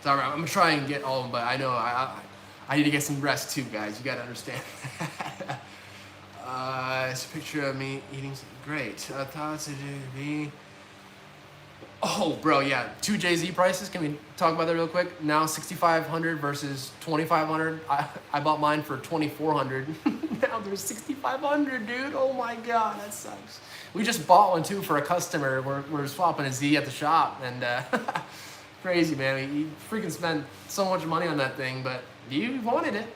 Sorry, I'm gonna try and get all of them, but I know I need to get some rest too, guys. You gotta understand. It's a picture of me eating something great. Thoughts of me. Oh, bro, yeah. 2 Jay-Z prices. Can we talk about that real quick? Now $6,500 versus $2,500. I bought mine for $2,400. Now there's $6,500, dude. Oh my god, that sucks. We just bought one too for a customer. We're swapping a Z at the shop, and crazy, man. We freaking spent so much money on that thing, but you wanted it.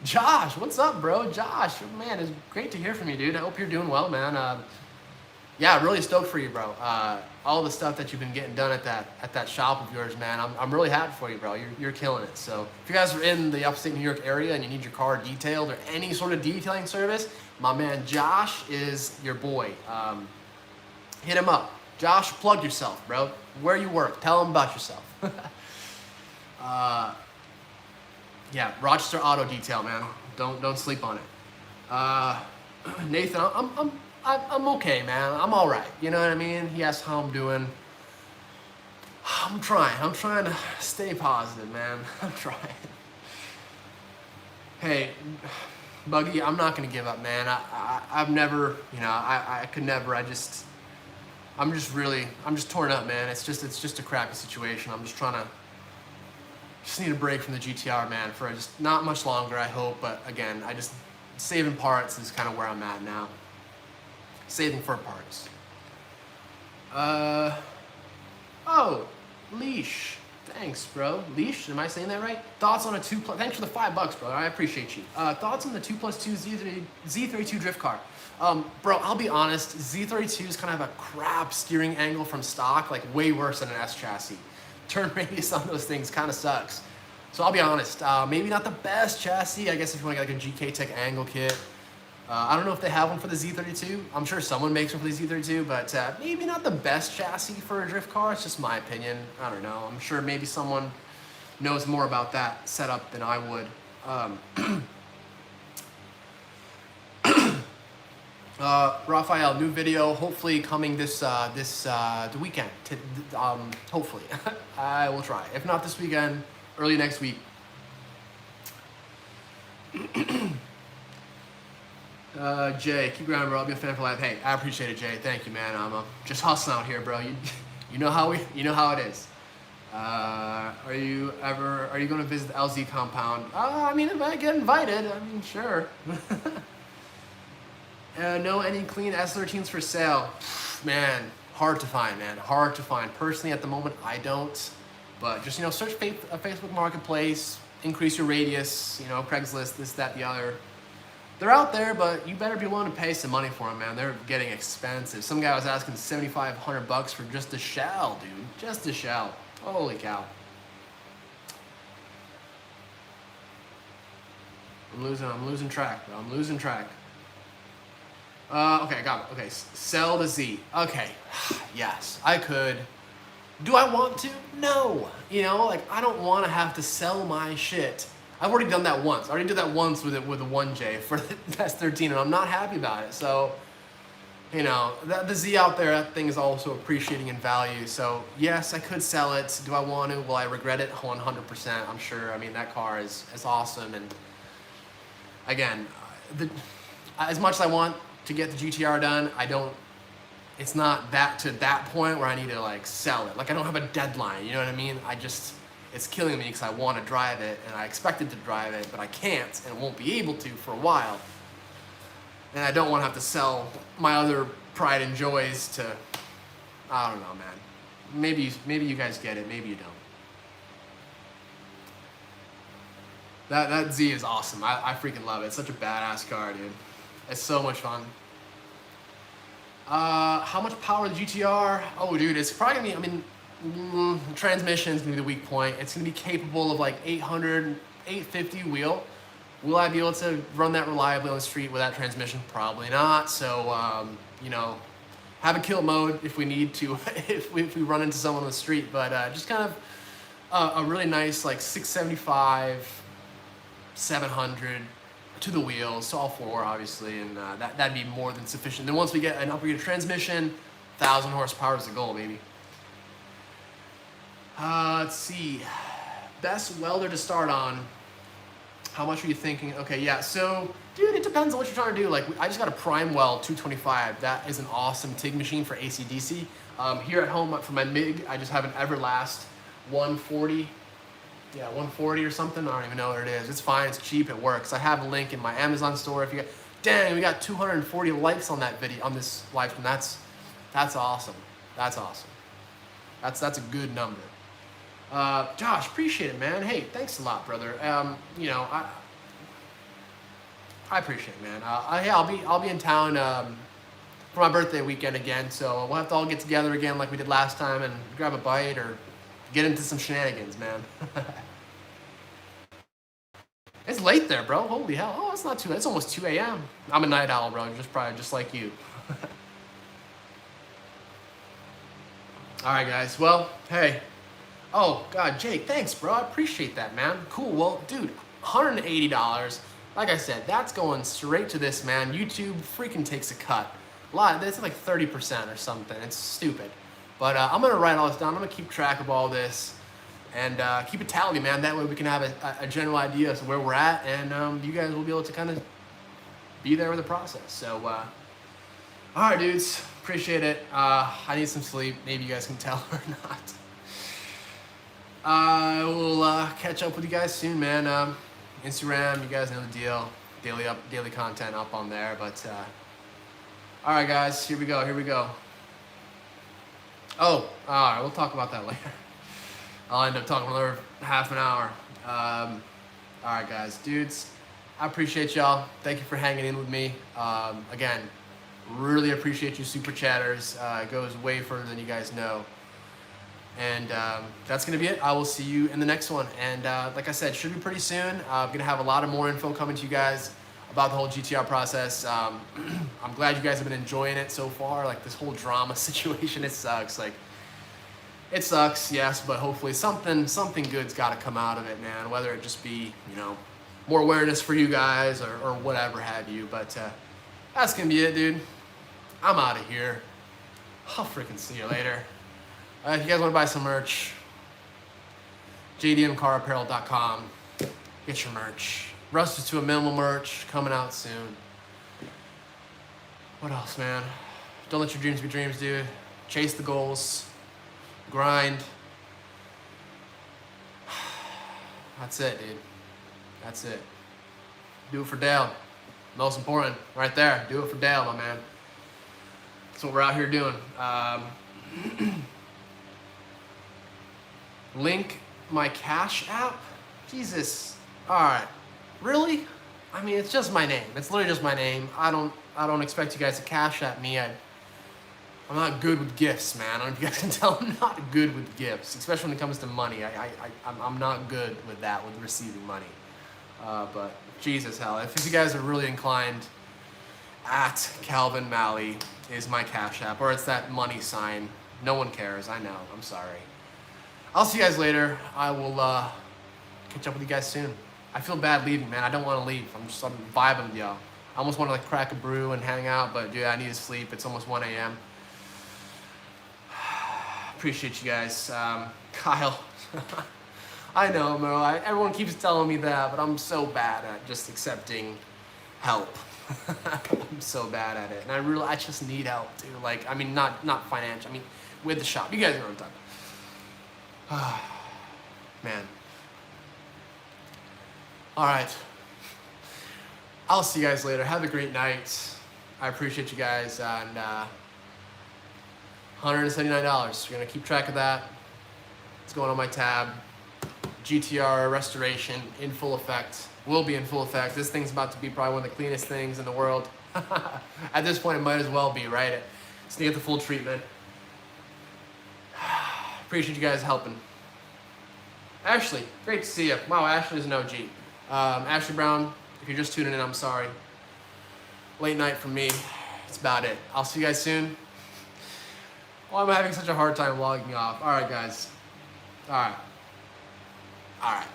Josh, what's up, bro? Josh, man, it's great to hear from you, dude. I hope you're doing well, man. Yeah, really stoked for you, bro. All the stuff that you've been getting done at that shop of yours, man. I'm really happy for you, bro. You're killing it. So if you guys are in the upstate New York area and you need your car detailed or any sort of detailing service, my man Josh is your boy. Hit him up. Josh, plug yourself, bro. Where you work, tell him about yourself. Yeah, Rochester Auto Detail, man. Don't sleep on it. Nathan, I'm okay, man. I'm all right. You know what I mean? He asked how I'm doing. I'm trying to stay positive, man. I'm trying. Hey, Buggy, I'm not gonna give up, man. I've never, you know, I could never. I'm just torn up, man. It's just a crappy situation. I'm just need a break from the GTR, man, for just not much longer, I hope. But again, saving parts is kind of where I'm at now. Saving for parts. Oh, Leash. Thanks, bro. Leash, am I saying that right? Thoughts on a 2+, thanks for the $5, brother. I appreciate you. Thoughts on the 2+2 Z32 drift car. Bro, I'll be honest, Z32 is kind of a crap steering angle from stock, like way worse than an S chassis. Turn radius on those things kind of sucks. So I'll be honest, maybe not the best chassis. I guess if you want to get like a GK Tech angle kit. I don't know if they have one for the Z32. I'm sure someone makes one for the Z32, but maybe not the best chassis for a drift car. It's just my opinion. I don't know. I'm sure maybe someone knows more about that setup than I would. Raphael, new video, hopefully coming the weekend. Hopefully, I will try. If not this weekend, early next week. Jay, keep grinding, bro. I'll be a fan for life. Hey, I appreciate it, Jay. Thank you, man. I'm just hustling out here, bro. You know how it is. Are you going to visit the LZ compound? I mean, if I get invited, I mean, sure. Know any clean S13s for sale? Man, hard to find, man. Hard to find. Personally, at the moment, I don't. But just, search a Facebook Marketplace, increase your radius, Craigslist, this, that, the other. They're out there, but you better be willing to pay some money for them, man. They're getting expensive. Some guy was asking $7,500 for just a shell, dude. Just a shell. Holy cow. I'm losing track, bro. I'm losing track. Okay, got it. Okay, sell the Z. Okay, yes, I could. Do I want to? No. I don't want to have to sell my shit. I've already done that once. I already did that once with the 1J for the S13, and I'm not happy about it. So, the Z out there, that thing is also appreciating in value. So, yes, I could sell it. Do I want to? Will I regret it? 100%, I'm sure. I mean, that car is awesome. And, again, as much as I want to get the GTR done, it's not that to that point where I need to like sell it. Like I don't have a deadline, you know what I mean? It's killing me because I want to drive it and I expected to drive it, but I can't and won't be able to for a while. And I don't want to have to sell my other pride and joys to, I don't know, man. Maybe you guys get it, maybe you don't. That Z is awesome. I freaking love it. It's such a badass car, dude. It's so much fun. How much power the GTR? Oh, dude, it's probably gonna be, the transmission is gonna be the weak point. It's gonna be capable of like 800, 850 wheel. Will I be able to run that reliably on the street with that transmission? Probably not. So, you know, have a kill mode if we need to, if we run into someone on the street. But just kind of a really nice like 675, 700 to the wheels, to all four obviously, and that'd be more than sufficient. Then once we get an upgraded transmission, 1,000 horsepower is the goal, baby. Let's see, best welder to start on. How much are you thinking? Okay, yeah, so dude, it depends on what you're trying to do. Like I just got a Prime Weld 225. That is an awesome TIG machine for AC/DC. Here at home for my MIG, I just have an Everlast 140. Yeah, 140 or something. I don't even know what it is. It's fine. It's cheap. It works. I have a link in my Amazon store. If you got, dang, we got 240 likes on that video, on this live stream. That's awesome. That's awesome. That's a good number. Josh, appreciate it, man. Hey, thanks a lot, brother. You know, I appreciate it, man. Hey, I'll be in town for my birthday weekend again. So we'll have to all get together again like we did last time and grab a bite or get into some shenanigans, man. It's late there, bro. Holy hell. Oh, it's not too late. It's almost 2 a.m. I'm a night owl, bro. Probably just like you. All right, guys. Well, hey. Oh, God, Jake, thanks, bro. I appreciate that, man. Cool. Well, dude, $180. Like I said, that's going straight to this, man. YouTube freaking takes a cut. That's like 30% or something. It's stupid. But I'm going to write all this down. I'm going to keep track of all this and keep a tally, man. That way we can have a general idea as to where we're at, and you guys will be able to kind of be there with the process. So, all right, dudes. Appreciate it. I need some sleep. Maybe you guys can tell or not. I will catch up with you guys soon, man. Instagram, you guys know the deal. Daily content up on there. But, all right, guys. Here we go. Oh, all right, we'll talk about that later. I'll end up talking another half an hour. All right, guys, dudes, I appreciate y'all. Thank you for hanging in with me. Again, really appreciate you super chatters. It goes way further than you guys know. And that's going to be it. I will see you in the next one. And like I said, should be pretty soon. I'm going to have a lot of more info coming to you guys about the whole GTR process. I'm glad you guys have been enjoying it so far. Like this whole drama situation, it sucks. Like it sucks, yes, but hopefully something good's got to come out of it, man. Whether it just be, you know, more awareness for you guys or whatever have you. But that's gonna be it, dude. I'm out of here. I'll freaking see you later. If you guys want to buy some merch, jdmcarapparel.com. Get your merch. Rusted to a Minimal merch coming out soon. What else, man? Don't let your dreams be dreams, dude. Chase the goals. Grind. That's it, dude. That's it. Do it for Dale. Most important, right there. Do it for Dale, my man. That's what we're out here doing. Link my Cash App? Jesus. All right. Really? I mean, it's just my name. It's literally just my name. I don't expect you guys to Cash App me. I'm not good with gifts, man. I don't know if you guys can tell. I'm not good with gifts, especially when it comes to money. I'm not good with that, with receiving money. But Jesus hell, if you guys are really inclined, at Calvin Malley is my Cash App, or it's that money sign. No one cares. I know. I'm sorry. I'll see you guys later. I will catch up with you guys soon. I feel bad leaving, man. I don't want to leave. I'm vibing with y'all. I almost want to like crack a brew and hang out, but dude, I need to sleep. It's almost 1 a.m. Appreciate you guys. Kyle. I know, Mo. Everyone keeps telling me that, but I'm so bad at just accepting help. I'm so bad at it, and I just need help, too. Like, I mean, not financial. I mean, with the shop. You guys know what I'm talking about. Man. All right. I'll see you guys later. Have a great night. I appreciate you guys, and $179. We're gonna keep track of that. It's going on my tab. GTR restoration in full effect. Will be in full effect. This thing's about to be probably one of the cleanest things in the world. At this point, it might as well be, right? Just to get the full treatment. Appreciate you guys helping. Ashley, great to see you. Wow, Ashley's an OG. Ashley Brown, if you're just tuning in, I'm sorry. Late night for me. That's about it. I'll see you guys soon. Oh, I'm having such a hard time logging off. All right, guys. All right. All right.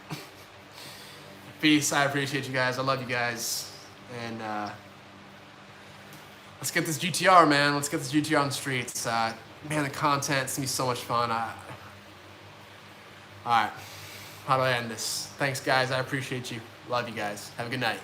Peace. I appreciate you guys. I love you guys. And let's get this GTR, man. Let's get this GTR on the streets. Man, the content's gonna be so much fun. All right. How do I end this? Thanks, guys. I appreciate you. Love you guys. Have a good night.